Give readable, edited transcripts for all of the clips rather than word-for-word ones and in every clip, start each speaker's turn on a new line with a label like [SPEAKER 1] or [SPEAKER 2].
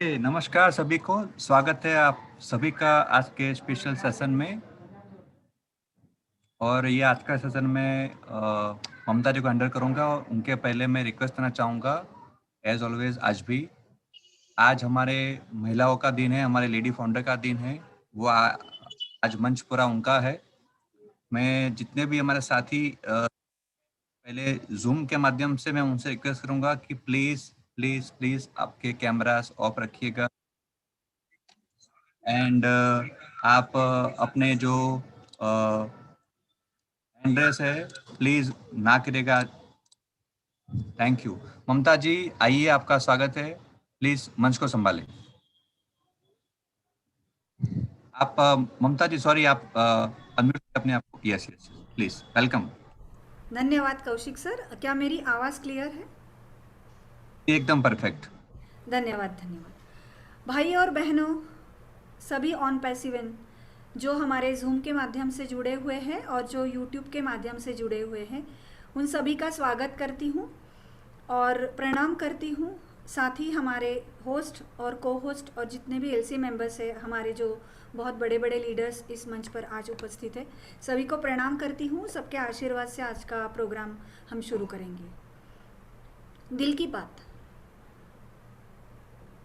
[SPEAKER 1] नमस्कार सभी को। स्वागत है आप सभी का आज के स्पेशल सेशन में। और ये आज का सेशन में ममता जी को हैंडल करूंगा। और उनके पहले मैं रिक्वेस्ट करना चाहूँगा, एज ऑलवेज आज हमारे महिलाओं का दिन है, हमारे लेडी फाउंडर का दिन है। वो आज मंच पूरा उनका है। मैं जितने भी हमारे साथी पहले जूम के माध्यम से मैं उनसे रिक्वेस्ट करूंगा कि प्लीज़ प्लीज़ प्लीज़ आपके कैमरास ऑफ रखिएगा। एंड आप अपने जो एड्रेस है प्लीज ना करेगा। Thank you. ममता जी आइए, आपका स्वागत है। प्लीज मंच को संभालें। आप ममता जी, सॉरी, आप अनम्यूट अपने आप को। Yes yes, please welcome.
[SPEAKER 2] धन्यवाद कौशिक सर। क्या मेरी आवाज़ क्लियर है?
[SPEAKER 1] एकदम परफेक्ट।
[SPEAKER 2] धन्यवाद धन्यवाद। भाई और बहनों, सभी ऑन पैसिवन जो हमारे जूम के माध्यम से जुड़े हुए हैं और जो यूट्यूब के माध्यम से जुड़े हुए हैं, उन सभी का स्वागत करती हूँ और प्रणाम करती हूँ। साथ ही हमारे होस्ट और को होस्ट और जितने भी एलसी मेंबर्स हैं, हमारे जो बहुत बड़े बड़े लीडर्स इस मंच पर आज उपस्थित है, सभी को प्रणाम करती हूँ। सबके आशीर्वाद से आज का प्रोग्राम हम शुरू करेंगे। दिल की बात।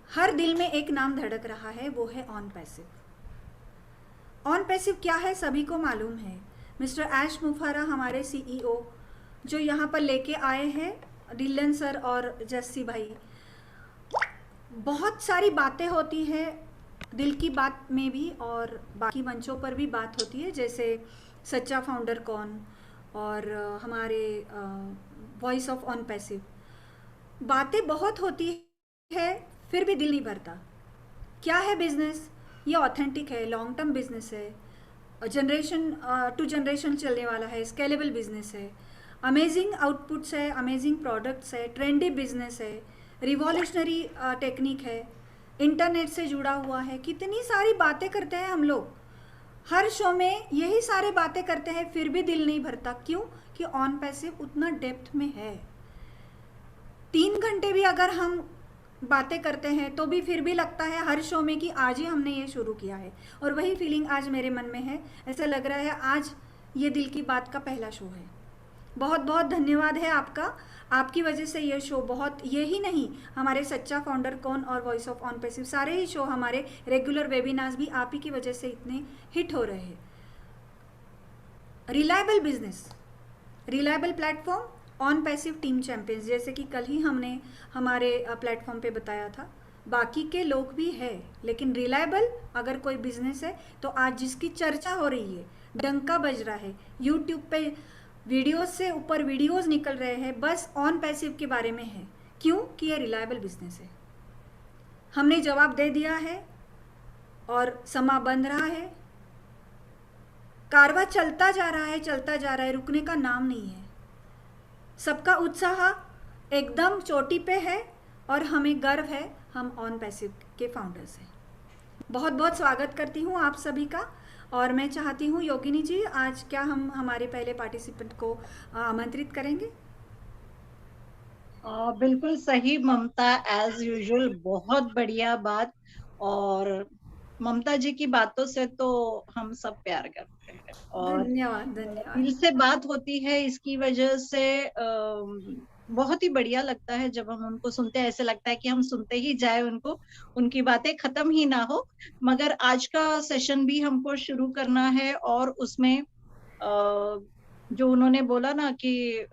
[SPEAKER 2] हर दिल में एक नाम धड़क रहा है, वो है ऑन पैसिव। ऑन पैसिव क्या है सभी को मालूम है। मिस्टर ऐश मुफारा हमारे सीईओ जो यहाँ पर लेके आए हैं, डिलन सर और जस्सी भाई। बहुत सारी बातें होती है दिल की बात में भी और बाकी मंचों पर भी बात होती है, जैसे सच्चा फाउंडर कौन और हमारे वॉइस ऑफ ऑन पैसिव। बातें बहुत होती है, फिर भी दिल नहीं भरता। क्या है बिजनेस? ये ऑथेंटिक है, लॉन्ग टर्म बिजनेस है, जनरेशन टू जनरेशन चलने वाला है, स्केलेबल बिजनेस है, अमेजिंग आउटपुट्स है, अमेजिंग प्रोडक्ट्स है, ट्रेंडी बिजनेस है, रिवॉल्यूशनरी टेक्निक है, इंटरनेट से जुड़ा हुआ है। कितनी सारी बातें करते हैं हम लोग, हर शो में यही सारे बातें करते हैं, फिर भी दिल नहीं भरता। क्यों? कि ऑन पैसिव उतना डेप्थ में है। 3 घंटे भी अगर हम बातें करते हैं तो भी फिर भी लगता है हर शो में कि आज ही हमने ये शुरू किया है। और वही फीलिंग आज मेरे मन में है। ऐसा लग रहा है आज ये दिल की बात का पहला शो है। बहुत बहुत धन्यवाद है आपका। आपकी वजह से ये शो बहुत, ये ही नहीं, हमारे सच्चा फाउंडर कौन और वॉइस ऑफ ऑन पैसिव, सारे ही शो, हमारे रेगुलर वेबिनार्स भी आप ही की वजह से इतने हिट हो रहे हैं। Reliable business, reliable platform, on passive team champions, जैसे कि कल ही हमने हमारे प्लेटफॉर्म पे बताया था। बाकी के लोग भी है, लेकिन रिलायबल अगर कोई बिजनेस है तो आज जिसकी चर्चा हो रही है, डंका बज रहा है, यूट्यूब पे वीडियोस से ऊपर वीडियोस निकल रहे हैं, बस ऑन पैसिव के बारे में है। क्यों? कि ये रिलायबल बिजनेस है। हमने जवाब दे दिया है और समा बन रहा है। कारवा चलता जा रहा है, चलता जा रहा है, रुकने का नाम नहीं है। सबका उत्साह एकदम चोटी पे है और हमें गर्व है, हम ऑन पैसिव के फाउंडर्स हैं। बहुत बहुत स्वागत करती हूँ आप सभी का। और मैं चाहती हूँ योगिनी जी, आज क्या हम हमारे पहले पार्टिसिपेंट को आमंत्रित करेंगे?
[SPEAKER 3] बिल्कुल सही ममता, एज यूजुअल बहुत बढ़िया बात। और ममता जी की बातों से तो हम सब प्यार करते हैं और
[SPEAKER 2] धन्यवाद
[SPEAKER 3] दिल
[SPEAKER 2] धन्यवाद।
[SPEAKER 3] से बात होती है, इसकी वजह से बहुत ही बढ़िया लगता है जब हम उनको सुनते हैं। ऐसे लगता है कि हम सुनते ही जाए उनको, उनकी बातें खत्म ही ना हो। मगर आज का सेशन भी हमको शुरू करना है और उसमें जो उन्होंने बोला ना कि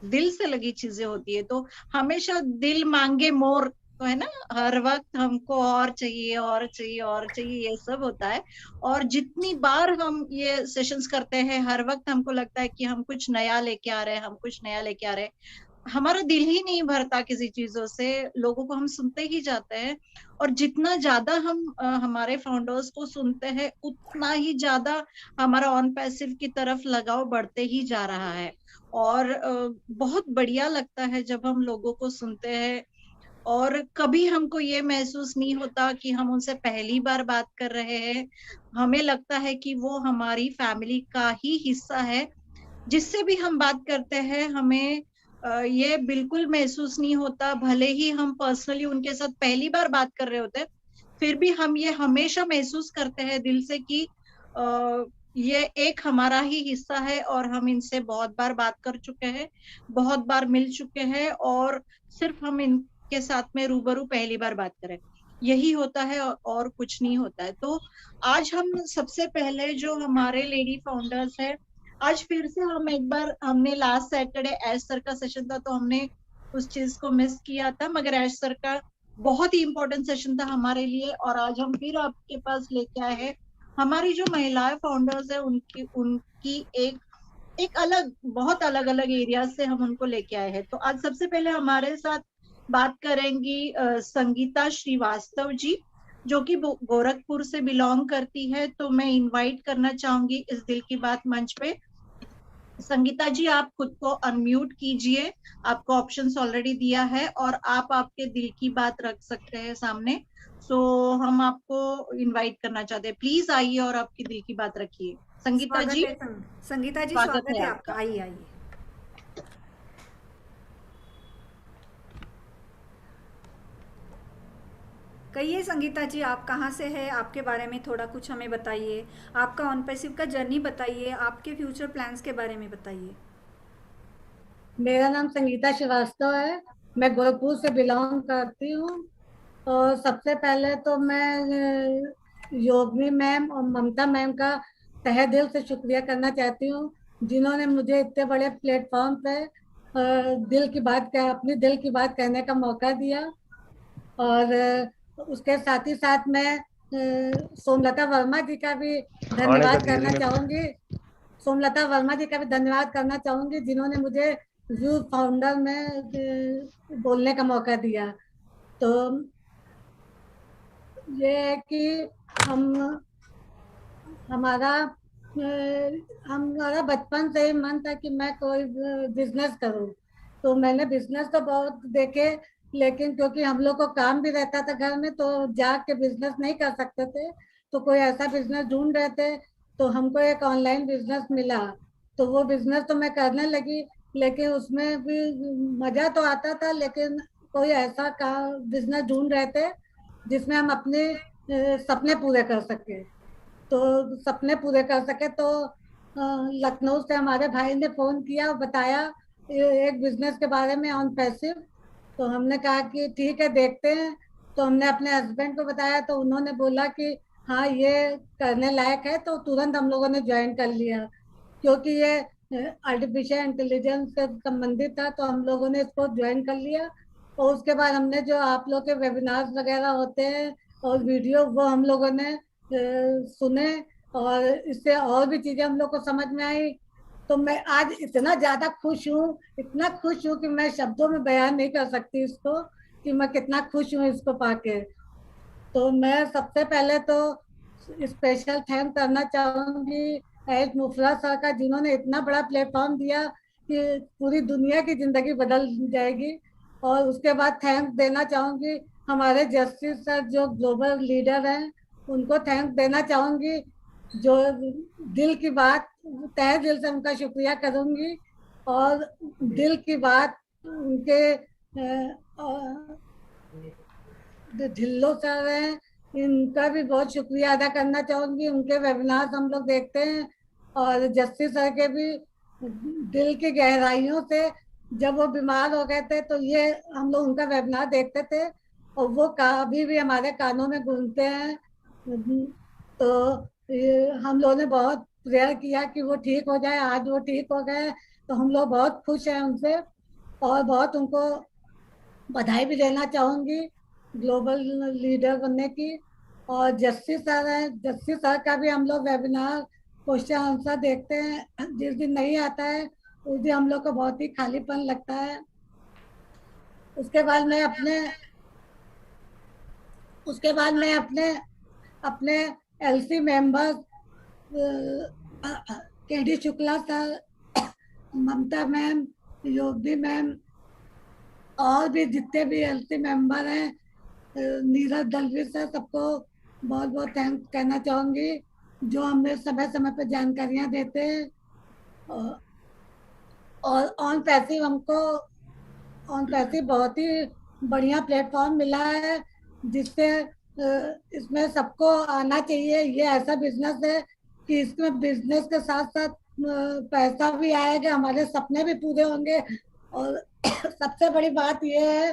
[SPEAKER 3] दिल से लगी चीजें होती है, तो हमेशा दिल मांगे मोर, तो है ना, हर वक्त हमको और चाहिए और चाहिए और चाहिए, ये सब होता है। और जितनी बार हम ये सेशंस करते हैं, हर वक्त हमको लगता है कि हम कुछ नया लेके आ रहे हैं, हम कुछ नया लेके आ रहे हैं। हमारा दिल ही नहीं भरता किसी चीजों से, लोगों को हम सुनते ही जाते हैं। और जितना ज्यादा हम हमारे फाउंडर्स को सुनते हैं, उतना ही ज्यादा हमारा ऑन पैसिव की तरफ लगाव बढ़ते ही जा रहा है। और बहुत बढ़िया लगता है जब हम लोगों को सुनते हैं और कभी हमको ये महसूस नहीं होता कि हम उनसे पहली बार बात कर रहे हैं। हमें लगता है कि वो हमारी फैमिली का ही हिस्सा है। जिससे भी हम बात करते हैं, हमें ये बिल्कुल महसूस नहीं होता, भले ही हम पर्सनली उनके साथ पहली बार बात कर रहे होते हैं, फिर भी हम ये हमेशा महसूस करते हैं दिल से कि ये एक हमारा ही हिस्सा है और हम इनसे बहुत बार बात कर चुके हैं, बहुत बार मिल चुके हैं और सिर्फ हम इनके साथ में रूबरू पहली बार बात करें, यही होता है और कुछ नहीं होता है। तो आज हम सबसे पहले जो हमारे लेडी फाउंडर्स है, आज फिर से हम एक बार, हमने लास्ट सैटरडे ऐश सर का सेशन था तो हमने उस चीज को मिस किया था, मगर ऐश सर का बहुत ही इंपॉर्टेंट सेशन था हमारे लिए और आज हम फिर आपके पास लेके आए हैं। हमारी जो महिलाएं फाउंडर्स है उनकी उनकी एक अलग, बहुत अलग अलग एरिया से हम उनको लेके आए हैं। तो आज सबसे पहले हमारे साथ बात करेंगी संगीता श्रीवास्तव जी, जो कि गोरखपुर से बिलोंग करती है। तो मैं इनवाइट करना चाहूंगी इस दिल की बात मंच पे। संगीता जी, आप खुद को अनम्यूट कीजिए, आपको ऑप्शंस ऑलरेडी दिया है और आप आपके दिल की बात रख सकते हैं सामने। सो हम आपको इनवाइट करना चाहते हैं, प्लीज आइए और आपकी दिल की बात रखिए। संगीता
[SPEAKER 2] स्वागत
[SPEAKER 3] जी,
[SPEAKER 2] है संगीता जी,
[SPEAKER 3] स्वागत
[SPEAKER 2] स्वागत
[SPEAKER 3] है
[SPEAKER 2] है
[SPEAKER 3] आपका।
[SPEAKER 2] आपका, आइए आइए। कहिए संगीता जी, आप कहाँ से हैं, आपके बारे में थोड़ा कुछ हमें बताइए, आपका ऑन पैसिव का जर्नी बताइए, आपके फ्यूचर प्लान्स के बारे में बताइए।
[SPEAKER 4] मेरा नाम संगीता श्रीवास्तव है, मैं गोरखपुर से बिलोंग करती हूँ। और सबसे पहले तो मैं योगिनी मैम और ममता मैम का तहे दिल से शुक्रिया करना चाहती हूँ, जिन्होंने मुझे इतने बड़े प्लेटफॉर्म पे अपनी दिल की बात कहने का मौका दिया। और उसके साथ ही साथ मैं सोमलता वर्मा जी का भी धन्यवाद करना चाहूँगी। सोमलता वर्मा जी का भी धन्यवाद करना चाहूंगी, जिन्होंने मुझे यूथ फाउंडर में बोलने का मौका दिया। तो ये है कि हम हमारा हमारा बचपन से ही मन था कि मैं कोई बिजनेस करूं। तो मैंने बिजनेस तो बहुत देखे, लेकिन क्योंकि हम लोग को काम भी रहता था घर में, तो जाके बिजनेस नहीं कर सकते थे। तो कोई ऐसा बिजनेस ढूंढ रहे थे, तो हमको एक ऑनलाइन बिजनेस मिला। तो वो बिजनेस तो मैं करने लगी, लेकिन उसमें भी मजा तो आता था, लेकिन कोई ऐसा बिजनेस ढूंढ रहे थे जिसमें हम अपने सपने पूरे कर सके। तो सपने पूरे कर सके तो लखनऊ से हमारे भाई ने फोन किया और बताया एक बिजनेस के बारे में ऑन पैसिव। तो हमने कहा कि ठीक है, देखते हैं। तो हमने अपने हस्बैंड को बताया, तो उन्होंने बोला कि हाँ, ये करने लायक है। तो तुरंत हम लोगों ने ज्वाइन कर लिया, क्योंकि ये आर्टिफिशियल इंटेलिजेंस से संबंधित था, तो हम लोगों ने इसको ज्वाइन कर लिया। और उसके बाद हमने जो आप लोग के वेबिनार्स वगैरह होते हैं और वीडियो, वो हम लोगों ने सुने और इससे और भी चीजें हम लोग को समझ में आई। तो मैं आज इतना ज्यादा खुश हूँ, इतना खुश हूँ कि मैं शब्दों में बयान नहीं कर सकती इसको, कि मैं कितना खुश हूँ इसको पाके। तो मैं सबसे पहले तो स्पेशल थैंक करना चाहूंगी एज मुफरा सर का, जिन्होंने इतना बड़ा प्लेटफॉर्म दिया कि पूरी दुनिया की जिंदगी बदल जाएगी। और उसके बाद थैंक देना चाहूंगी हमारे जस्टिस सर, जो ग्लोबल लीडर हैं, उनको थैंक देना चाहूंगी, जो दिल की बात, तहे दिल से उनका शुक्रिया करूंगी। और दिल की बात उनके ढिल्लो सर हैं, इनका भी बहुत शुक्रिया अदा करना चाहूंगी। उनके वेबिनार हम लोग देखते हैं। और जस्टिस सर के भी दिल की गहराइयों से, जब वो बीमार हो गए थे, तो ये हम लोग उनका वेबिनार देखते थे और वो अभी भी हमारे कानों में गूंजते हैं। तो हम लोगों ने बहुत प्रेयर किया कि वो ठीक हो जाए, आज वो ठीक हो गए। तो हम लोग बहुत खुश हैं उनसे और बहुत उनको बधाई भी देना चाहूंगी ग्लोबल लीडर बनने की। और जस्टिस सर है, जस्टिस सर का भी हम लोग वेबिनार क्वेश्चन आंसर देखते हैं। जिस दिन नहीं आता है उस दिन हम लोग को बहुत ही खालीपन लगता है। उसके बाद मैं अपने अपने LC members KD Shukla sir, Mamata ma'am, Yogi ma'am और भी जितने भी एलसी मेंबर हैं, नीरज दलवी सर, सबको बहुत बहुत थैंक्स कहना चाहूंगी, जो हमें समय समय पर जानकारियां देते हैं। और ऑन पैसिव हमको ऑन पैसिव बहुत ही बढ़िया प्लेटफॉर्म मिला है, जिससे इसमें सबको आना चाहिए। ये ऐसा बिजनेस है कि इसमें बिजनेस के साथ साथ पैसा भी आएगा, हमारे सपने भी पूरे होंगे। और सबसे बड़ी बात ये है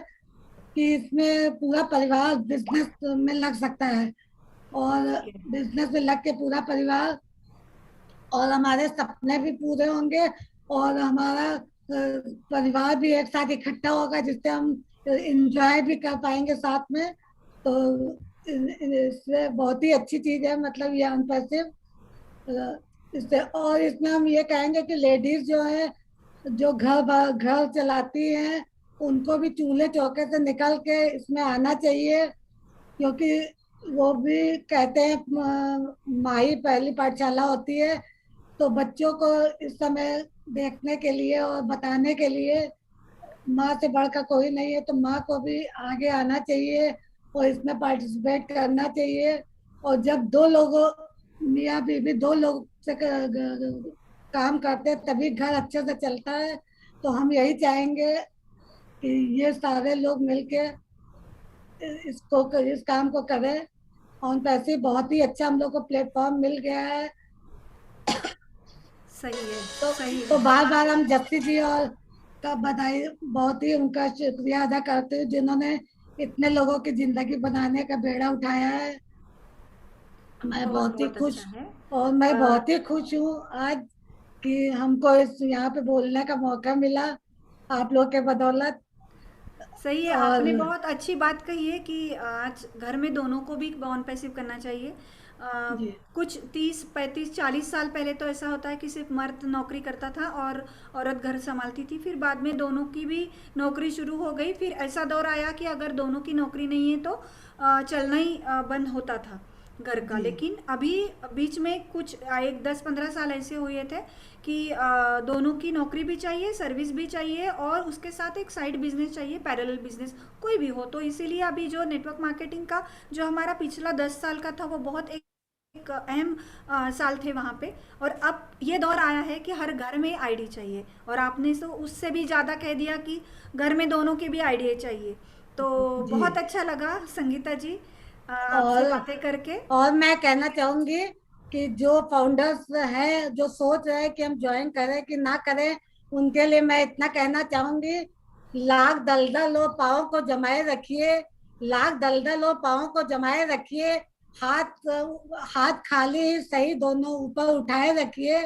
[SPEAKER 4] कि इसमें पूरा परिवार बिजनेस में लग सकता है, और बिजनेस में लग के पूरा परिवार और हमारे सपने भी पूरे होंगे, और हमारा परिवार भी एक साथ इकट्ठा होगा, जिससे हम एंजॉय भी कर पाएंगे साथ में। तो इससे बहुत ही अच्छी चीज है, मतलब ये अनपैसिव। इससे और इसमें हम ये कहेंगे कि लेडीज जो है, जो घर चलाती हैं, उनको भी चूल्हे चौके से निकल के इसमें आना चाहिए, क्योंकि वो भी कहते हैं माँ ही पहली पाठशाला होती है। तो बच्चों को इस समय देखने के लिए और बताने के लिए माँ से बढ़कर कोई नहीं है, तो माँ को भी आगे आना चाहिए और इसमें पार्टिसिपेट करना चाहिए। और जब दो लोगों, मियाँ बीवी दो लोग से काम करते हैं, तभी घर अच्छे से चलता है। तो हम यही चाहेंगे कि ये सारे लोग मिलके इस काम को करें। और पैसे बहुत ही अच्छा हम लोग को प्लेटफॉर्म मिल गया है।
[SPEAKER 2] सही है,
[SPEAKER 4] तो
[SPEAKER 2] सही
[SPEAKER 4] तो
[SPEAKER 2] है।
[SPEAKER 4] बार बार हम जस्सी जी और का बधाई, बहुत ही उनका शुक्रिया अदा करते हैं, जिन्होंने इतने लोगों की जिंदगी बनाने का बेड़ा उठाया है। मैं
[SPEAKER 2] बहुत
[SPEAKER 4] बहुत ही
[SPEAKER 2] बहुत
[SPEAKER 4] खुश,
[SPEAKER 2] अच्छा है।
[SPEAKER 4] और मैं
[SPEAKER 2] अ,
[SPEAKER 4] बहुत ही खुश हूँ आज कि हमको इस यहाँ पे बोलने का मौका मिला आप लोग के बदौलत।
[SPEAKER 2] सही है, आपने
[SPEAKER 4] और
[SPEAKER 2] बहुत अच्छी बात कही है कि आज घर में दोनों को भी नॉन पैसिव करना चाहिए।
[SPEAKER 4] जी
[SPEAKER 2] कुछ 30 35 40 साल पहले तो ऐसा होता है कि सिर्फ मर्द नौकरी करता था और औरत घर संभालती थी, फिर बाद में दोनों की भी नौकरी शुरू हो गई, फिर ऐसा दौर आया कि अगर दोनों की नौकरी नहीं है तो चलना ही बंद होता था घर का।
[SPEAKER 4] जी
[SPEAKER 2] लेकिन अभी बीच में कुछ एक 10 15 साल ऐसे हुए थे कि दोनों की नौकरी भी चाहिए, सर्विस भी चाहिए और उसके साथ एक साइड बिजनेस चाहिए, पैरेलल बिजनेस कोई भी हो। तो इसीलिए अभी जो नेटवर्क मार्केटिंग का जो हमारा पिछला 10 साल का था वो बहुत एक अहम साल थे वहाँ पे। और अब ये दौर आया है कि हर घर में आईडी चाहिए, और आपने तो उससे भी ज़्यादा कह दिया कि घर में दोनों की भी आईडी चाहिए। तो
[SPEAKER 4] जी।
[SPEAKER 2] बहुत अच्छा लगा संगीता जी आपसे
[SPEAKER 4] और
[SPEAKER 2] बातें करके।
[SPEAKER 4] और मैं कहना चाहूंगी कि जो फाउंडर्स हैं, जो सोच रहे हैं कि हम ज्वाइन करें कि ना करें, उनके लिए मैं इतना कहना चाहूंगी, लाख दलदल हो पाँव को जमाए रखिए, लाख दलदल हो पाँव को जमाए रखिए, हाथ हाथ खाली ही सही दोनों ऊपर उठाए रखिए,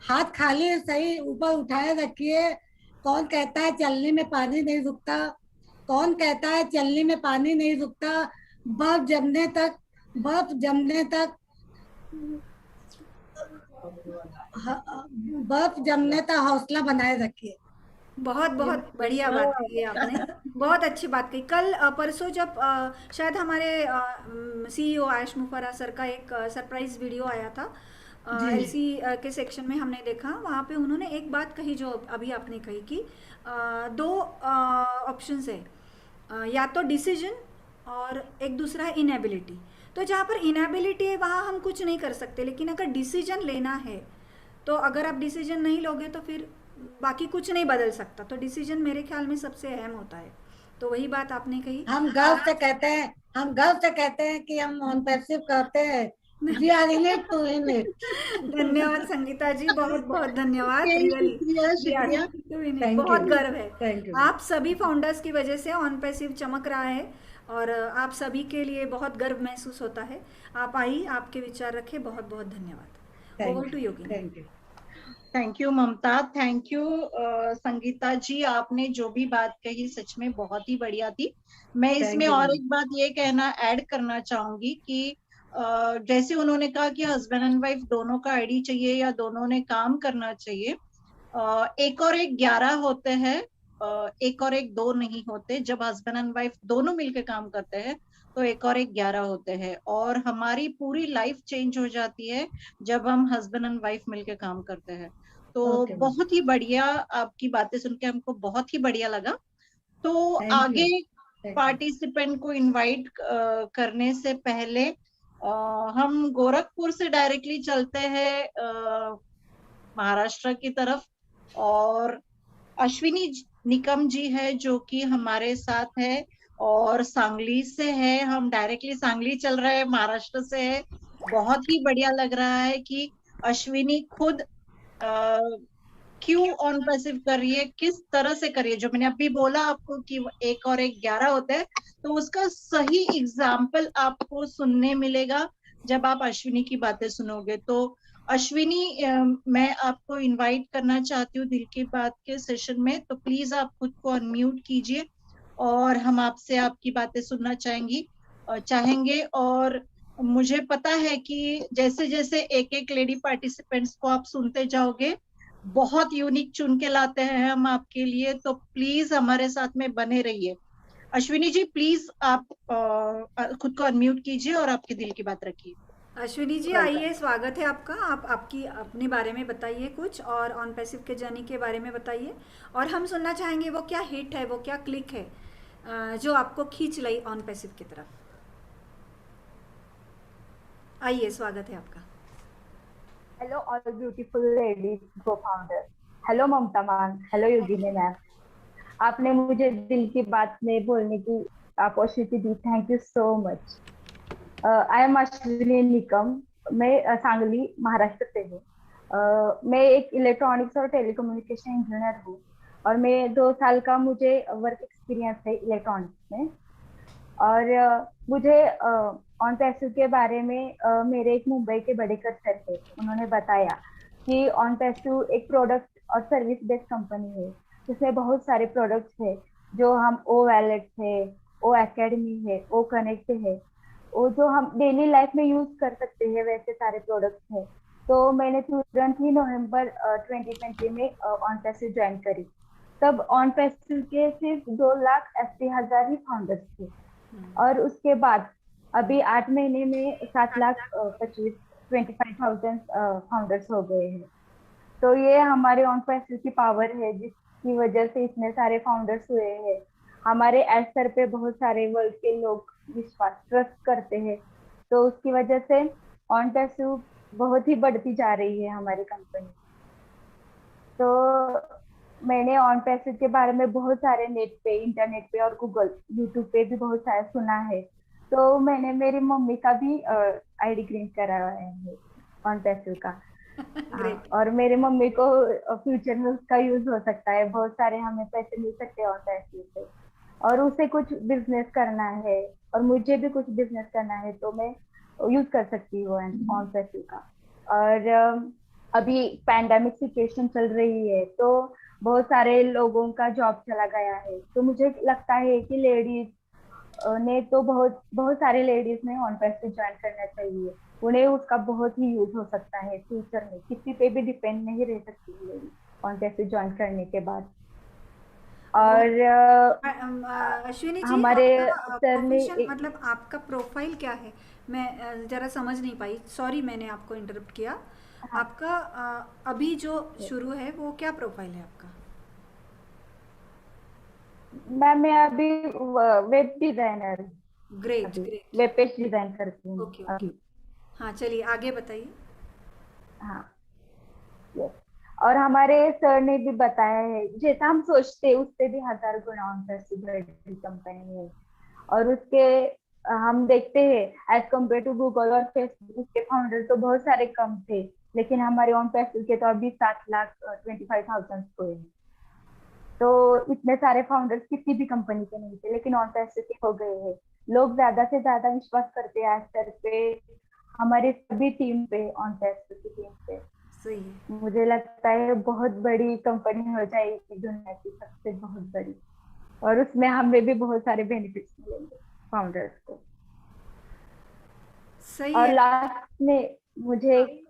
[SPEAKER 4] हाथ खाली ही सही ऊपर उठाए रखिए। कौन कहता है चलनी में पानी नहीं रुकता? कौन कहता है चलनी में पानी नहीं रुकता? बर्फ जमने तक, बर्फ जमने तक, बर्फ जमने तक हौसला बनाए रखिए।
[SPEAKER 2] बहुत
[SPEAKER 4] ये
[SPEAKER 2] बहुत बढ़िया बात कही है आपने, बहुत अच्छी बात कही। कल परसों जब शायद हमारे सीईओ आयुष मुफर्रा सर का एक सरप्राइज वीडियो आया था
[SPEAKER 4] जी
[SPEAKER 2] एलसी के सेक्शन में, हमने देखा वहाँ पे उन्होंने एक बात कही जो अभी आपने कही कि दो ऑप्शंस है, या तो डिसीजन और एक दूसरा है इनएबिलिटी। तो जहाँ पर इनएबिलिटी है वहाँ हम कुछ नहीं कर सकते, लेकिन अगर डिसीजन लेना है तो अगर आप डिसीजन नहीं लोगे तो फिर बाकी कुछ नहीं बदल सकता। तो डिसीजन मेरे ख्याल में सबसे अहम होता है। तो वही बात आपने कही।
[SPEAKER 4] हम गर्व से कहते हैं, हम गर्व से कहते हैं कि हम नॉन पैसिव करते हैं। We are in it to in it.
[SPEAKER 2] धन्यवाद संगीता जी, बहुत बहुत धन्यवाद। रियली
[SPEAKER 3] शुक्रिया शुक्रिया।
[SPEAKER 4] थैंक
[SPEAKER 2] बहुत
[SPEAKER 4] यू,
[SPEAKER 2] गर्व है।
[SPEAKER 4] Thank you.
[SPEAKER 2] आप सभी फाउंडर्स की वजह से ऑन पैसिव चमक रहा है और आप सभी के लिए बहुत गर्व महसूस होता है। आप आई, आपके विचार रखे, बहुत बहुत धन्यवाद। Over to Yogini.
[SPEAKER 4] Thank you.
[SPEAKER 3] Thank you Mamata, thank you Sangeeta ji, आपने जो भी बात कही सच में बहुत ही बढ़िया थी। मैं इसमें
[SPEAKER 4] Thank you,
[SPEAKER 3] और
[SPEAKER 4] ma'am.
[SPEAKER 3] एक बात ये कहना ऐड करना चाहूंगी कि जैसे उन्होंने कहा कि हस्बैंड एंड वाइफ दोनों का आईडी चाहिए या दोनों ने काम करना चाहिए, एक और एक 11 होते हैं, एक और एक 2 नहीं होते। जब हस्बैंड एंड वाइफ दोनों मिलकर काम करते हैं तो एक और एक 11 होते हैं, और हमारी पूरी लाइफ चेंज हो जाती है जब हम हस्बैंड एंड वाइफ मिलकर काम करते हैं। तो
[SPEAKER 4] Okay, ma'am.
[SPEAKER 3] बहुत ही बढ़िया, आपकी बातें सुन के हमको बहुत ही बढ़िया लगा। तो
[SPEAKER 4] Thank
[SPEAKER 3] आगे
[SPEAKER 4] you. Thank you.
[SPEAKER 3] पार्टिसिपेंट को इनवाइट करने से पहले हम गोरखपुर से डायरेक्टली चलते हैं महाराष्ट्र की तरफ, और अश्विनी निकम जी है जो कि हमारे साथ है और सांगली से है। हम डायरेक्टली सांगली चल रहे हैं, महाराष्ट्र से है। बहुत ही बढ़िया लग रहा है कि अश्विनी खुद क्यों ऑन पैसिव कर रही है, किस तरह से कर रही है। जो मैंने अभी बोला आपको कि 1 और 1 11 होता है, तो उसका सही एग्जाम्पल आपको सुनने मिलेगा जब आप अश्विनी की बातें सुनोगे। तो अश्विनी, मैं आपको इनवाइट करना चाहती हूँ दिल की बात के सेशन में, तो प्लीज आप खुद को अनम्यूट कीजिए और हम आपसे आपकी बातें सुनना चाहेंगे। और मुझे पता है कि जैसे जैसे एक एक लेडी पार्टिसिपेंट्स को आप सुनते जाओगे, बहुत यूनिक चुन के लाते हैं हम आपके लिए, तो प्लीज हमारे साथ में बने रहिए। अश्विनी जी प्लीज आप खुद को अनम्यूट कीजिए और आपके दिल की बात रखिए।
[SPEAKER 2] अश्विनी जी
[SPEAKER 3] वेलकम।
[SPEAKER 2] आइए, स्वागत है आपका। आप आपकी अपने बारे में बताइए कुछ, और ऑन पैसिव के जर्नी के बारे में बताइए। और हम सुनना चाहेंगे वो क्या हिट है, वो क्या क्लिक है जो आपको खींच लाई ऑन पैसिव की तरफ। आइए, स्वागत है आपका।
[SPEAKER 5] Hello, all beautiful ladies co-founder. Hello, ममता मैम. Hello, योगिनी मैम. आपने मुझे दिल की बात में बोलने की opportunity the. Thank you so much. I am Ashwini Nikam. मैं सांगली महाराष्ट्र से हूँ. मैं एक इलेक्ट्रॉनिक्स और टेलीकम्युनिकेशन इंजीनियर हूँ और मैं 2 साल का मुझे वर्क एक्सपीरियंस है इलेक्ट्रॉनिक्स में. और मुझे ऑन पैसिव के बारे में मेरे एक मुंबई के बड़े सर थे, उन्होंने बताया कि ऑन पैसिव एक प्रोडक्ट और सर्विस बेस्ड कंपनी है जिसमें बहुत सारे प्रोडक्ट्स है, जो हम ओ वैलेट है, ओ एकेडमी है, ओ कनेक्ट है, वो जो हम डेली लाइफ में यूज कर सकते हैं, वैसे सारे प्रोडक्ट्स है. तो मैंने तुरंत ही नवंबर 2020 में ऑन पैसिव ज्वाइन करी. तब ऑन पैसिव के सिर्फ 2,80,000 ही फाउंडर्स थे और उसके बाद अभी 8 महीने में 7,25,000 फाउंडर्स हो गए हैं. तो ये हमारे ऑन पैसिव की पावर है जिसकी वजह से इतने सारे फाउंडर्स हुए हैं. हमारे एस्टर पे बहुत सारे वर्ल्ड के लोग विश्वास ट्रस्ट करते हैं, तो उसकी वजह से ऑन पैसिव बहुत ही बढ़ती जा रही है हमारी कंपनी. तो मैंने ऑन पैसिव के बारे में बहुत सारे नेट पे, इंटरनेट पे और गूगल यूट्यूब पे भी बहुत सारा सुना है. तो मैंने मेरी मम्मी का भी आईडी क्रिएट कराया है ऑन पैसिव का.
[SPEAKER 2] ग्रेट।
[SPEAKER 5] और मेरे मम्मी को फ्यूचर में उसका यूज हो सकता है. बहुत सारे हमें पैसे मिल सकते हैं ऑन पैसिव से, और उसे कुछ बिजनेस करना है और मुझे भी कुछ बिजनेस करना है, तो मैं यूज कर सकती हूँ ऑन पैसिव का. और अभी पैंडेमिक सिचुएशन चल रही है, तो बहुत सारे लोगों का जॉब चला गया है. तो मुझे लगता है कि लेडीज ने तो बहुत सारे लेडीज ने ऑन पैसिव ज्वाइन करना चाहिए. उन्हें उसका बहुत ही यूज हो सकता है फ्यूचर में. किसी पे भी डिपेंड नहीं रह सकती लेडी ऑन पैसिव ज्वाइन करने के बाद. और
[SPEAKER 2] अश्विनी जी,
[SPEAKER 5] हमारे
[SPEAKER 2] आपका
[SPEAKER 5] सर ने
[SPEAKER 2] प्रोफेशन, मतलब आपका प्रोफाइल क्या है? मैं जरा समझ नहीं पाई, सॉरी मैंने आपको इंटरप्ट किया। आपका अभी जो शुरू है वो क्या प्रोफाइल है आपका?
[SPEAKER 5] मैम मैं अभी web designer,
[SPEAKER 2] great great.
[SPEAKER 5] Web page design करती हूँ
[SPEAKER 2] ओके ओके।
[SPEAKER 5] अभी.
[SPEAKER 2] हाँ चलिए आगे बताइए।
[SPEAKER 5] हाँ, यस. और हमारे सर ने भी बताया है, जैसा हम सोचते हैं उससे भी 1000 गुना ऑन पैसिव बड़ी कंपनी है. और उसके हम देखते हैं एज कम्पेयर टू गूगल और फेसबुक, उसके फाउंडर तो बहुत सारे कम थे, लेकिन हमारे ऑन पैसिव के तो अभी 7,25,000 हुए हैं. तो इतने सारे फाउंडर्स किसी भी कंपनी के नहीं थे, लेकिन ऑन पैसिव के हो गए हैं. लोग ज्यादा से ज्यादा विश्वास करते हैं एस्टर पे, हमारी सभी टीम पे, ऑन पैसिव की टीम पे.
[SPEAKER 2] सही है।
[SPEAKER 5] मुझे लगता है बहुत बड़ी कंपनी हो जाएगी, दुनिया की सबसे बहुत बड़ी, और उसमें हमें भी बहुत सारे बेनिफिट्स मिलेंगे फाउंडर्स को.
[SPEAKER 2] सही
[SPEAKER 5] और
[SPEAKER 2] है।
[SPEAKER 5] लास्ट में मुझे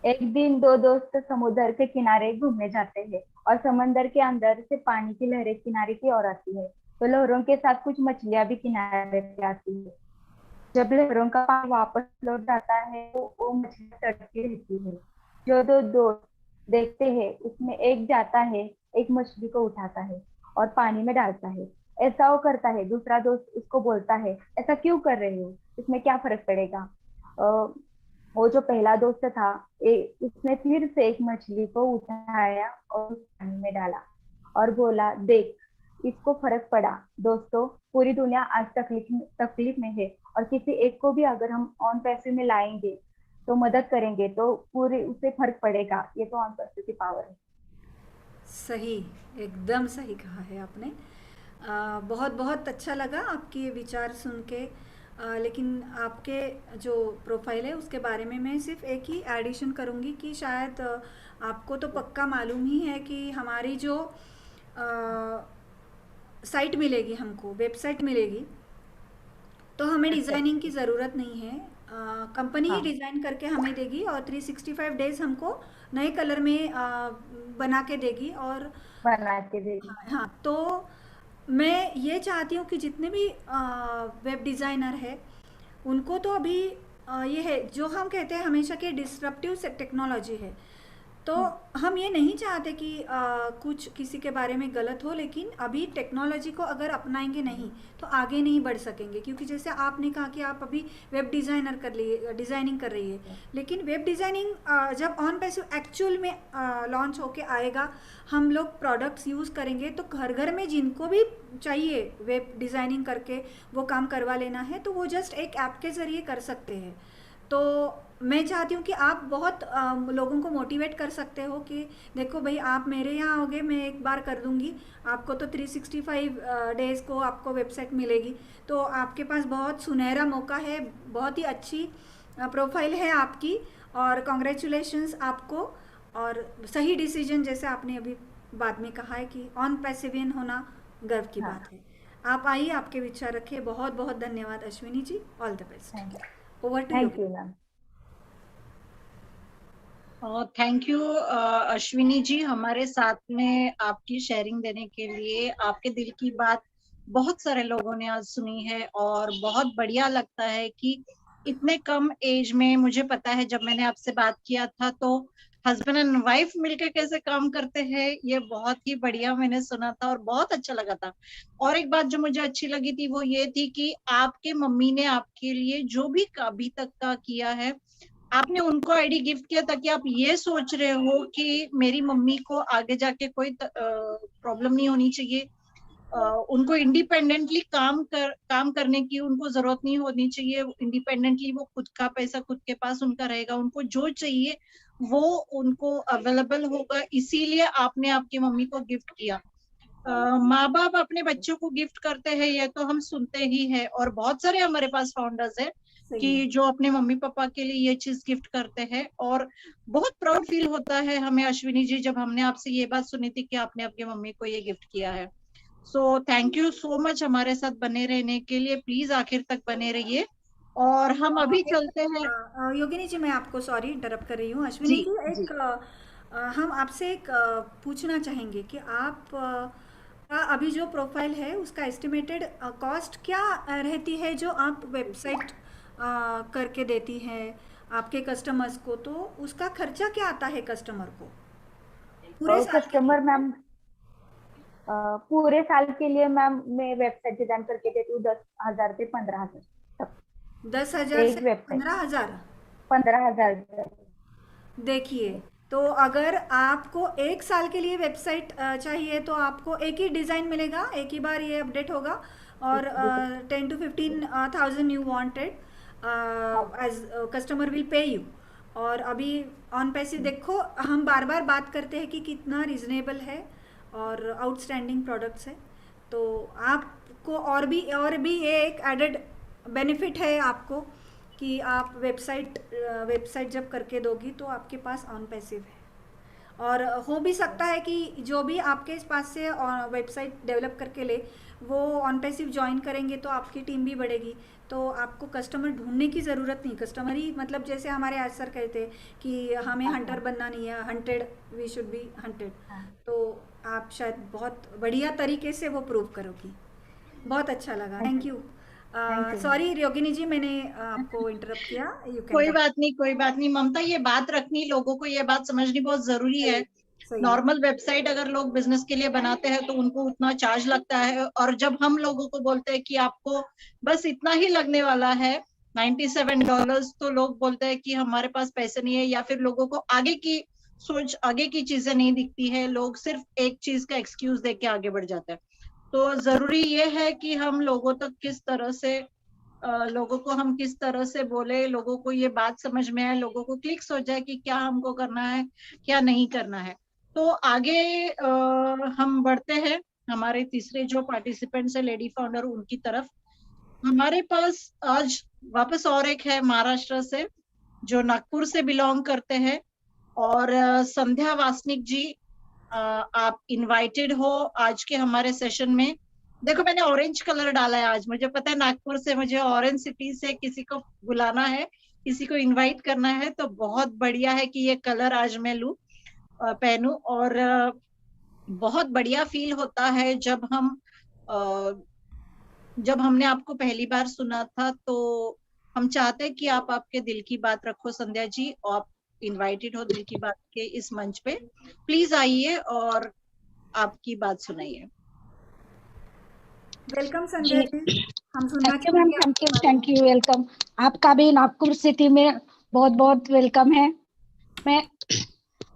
[SPEAKER 5] एक दिन 2 दोस्त समुद्र के किनारे घूमने जाते हैं और समंदर के अंदर से पानी की लहरें किनारे की ओर आती है. तो लहरों के साथ कुछ मछलियां भी किनारे पे आती है. जब लहरों का पानी वापस लौट जाता है तो वो मछलियां तड़पती रहती है. जो 2 दोस्त देखते हैं उसमें एक जाता है, एक मछली को उठाता है और पानी में डालता है. ऐसा वो करता है, दूसरा दोस्त उसको बोलता है, ऐसा क्यों कर रहे हो, इसमें क्या फर्क पड़ेगा. वो जो पहला दोस्त था, उसने फिर से एक मछली को उठाया और उस पानी में डाला और बोला, देख इसको फर्क पड़ा। दोस्तों, पूरी दुनिया आज तकलीफ में है, और किसी एक को भी अगर हम ऑन पैसे में लाएंगे तो मदद करेंगे तो पूरे उसे फर्क पड़ेगा। ये तो ऑन पैसे की पावर है।
[SPEAKER 2] सही, एकदम सही कहा है आपने। बहुत बहुत अच्छा लगा आपके ये विचार सुन के। लेकिन आपके जो प्रोफाइल है उसके बारे में मैं सिर्फ एक ही एडिशन करूँगी कि शायद आपको तो पक्का मालूम ही है कि हमारी जो साइट मिलेगी, हमको वेबसाइट मिलेगी, तो हमें डिज़ाइनिंग की ज़रूरत नहीं है। कंपनी ही
[SPEAKER 5] हाँ,
[SPEAKER 2] डिज़ाइन करके हमें देगी और 365 डेज़ हमको नए कलर में बना के देगी। और
[SPEAKER 5] बना के देगी।
[SPEAKER 2] हाँ हाँ, तो मैं ये चाहती हूँ कि जितने भी वेब डिज़ाइनर है उनको तो अभी ये है जो हम कहते हैं हमेशा कि डिसरप्टिव टेक्नोलॉजी है, तो हम ये नहीं चाहते कि कुछ किसी के बारे में गलत हो, लेकिन अभी टेक्नोलॉजी को अगर अपनाएंगे नहीं तो आगे नहीं बढ़ सकेंगे। क्योंकि जैसे आपने कहा कि आप अभी वेब डिज़ाइनर कर लिए, डिज़ाइनिंग कर रही है, लेकिन वेब डिज़ाइनिंग जब ऑन पैसिव एक्चुअल में लॉन्च होके आएगा, हम लोग प्रोडक्ट्स यूज़ करेंगे, तो घर घर में जिनको भी चाहिए वेब डिज़ाइनिंग करके वो काम करवा लेना है, तो वो जस्ट एक ऐप के ज़रिए कर सकते हैं। तो मैं चाहती हूँ कि आप बहुत लोगों को मोटिवेट कर सकते हो कि देखो भाई, आप मेरे यहाँ आओगे, मैं एक बार कर दूँगी, आपको तो 365 डेज़ को आपको वेबसाइट मिलेगी। तो आपके पास बहुत सुनहरा मौका है, बहुत ही अच्छी प्रोफाइल है आपकी, और कॉन्ग्रेचुलेशंस आपको। और सही डिसीजन, जैसे आपने अभी बाद में कहा है कि ऑन पैसिवियन होना गर्व की
[SPEAKER 5] हाँ,
[SPEAKER 2] बात है। आप आइए, आपके विचार रखिए। बहुत बहुत धन्यवाद Ashwini ji, all the best. Over to you.
[SPEAKER 5] Thank you ma'am.
[SPEAKER 3] Thank you Ashwini ji, हमारे साथ में आपकी शेयरिंग देने के लिए। आपके दिल की बात बहुत सारे लोगों ने आज सुनी है, और बहुत बढ़िया लगता है कि इतने कम एज में, मुझे पता है जब मैंने आपसे बात किया था तो हस्बैंड एंड वाइफ मिलकर कैसे काम करते हैं, ये बहुत ही बढ़िया मैंने सुना था और बहुत अच्छा लगा था। और एक बात जो मुझे अच्छी लगी थी वो ये थी कि आपके मम्मी ने आपके लिए जो भी अभी तक का किया है, आपने उनको आईडी गिफ्ट किया ताकि आप ये सोच रहे हो कि मेरी मम्मी को आगे जाके कोई प्रॉब्लम नहीं होनी चाहिए, उनको इंडिपेंडेंटली काम करने की उनको जरूरत नहीं होनी चाहिए, इंडिपेंडेंटली वो खुद का पैसा खुद के पास उनका रहेगा, उनको जो चाहिए वो उनको अवेलेबल होगा, इसीलिए आपने आपकी मम्मी को गिफ्ट किया। माँ बाप अपने बच्चों को गिफ्ट करते हैं, ये तो हम सुनते ही है, और बहुत सारे हमारे पास फाउंडर्स है
[SPEAKER 2] सही
[SPEAKER 3] कि
[SPEAKER 2] है।
[SPEAKER 3] जो अपने मम्मी पापा के लिए ये चीज गिफ्ट करते हैं, और बहुत प्राउड फील होता है हमें अश्विनी जी जब हमने आपसे ये बात सुनी थी कि आपने आपकी मम्मी को ये गिफ्ट किया है। So thank you so much हमारे साथ बने रहने के लिए, प्लीज आखिर तक बने रहिए, और हम अभी चलते हैं।
[SPEAKER 2] योगिनी जी, मैं आपको सॉरी इंटरप्ट कर रही हूँ।
[SPEAKER 3] जी
[SPEAKER 2] अश्विनी जी,
[SPEAKER 3] जी।
[SPEAKER 2] एक हम आपसे एक पूछना चाहेंगे कि आप का अभी जो प्रोफाइल है उसका एस्टिमेटेड कॉस्ट क्या रहती है जो आप वेबसाइट करके देती हैं आपके कस्टमर्स को, तो उसका खर्चा क्या आता है कस्टमर को पूरे
[SPEAKER 5] और
[SPEAKER 2] साल के लिए?
[SPEAKER 5] कस्टमर मैम, पूरे साल के लिए मैम मैं वेबसाइट डिजाइन करके देती हूँ 10,000 से 15,000 तक।
[SPEAKER 2] 10,000 से
[SPEAKER 5] एक वेबसाइट
[SPEAKER 2] 15,000?
[SPEAKER 5] 15,000 तक।
[SPEAKER 2] देखिए, तो अगर आपको एक साल के लिए वेबसाइट चाहिए तो आपको एक ही डिज़ाइन मिलेगा, एक ही बार ये अपडेट होगा, और 10 to 15,000 you wanted as customer will pay you. और अभी ऑन पैसे देखो, हम बार बार बात करते हैं कि कितना रिजनेबल है और आउटस्टैंडिंग प्रोडक्ट्स है, तो आपको और भी ये एक एडेड बेनिफिट है आपको कि आप वेबसाइट जब करके दोगी तो आपके पास ऑन पैसिव है। और हो भी सकता है कि जो भी आपके पास से वेबसाइट डेवलप करके ले वो ऑन पैसिव ज्वाइन करेंगे तो आपकी टीम भी बढ़ेगी, तो आपको कस्टमर ढूंढने की ज़रूरत नहीं। कस्टमर ही, मतलब जैसे हमारे आज सर कहते हैं कि हमें हंटर बनना नहीं है, hunted, we should be hunted. तो आप शायद बहुत बढ़िया तरीके से वो प्रूव करोगी। बहुत अच्छा लगा, थैंक यू।
[SPEAKER 5] you.
[SPEAKER 2] सॉरी योगिनी जी, मैंने आपको इंटरप्ट किया। यू
[SPEAKER 3] कोई
[SPEAKER 2] कैन।
[SPEAKER 3] बात नहीं, कोई बात नहीं ममता, ये बात रखनी, लोगों को ये बात समझनी बहुत जरूरी है।
[SPEAKER 2] सही है।
[SPEAKER 3] नॉर्मल वेबसाइट अगर लोग बिजनेस के लिए बनाते हैं तो उनको उतना चार्ज लगता है, और जब हम लोगों को बोलते हैं कि आपको बस इतना ही लगने वाला है, $97 तो लोग बोलते हैं कि हमारे पास पैसे नहीं है, या फिर लोगों को आगे की सोच, आगे की चीजें नहीं दिखती है, लोग सिर्फ एक चीज का एक्सक्यूज देके आगे बढ़ जाते हैं। तो जरूरी ये है कि हम लोगों तक किस तरह से लोगों को हम किस तरह से बोले, लोगों को ये बात समझ में आए, लोगों को क्लिक्स हो जाए कि क्या हमको करना है क्या नहीं करना है। तो आगे हम बढ़ते हैं हमारे तीसरे जो पार्टिसिपेंट्स है लेडी फाउंडर, उनकी तरफ। हमारे पास आज वापस और एक है महाराष्ट्र से, जो नागपुर से बिलोंग करते हैं, और संध्या वासनिक जी, आप इनवाइटेड हो आज के हमारे सेशन में। देखो मैंने ऑरेंज कलर डाला है आज, मुझे पता है नागपुर से मुझे ऑरेंज सिटी से किसी को बुलाना है, किसी को इनवाइट करना है, तो बहुत बढ़िया है कि ये कलर आज मैं लूं, पहनूं। और बहुत बढ़िया फील होता है जब हमने आपको पहली बार सुना था, तो हम चाहते हैं कि आप आपके दिल की बात रखो संध्या जी, और आप इनवाइटेड हो दिल की बात के इस मंच पे। प्लीज आइए और आपकी बात सुनाइए।
[SPEAKER 2] वेलकम संध्या जी, हम सुनना
[SPEAKER 6] थैंक यू मैम,
[SPEAKER 2] चाहेंगे।
[SPEAKER 6] Thank you, welcome. आपका भी नागपुर सिटी में बहुत बहुत वेलकम है। मैं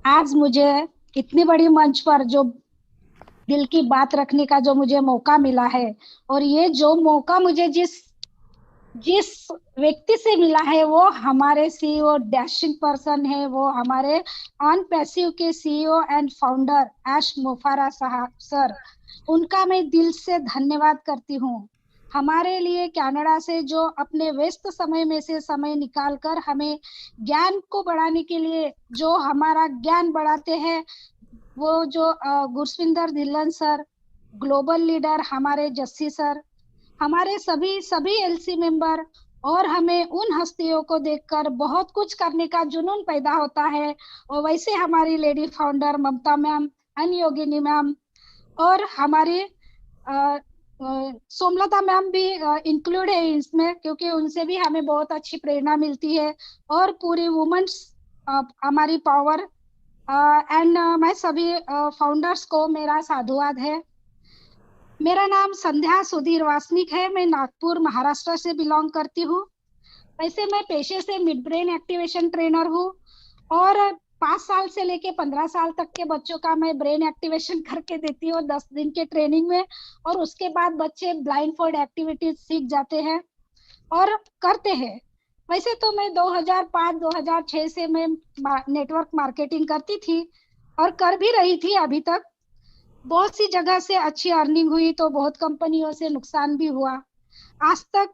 [SPEAKER 6] आज मुझे इतनी बड़ी मंच पर जो दिल की बात रखने का जो मुझे मौका मिला है, और ये जो मौका मुझे जिस व्यक्ति से मिला है वो हमारे सीईओ डैशिंग पर्सन है, वो हमारे ऑन पैसिव के सीईओ एंड फाउंडर ऐश मोफारा साहब सर। उनका मैं दिल से धन्यवाद करती हूँ। हमारे लिए कनाडा से जो अपने व्यस्त समय में से समय निकालकर हमें ज्ञान को बढ़ाने के लिए जो हमारा ज्ञान बढ़ाते हैं, वो जो गुरस्विंदर धिल्लन सर, ग्लोबल लीडर हमारे जस्सी सर, हमारे सभी एलसी मेंबर, और हमें उन हस्तियों को देखकर बहुत कुछ करने का जुनून पैदा होता है। और वैसे हमारी lady founder Mamata ma'am and Yogini ma'am, और हमारी सोमलता मैम भी इंक्लूड है इसमें, क्योंकि उनसे भी हमें बहुत अच्छी प्रेरणा मिलती है, और पूरी वुमेन्स हमारी पावर एंड मैं सभी फाउंडर्स को मेरा साधुवाद है। मेरा नाम संध्या सुधीर वासनिक है, मैं नागपुर महाराष्ट्र से बिलोंग करती हूँ। वैसे मैं पेशे से मिड ब्रेन एक्टिवेशन ट्रेनर हूँ, और 5 साल से लेके 15 साल तक के बच्चों का मैं ब्रेन एक्टिवेशन करके देती हूँ 10 दिन के ट्रेनिंग में, और उसके बाद बच्चे ब्लाइंड फोल्ड एक्टिविटीज सीख जाते हैं और करते हैं। वैसे तो मैं 2005-2006 से मैं नेटवर्क मार्केटिंग करती थी और कर भी रही थी अभी तक। बहुत सी जगह से अच्छी अर्निंग हुई तो बहुत कंपनियों से नुकसान भी हुआ। आज तक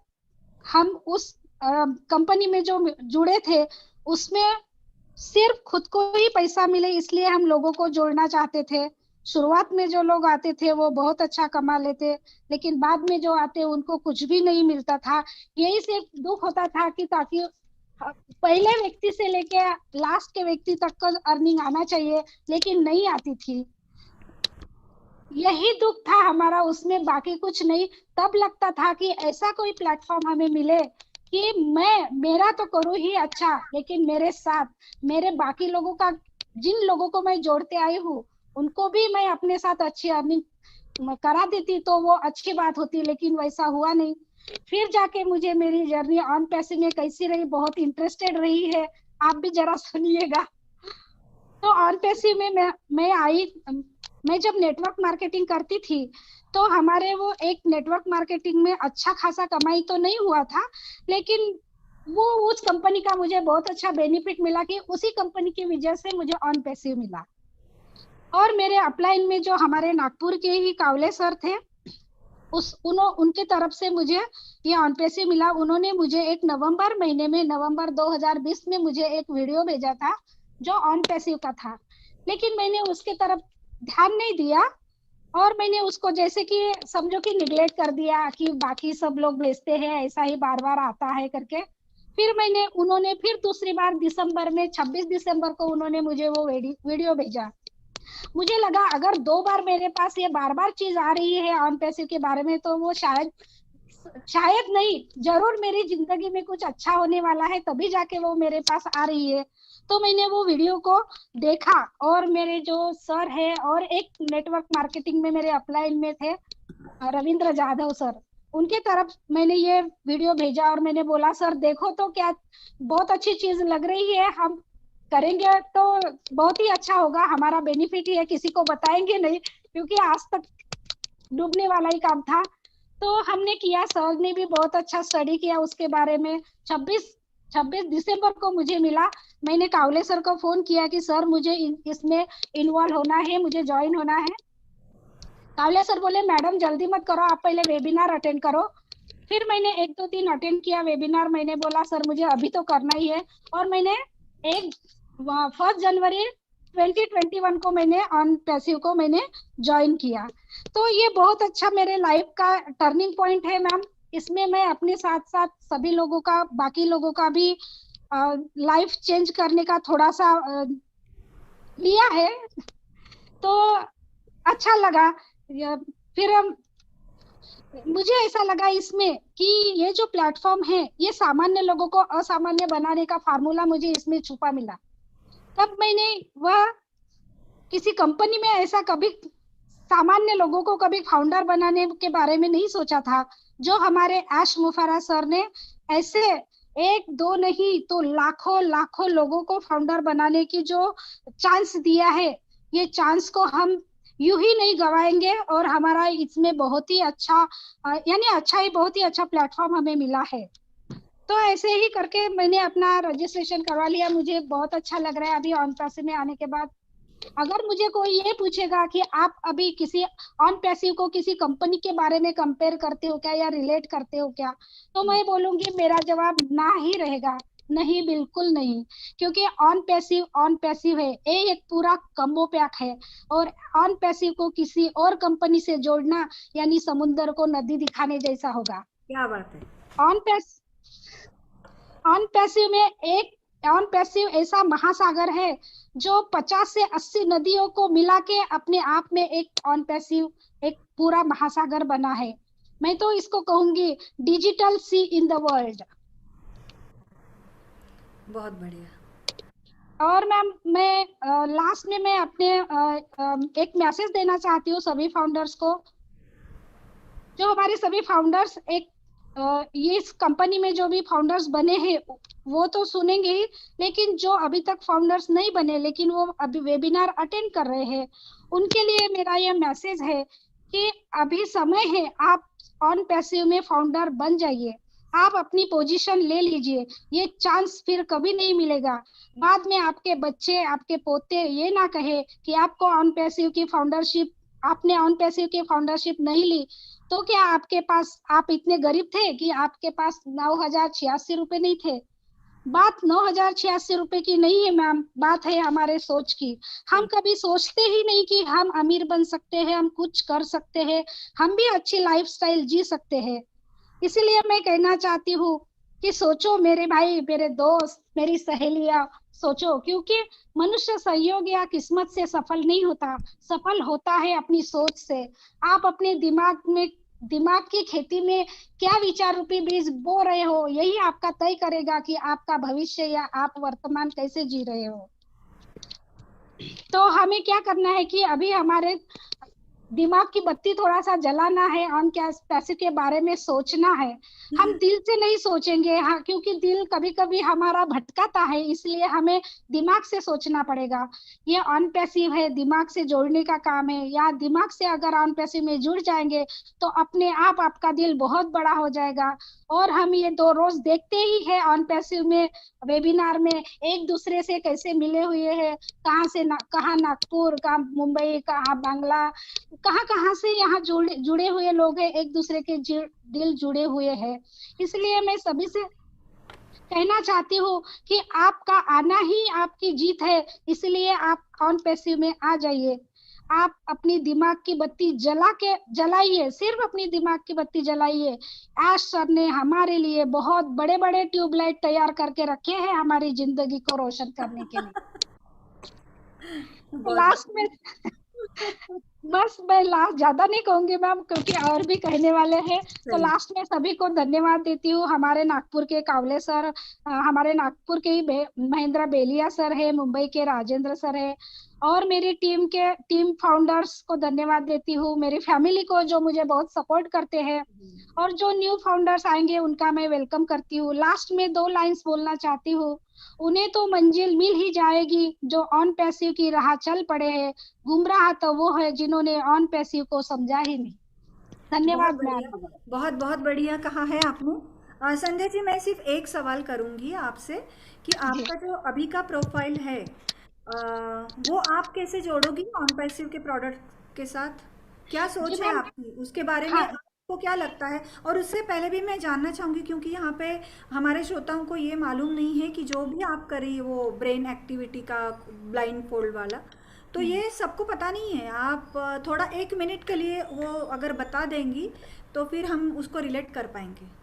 [SPEAKER 6] हम उस कंपनी में जो जुड़े थे उसमें सिर्फ खुद को ही पैसा मिले इसलिए हम लोगों को जोड़ना चाहते थे। शुरुआत में जो लोग आते थे वो बहुत अच्छा कमा लेते, लेकिन बाद में जो आते उनको कुछ भी नहीं मिलता था। यही सिर्फ दुख होता था कि ताकि पहले व्यक्ति से लेके लास्ट के व्यक्ति तक का अर्निंग आना चाहिए, लेकिन नहीं आती थी। यही दुख था हमारा, उसमें बाकी कुछ नहीं। तब लगता था कि ऐसा कोई प्लेटफॉर्म हमें मिले कि मेरा तो करूँ ही अच्छा, लेकिन मेरे साथ मेरे बाकी लोगों का, जिन लोगों को मैं जोड़ते आई हूँ उनको भी मैं अपने साथ अच्छी अर्निंग करा देती तो वो अच्छी बात होती, लेकिन वैसा हुआ नहीं। फिर जाके मुझे मेरी जर्नी ऑन पैसिव में कैसी रही, बहुत इंटरेस्टेड रही है, आप भी जरा सुनिएगा। तो ऑन पैसिव में मैं आई। मैं जब नेटवर्क मार्केटिंग करती थी तो हमारे वो एक नेटवर्क मार्केटिंग में अच्छा खासा कमाई तो नहीं हुआ था, लेकिन वो उस कंपनी का मुझे बहुत अच्छा बेनिफिट मिला कि उसी कंपनी की वजह से मुझे ऑन पैसिव मिला। और मेरे अपलाइन में जो हमारे नागपुर के ही कावले सर थे, उनके तरफ से मुझे ये ऑन पैसिव मिला। उन्होंने मुझे एक नवंबर महीने में, नवंबर 2020 में मुझे एक वीडियो भेजा था जो ऑन पैसिव का था, लेकिन मैंने उसके तरफ ध्यान नहीं दिया और मैंने उसको जैसे कि समझो कि निगलेक्ट कर दिया कि बाकी सब लोग भेजते हैं, ऐसा ही बार बार आता है करके। फिर उन्होंने फिर दूसरी बार दिसंबर में 26 दिसंबर को उन्होंने मुझे वो वीडियो भेजा। मुझे लगा अगर 2 बार मेरे पास ये बार बार चीज आ रही है ऑन पैसिव के बारे में तो वो शायद नहीं, जरूर मेरी जिंदगी में कुछ अच्छा होने वाला है, तभी जाके वो मेरे पास आ रही है। तो मैंने वो वीडियो को देखा और मेरे जो सर है और एक नेटवर्क मार्केटिंग में मेरे अपलाइन में थे रविंद्र जाधव सर, उनके तरफ मैंने ये वीडियो भेजा और मैंने बोला सर देखो तो क्या बहुत अच्छी चीज लग रही है, हम करेंगे तो बहुत ही अच्छा होगा, हमारा बेनिफिट ही है, किसी को बताएंगे नहीं क्योंकि आज तक डूबने वाला ही काम था। तो हमने किया, सर ने भी बहुत अच्छा स्टडी किया उसके बारे में। 26 दिसंबर को मुझे मिला। मैंने कावले सर को फोन किया कि सर मुझे इसमें इन्वॉल्व होना है, मुझे ज्वाइन होना है। कावले सर बोले मैडम जल्दी मत करो, आप पहले वेबिनार अटेंड करो। फिर मैंने 1-2 दिन अटेंड किया वेबिनार। मैंने बोला सर मुझे अभी तो करना ही है, और मैंने 1 जनवरी 2021 को मैंने ऑन पैसिव को मैंने ज्वाइन किया। तो ये बहुत अच्छा मेरे लाइफ का टर्निंग पॉइंट है मैम। इसमें मैं अपने साथ साथ सभी लोगों का, बाकी लोगों का भी लाइफ चेंज करने का थोड़ा सा लिया है, तो अच्छा लगा। फिर मुझे ऐसा लगा इसमें कि ये जो प्लेटफॉर्म है ये सामान्य लोगों को असामान्य बनाने का फार्मूला मुझे इसमें छुपा मिला। तब मैंने वह किसी कंपनी में ऐसा कभी सामान्य लोगों को कभी फाउंडर बनाने के बारे में नहीं सोचा था, जो हमारे ऐश मुफर्रा सर ने ऐसे 1-2 नहीं तो लाखों लाखों लोगों को फाउंडर बनाने की जो चांस दिया है, ये चांस को हम यूं ही नहीं गवाएंगे। और हमारा इसमें बहुत ही अच्छा यानी अच्छा ही बहुत ही अच्छा प्लेटफॉर्म हमें मिला है। तो ऐसे ही करके मैंने अपना रजिस्ट्रेशन करवा लिया। मुझे बहुत अच्छा लग रहा है अभी ऑन पैसिव में आने के बाद। अगर मुझे कोई ये पूछेगा कि आप अभी किसी ऑन पैसिव को किसी कंपनी के बारे में कंपेयर करते हो क्या या रिलेट करते हो क्या, तो मैं बोलूंगी मेरा जवाब ना ही रहेगा। नहीं, बिल्कुल नहीं, क्योंकि ऑन पैसिव है, ये एक पूरा कम्बो पैक है। और ऑन पैसिव को किसी और कंपनी से जोड़ना यानी समुद्र को नदी दिखाने जैसा होगा।
[SPEAKER 2] क्या बात है।
[SPEAKER 6] ऑन पैसिव में ऑन पैसिव ऐसा महासागर है जो 50 से 80 नदियों को मिला के अपने आप में एक ऑन पैसिव एक पूरा महासागर बना है। मैं तो इसको कहूंगी digital sea in the world.
[SPEAKER 2] बहुत बढ़िया।
[SPEAKER 6] और मैम मैं लास्ट में मैं अपने एक मैसेज देना चाहती हूँ सभी फाउंडर्स को। जो हमारे सभी फाउंडर्स ये इस कंपनी में जो भी फाउंडर्स बने हैं वो तो सुनेंगे ही, लेकिन जो अभी तक फाउंडर्स नहीं बने लेकिन वो अभी वेबिनार अटेंड कर रहे हैं, उनके लिए मेरा ये मैसेज है कि अभी समय है, आप ऑन पैसिव में फाउंडर बन जाइए। आप अपनी पोजीशन ले लीजिए, ये चांस फिर कभी नहीं मिलेगा। बाद में आपके बच्चे, आपके पोते ये ना कहे कि आपको ऑन पैसिव की फाउंडरशिप, आपने ऑन पैसिव की फाउंडरशिप नहीं ली, तो क्या आपके पास, आप इतने गरीब थे कि आपके पास 9,086 रुपए नहीं थे? बात 9,086 रुपए की नहीं है मैम, बात है हमारे सोच की। हम कभी सोचते ही नहीं कि हम अमीर बन सकते हैं, हम कुछ कर सकते हैं, हम भी अच्छी लाइफस्टाइल जी सकते हैं। इसीलिए मैं कहना चाहती हूँ कि सोचो मेरे भाई, मेरे दोस्त, मेरी सहेलियां, सोचो, क्योंकि मनुष्य सहयोग या किस्मत से सफल नहीं होता, सफल होता है अपनी सोच से। आप अपने दिमाग की खेती में क्या विचार रूपी बीज बो रहे हो, यही आपका तय करेगा कि आपका भविष्य या आप वर्तमान कैसे जी रहे हो। तो हमें क्या करना है कि अभी हमारे दिमाग की बत्ती थोड़ा सा जलाना है, ऑन पैसिव के बारे में सोचना है। हम दिल से नहीं सोचेंगे, हाँ, क्योंकि दिल कभी कभी हमारा भटकाता है, इसलिए हमें दिमाग से सोचना पड़ेगा। ये ऑन पैसिव है, दिमाग से जोड़ने का काम है, या दिमाग से अगर ऑन पैसिव में जुड़ जाएंगे तो अपने आप आपका दिल बहुत बड़ा हो जाएगा। और हम ये 2 रोज देखते ही है ऑन पैसिव में वेबिनार में एक दूसरे से कैसे मिले हुए हैं, कहाँ नागपुर, कहाँ मुंबई, कहाँ बांग्ला, कहाँ से यहाँ जुड़े हुए लोग हैं, एक दूसरे के दिल जुड़े हुए हैं। इसलिए मैं सभी से कहना चाहती हूँ कि आपका आना ही आपकी जीत है, इसलिए आप ऑन पैसिव में आ जाइए। आप अपनी दिमाग की बत्ती जलाइए, सिर्फ अपनी दिमाग की बत्ती जलाइए। ऐश सर ने हमारे लिए बहुत बड़े बड़े ट्यूबलाइट तैयार करके रखे हैं हमारी जिंदगी को रोशन करने के लिए। बस मैं लास्ट ज्यादा नहीं कहूंगी मैम, क्योंकि और भी कहने वाले हैं। तो
[SPEAKER 2] चलिए।
[SPEAKER 6] लास्ट में सभी को धन्यवाद देती हूँ। हमारे नागपुर के कावले सर, हमारे नागपुर के ही महेंद्र बेलिया सर है, मुंबई के राजेंद्र सर है, और मेरी टीम फाउंडर्स को धन्यवाद देती हूँ, मेरी फैमिली को जो मुझे बहुत सपोर्ट करते हैं, और जो न्यू फाउंडर्स आएंगे उनका मैं वेलकम करती हूँ। लास्ट में 2 लाइंस बोलना चाहती हूँ। उन्हें तो मंजिल मिल ही जाएगी जो ऑन पैसिव की राह चल पड़े हैं, गुमराह तो वो है जिन्होंने ऑन पैसिव को समझा ही नहीं।
[SPEAKER 2] बहुत
[SPEAKER 6] धन्यवाद
[SPEAKER 2] बढ़िया,
[SPEAKER 6] मैम।
[SPEAKER 2] बहुत बहुत बढ़िया कहा है आपने। संध्या जी, मैं सिर्फ एक सवाल करूंगी आपसे कि
[SPEAKER 6] जी
[SPEAKER 2] आपका जो अभी का प्रोफाइल है, वो आप कैसे जोड़ोगी ऑन पैसिव के प्रोडक्ट के साथ? क्या
[SPEAKER 6] जी
[SPEAKER 2] सोच है
[SPEAKER 6] मैम।
[SPEAKER 2] आपकी उसके बारे में,
[SPEAKER 6] हाँ
[SPEAKER 2] आपको क्या लगता है? और उससे पहले भी मैं जानना चाहूंगी, क्योंकि यहाँ पे हमारे श्रोताओं को ये मालूम नहीं है कि जो भी आप करी वो ब्रेन एक्टिविटी का ब्लाइंड फोल्ड वाला, तो ये सबको पता नहीं है। आप थोड़ा 1 मिनट के लिए वो अगर बता देंगी तो फिर हम उसको रिलेट कर पाएंगे।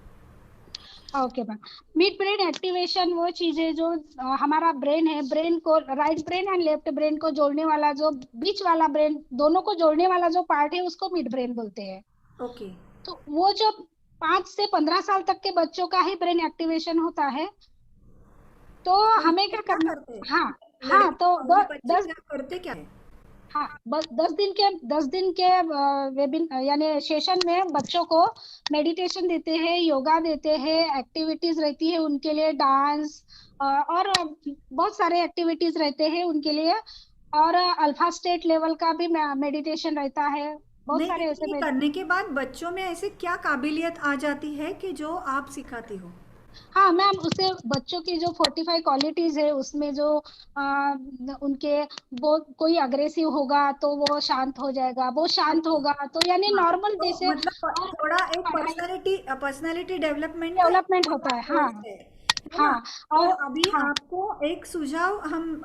[SPEAKER 6] Okay ma'am. Mid brain activation वो चीज है जो हमारा ब्रेन है, ब्रेन को right brain and left brain को जोड़ने वाला, जो बीच वाला ब्रेन दोनों को जोड़ने वाला जो पार्ट है उसको मिड ब्रेन बोलते हैं।
[SPEAKER 2] ओके।
[SPEAKER 6] तो वो जो 5 से 15 साल तक के बच्चों का ही ब्रेन एक्टिवेशन होता है। तो
[SPEAKER 2] तो
[SPEAKER 6] हमें
[SPEAKER 2] लड़के
[SPEAKER 6] क्या
[SPEAKER 2] क्या
[SPEAKER 6] करना।
[SPEAKER 2] करते हैं?
[SPEAKER 6] हाँ हाँ,
[SPEAKER 2] लड़के
[SPEAKER 6] तो
[SPEAKER 2] ये बच्चे
[SPEAKER 6] 10
[SPEAKER 2] क्या करते क्या है?
[SPEAKER 6] हाँ, बस 10 दिन के वेबिन यानी सेशन में बच्चों को मेडिटेशन देते हैं, योगा देते हैं, एक्टिविटीज रहती है उनके लिए, डांस और बहुत सारे एक्टिविटीज रहते हैं उनके लिए, और अल्फा स्टेट लेवल का भी मेडिटेशन रहता है, बहुत
[SPEAKER 2] नहीं,
[SPEAKER 6] सारे
[SPEAKER 2] लेकिन
[SPEAKER 6] ऐसे
[SPEAKER 2] ये करने के बाद बच्चों में ऐसे क्या काबिलियत आ जाती है कि जो आप सिखाती हो?
[SPEAKER 6] हाँ मैम, उससे बच्चों की जो 45 क्वालिटीज है उसमें जो उनके, वो कोई अग्रेसिव होगा तो वो शांत हो जाएगा, वो शांत
[SPEAKER 2] अच्छा।
[SPEAKER 6] होगा तो यानी
[SPEAKER 2] हाँ,
[SPEAKER 6] नॉर्मल
[SPEAKER 2] तो
[SPEAKER 6] जैसे,
[SPEAKER 2] मतलब
[SPEAKER 6] और
[SPEAKER 2] थोड़ा एक
[SPEAKER 6] पढ़ाई
[SPEAKER 2] पर्सनालिटी डेवलपमेंट का एक
[SPEAKER 6] डेवलपमेंट
[SPEAKER 2] छोटा
[SPEAKER 6] होता है। हाँ
[SPEAKER 2] कोर्स है ना?
[SPEAKER 6] हाँ।
[SPEAKER 2] तो
[SPEAKER 6] और
[SPEAKER 2] अभी
[SPEAKER 6] हाँ
[SPEAKER 2] आपको एक सुझाव हम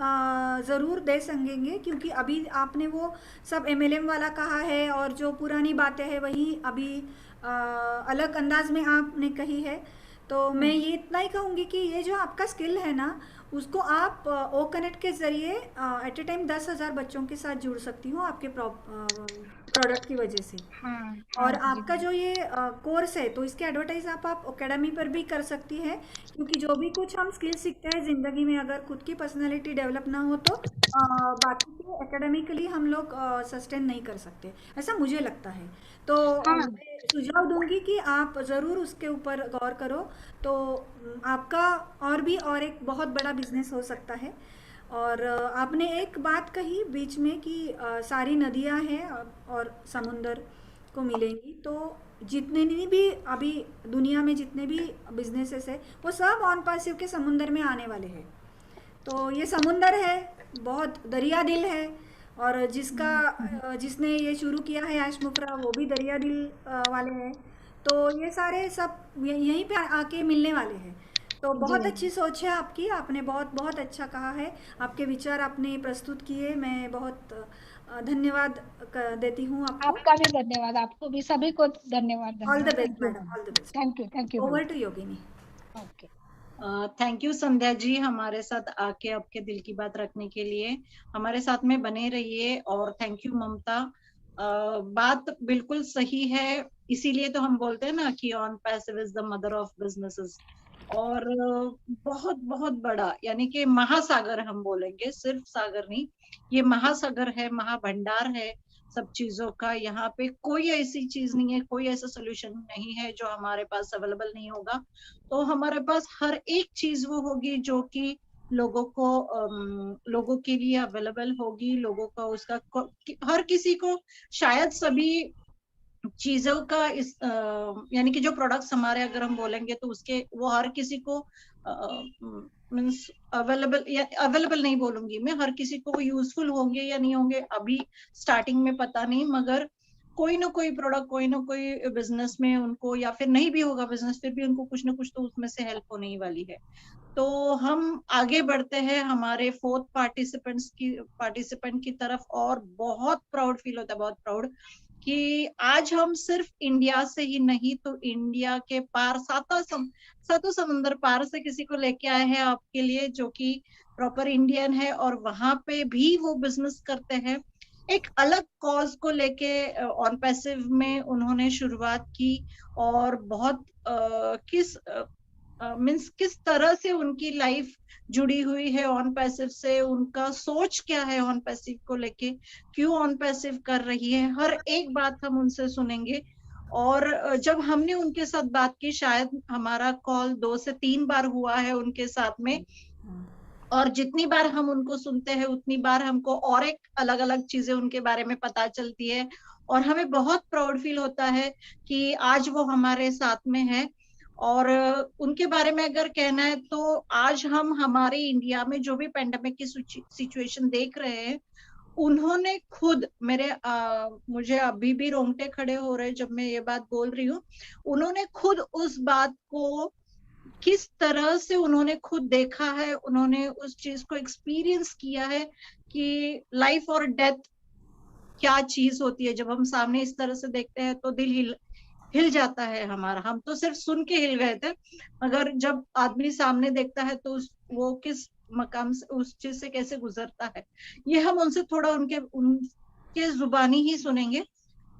[SPEAKER 2] ज़रूर दे सकेंगे, क्योंकि अभी आपने वो सब एमएलएम वाला कहा है और जो पुरानी बातें हैं वही अभी अलग अंदाज में आपने कही है। तो मैं ये इतना ही कहूँगी कि ये जो आपका स्किल है ना, उसको आप ओ कनेक्ट के ज़रिए एट ए टाइम 10,000 बच्चों के साथ जुड़ सकती हो आपके प्रोडक्ट की वजह से।
[SPEAKER 6] हाँ
[SPEAKER 2] और
[SPEAKER 6] हाँ जी
[SPEAKER 2] आपका जो ये कोर्स है, तो इसके एडवर्टाइज आप एकेडमी पर भी कर सकती है, क्योंकि जो भी कुछ हम स्किल सीखते हैं ज़िंदगी में, अगर खुद की पर्सनालिटी डेवलप ना हो तो बाकी के एकेडमिकली हम लोग सस्टेन नहीं कर सकते, ऐसा मुझे लगता है। तो
[SPEAKER 6] हाँ।
[SPEAKER 2] मैं सुझाव दूंगी कि आप ज़रूर उसके ऊपर गौर करो, तो आपका और एक बहुत बड़ा बिजनेस हो सकता है। और आपने एक बात कही बीच में कि सारी नदियां हैं और समुंदर को मिलेंगी, तो जितने भी अभी दुनिया में जितने भी बिजनेसेस है वो सब ऑन पैसिव के समुंदर में आने वाले हैं। तो ये समुंदर है, बहुत दरिया दिल है, और जिसने ये शुरू किया है ऐश मुफ्रा, वो भी दरिया दिल वाले हैं। तो ये सारे सब यहीं पे आके मिलने वाले हैं। तो बहुत
[SPEAKER 6] जी
[SPEAKER 2] अच्छी सोच है आपकी, आपने बहुत बहुत अच्छा कहा है, आपके विचार आपने प्रस्तुत किए, मैं बहुत धन्यवाद देती हूँ आपको।
[SPEAKER 6] आपका भी धन्यवाद, आपको भी सभी को धन्यवाद
[SPEAKER 2] ऑल द
[SPEAKER 6] धन्यवाद।
[SPEAKER 2] Best
[SPEAKER 6] thank you
[SPEAKER 2] madam, all the best.
[SPEAKER 6] Thank you
[SPEAKER 2] over
[SPEAKER 6] ma'am.
[SPEAKER 2] To Yogini.
[SPEAKER 6] Okay.
[SPEAKER 3] Thank you Sandhya ji, हमारे साथ आके आपके दिल की बात रखने के लिए। हमारे साथ में बने रहिए। और थैंक यू ममता। बात बिल्कुल सही है, इसीलिए तो हम बोलते हैं ना कि on passive is the mother of businesses. और बहुत बहुत बड़ा, यानी कि महासागर हम बोलेंगे, सिर्फ सागर नहीं, ये महासागर है, महाभंडार है सब चीजों का। यहाँ पे कोई ऐसी चीज नहीं है, कोई ऐसा सोल्यूशन नहीं है जो हमारे पास अवेलेबल नहीं होगा। तो हमारे पास हर एक चीज वो होगी जो कि लोगों के लिए अवेलेबल होगी, लोगों का उसका हर किसी को, शायद सभी चीजों का इस यानी कि जो प्रोडक्ट्स हमारे अगर हम बोलेंगे तो उसके वो हर किसी को मीन्स अवेलेबल नहीं बोलूंगी मैं, हर किसी को वो यूजफुल होंगे या नहीं होंगे अभी स्टार्टिंग में पता नहीं, मगर कोई ना कोई प्रोडक्ट, कोई ना कोई बिजनेस में उनको, या फिर नहीं भी होगा बिजनेस फिर भी उनको कुछ ना कुछ तो उसमें से हेल्प होने ही वाली है। तो हम आगे बढ़ते हैं हमारे 4th पार्टिसिपेंट की तरफ, और बहुत प्राउड फील होता है, बहुत प्राउड कि आज हम सिर्फ इंडिया से ही नहीं तो इंडिया के पार, सातों समुंदर पार से किसी को लेके आए हैं आपके लिए, जो कि प्रॉपर इंडियन है और वहां पे भी वो बिजनेस करते हैं। एक अलग कॉज को लेके ऑन पैसिव में उन्होंने शुरुआत की, और बहुत किस तरह से उनकी लाइफ जुड़ी हुई है ऑन पैसिव से, उनका सोच क्या है ऑन पैसिव को लेके, क्यों ऑन पैसिव कर रही है, हर एक बात हम उनसे सुनेंगे। और जब हमने उनके साथ बात की, शायद हमारा कॉल 2 से 3 बार हुआ है उनके साथ में, और जितनी बार हम उनको सुनते हैं उतनी बार हमको और एक अलग अलग चीजें उनके बारे में पता चलती है, और हमें बहुत प्राउड फील होता है कि आज वो हमारे साथ में है। और उनके बारे में अगर कहना है तो आज हम हमारे इंडिया में जो भी पेंडेमिक की सिचुएशन देख रहे हैं, उन्होंने खुद मुझे अभी भी रोंगटे खड़े हो रहे हैं जब मैं ये बात बोल रही हूँ। उन्होंने खुद उस बात को किस तरह से उन्होंने खुद देखा है, उन्होंने उस चीज को एक्सपीरियंस किया है कि लाइफ और डेथ क्या चीज होती है। जब हम सामने इस तरह से देखते हैं तो दिल हिल जाता है हमारा। हम तो सिर्फ सुन के हिल गए थे, मगर जब आदमी सामने देखता है तो वो किस मकाम से उस चीज से कैसे गुजरता है, ये हम उनसे थोड़ा उनके जुबानी ही सुनेंगे।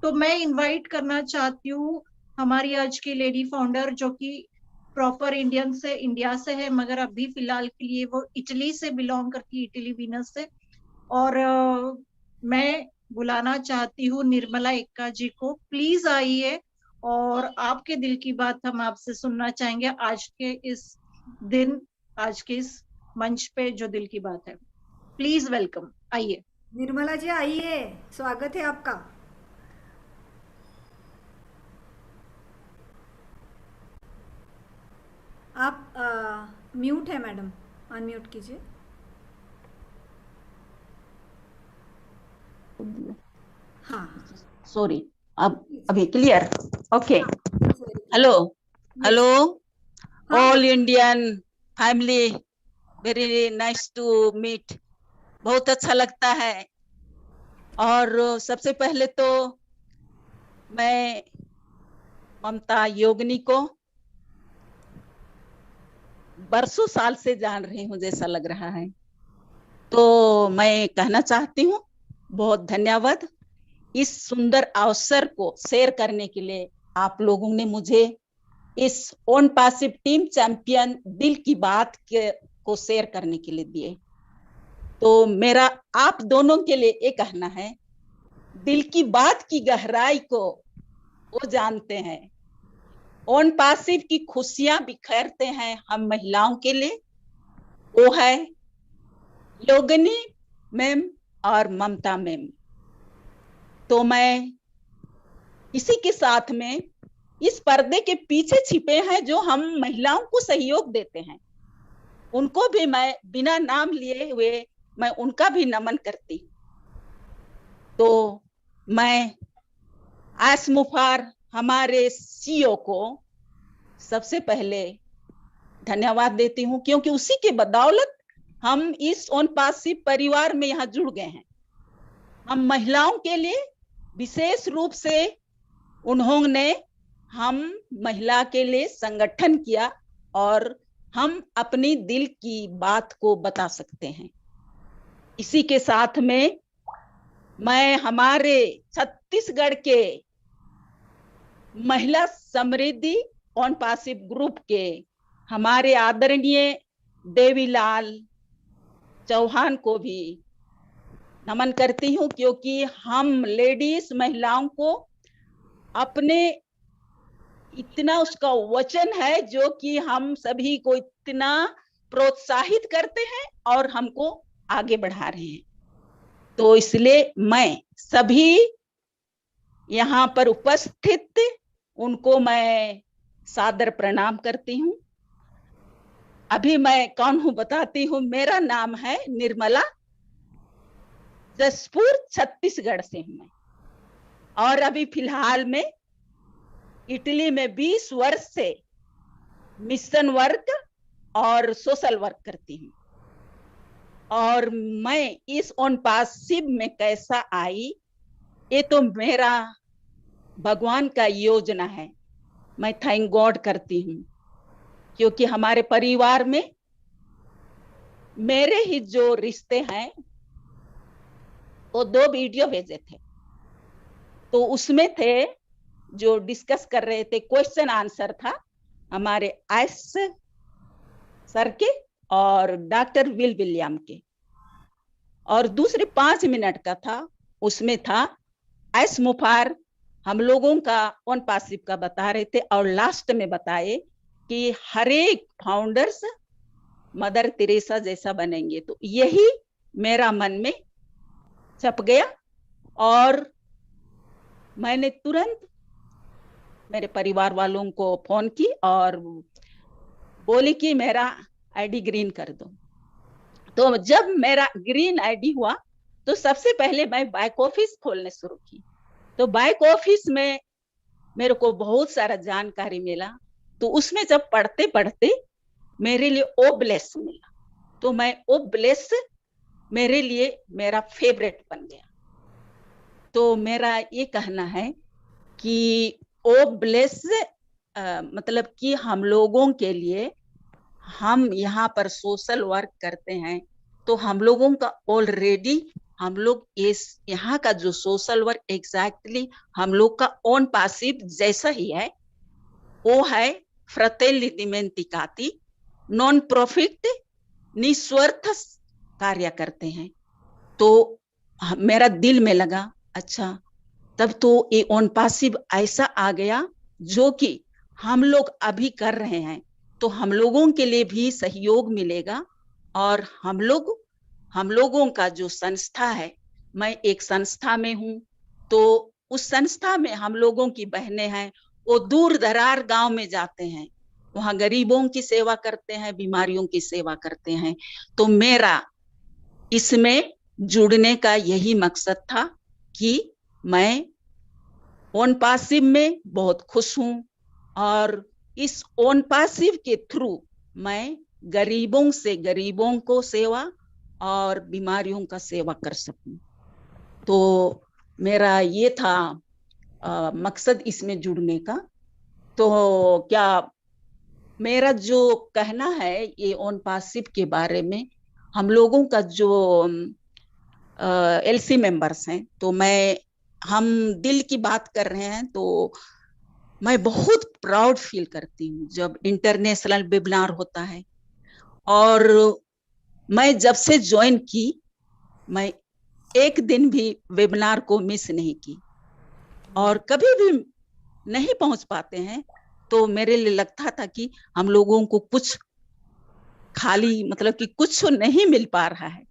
[SPEAKER 3] तो मैं इनवाइट करना चाहती हूँ हमारी आज की लेडी फाउंडर, जो कि प्रॉपर इंडिया से है, मगर अभी फिलहाल के लिए वो इटली से बिलोंग करती है, इटली वीनस से। और मैं बुलाना चाहती हूँ निर्मला एक्का जी को। प्लीज आइए और आपके दिल की बात हम आपसे सुनना चाहेंगे आज के इस दिन, आज के इस मंच पे जो दिल की बात है। प्लीज वेलकम, आइए।
[SPEAKER 2] निर्मला जी आइए, स्वागत है आपका। आप म्यूट है मैडम, अनम्यूट कीजिए। हाँ
[SPEAKER 7] सॉरी, अब अभी clear? Okay. Hello hello all Indian family, very nice to meet. बहुत अच्छा लगता है। और सबसे पहले तो मैं ममता योगिनी को बरसों साल से जान रही हूँ जैसा लग रहा है, तो मैं कहना चाहती हूँ बहुत धन्यवाद इस सुंदर अवसर को शेयर करने के लिए। आप लोगों ने मुझे इस ऑन पैसिव टीम चैंपियन दिल की बात को शेयर करने के लिए दिए। तो मेरा आप दोनों के लिए ये कहना है, दिल की बात की गहराई को वो जानते हैं। ऑन पैसिव की खुशियां बिखेरते हैं हम महिलाओं के लिए, वो है योगिनी मैम और ममता मैम। तो मैं इसी के साथ में इस पर्दे के पीछे छिपे हैं जो हम महिलाओं को सहयोग देते हैं, उनको भी मैं बिना नाम लिए हुए मैं उनका भी नमन करती। तो मैं आस मुफार हमारे सीईओ को सबसे पहले धन्यवाद देती हूँ, क्योंकि उसी के बदौलत हम इस ऑन पैसिव परिवार में यहाँ जुड़ गए हैं। हम महिलाओं के लिए विशेष रूप से उन्होंने हम महिला के लिए संगठन किया और हम अपनी दिल की बात को बता सकते हैं। इसी के साथ में मैं हमारे छत्तीसगढ़ के महिला समृद्धि ऑन पैसिव ग्रुप के हमारे आदरणीय देवीलाल चौहान को भी नमन करती हूँ, क्योंकि हम लेडीज महिलाओं को अपने इतना उसका वचन है जो कि हम सभी को इतना प्रोत्साहित करते हैं और हमको आगे बढ़ा रहे हैं। तो इसलिए मैं सभी यहाँ पर उपस्थित उनको मैं सादर प्रणाम करती हूँ। अभी मैं कौन हूँ बताती हूँ। मेरा नाम है निर्मला, जसपुर छत्तीसगढ़ से हूँ मैं, और अभी फिलहाल में इटली में 20 वर्ष से मिशन वर्क और सोशल वर्क करती हूँ। और मैं इस ऑन पैसिव में कैसा आई, ये तो मेरा भगवान का योजना है। मैं थैंक गॉड करती हूँ, क्योंकि हमारे परिवार में मेरे ही जो रिश्ते हैं वो 2 वीडियो भेजे थे। तो उसमें थे जो डिस्कस कर रहे थे, क्वेश्चन आंसर था हमारे एस सर के और डॉक्टर विल विलियम के, और दूसरे 5 मिनट का था, उसमें था एस मुफार हम लोगों का ऑन पासिव का बता रहे थे, और लास्ट में बताए कि हर एक फाउंडर्स मदर तेरेसा जैसा बनेंगे। तो यही मेरा मन में छप गया और मैंने तुरंत मेरे परिवार वालों को फोन की और बोली कि मेरा आईडी ग्रीन कर दो। तो जब मेरा ग्रीन आईडी हुआ तो सबसे पहले मैं बैक ऑफिस खोलने शुरू की। तो बैक ऑफिस में मेरे को बहुत सारा जानकारी मिला। तो उसमें जब पढ़ते पढ़ते मेरे लिए ओ ब्लेस मिला, तो मैं ओ ब्लेस मेरे लिए मेरा फेवरेट बन गया। तो मेरा ये कहना है कि ओ ब्लेस मतलब कि हम लोगों के लिए, हम यहाँ पर सोशल वर्क करते हैं तो हम लोगों का ऑलरेडी हम लोग इस यहाँ का जो सोशल वर्क एग्जैक्टली हम लोग का ऑन पासिव जैसा ही है। वो है फ्रatelli dimenticati, नॉन प्रॉफिट निस्वार्थ कार्य करते हैं। तो मेरा दिल में लगा अच्छा, तब तो ये ऑन पासिव ऐसा आ गया जो कि हम लोग अभी कर रहे हैं, तो हम लोगों के लिए भी सहयोग मिलेगा। और हम लोगों का जो संस्था है, मैं एक संस्था में हूँ, तो उस संस्था में हम लोगों की बहनें हैं, वो दूर दरार गांव में जाते हैं, वहां गरीबों की सेवा करते हैं, बीमारियों की सेवा करते हैं। तो मेरा इसमें जुड़ने का यही मकसद था कि मैं ऑन पासिव में बहुत खुश हूँ और इस ऑन पासिव के थ्रू मैं गरीबों को सेवा और बीमारियों का सेवा कर सकूं। तो मेरा ये था मकसद इसमें जुड़ने का। तो क्या मेरा जो कहना है ये ऑन पासिव के बारे में, हम लोगों का जो एलसी मेंबर्स हैं, तो हम दिल की बात कर रहे हैं, तो मैं बहुत प्राउड फील करती हूँ जब इंटरनेशनल वेबिनार होता है। और मैं जब से ज्वाइन की, मैं एक दिन भी वेबिनार को मिस नहीं की, और कभी भी नहीं पहुंच पाते हैं तो मेरे लिए लगता था कि हम लोगों को कुछ खाली मतलब कि कुछ नहीं मिल पा रहा है।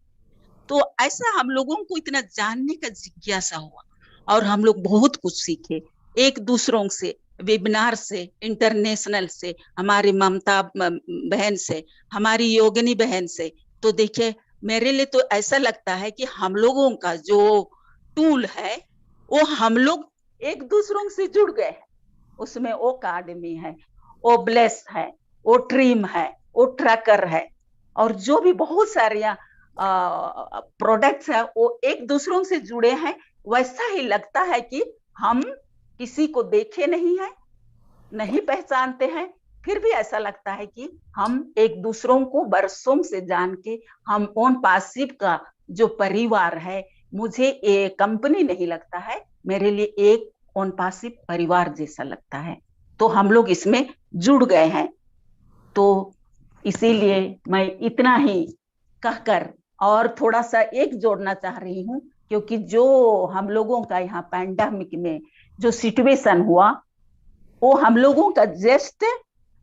[SPEAKER 7] तो ऐसा हम लोगों को इतना जानने का जिज्ञासा हुआ और हम लोग बहुत कुछ सीखे एक दूसरों से, वेबिनार से, इंटरनेशनल से, हमारी ममता बहन से, हमारी योगिनी बहन से। तो देखिए मेरे लिए तो ऐसा लगता है कि हम लोगों का जो टूल है वो हम लोग एक दूसरों से जुड़ गए हैं। उसमें वो अकादमी है, वो ब्लेस है, वो ट्रीम है, वो ट्रैकर है, और जो भी बहुत सारे प्रोडक्ट्स है वो एक दूसरों से जुड़े हैं। वैसा ही लगता है कि हम किसी को देखे नहीं है, नहीं पहचानते हैं, फिर भी ऐसा लगता है कि हम एक दूसरों को बरसों से जान के, हम ऑन पासिव का जो परिवार है, मुझे एक कंपनी नहीं लगता है, मेरे लिए एक ऑन पासिव परिवार जैसा लगता है। तो हम लोग इसमें जुड़ गए हैं। तो इसीलिए मैं इतना ही कहकर और थोड़ा सा एक जोड़ना चाह रही हूँ, क्योंकि जो हम लोगों का यहाँ पैंडेमिक में जो सिचुएशन हुआ, वो हम लोगों का जस्ट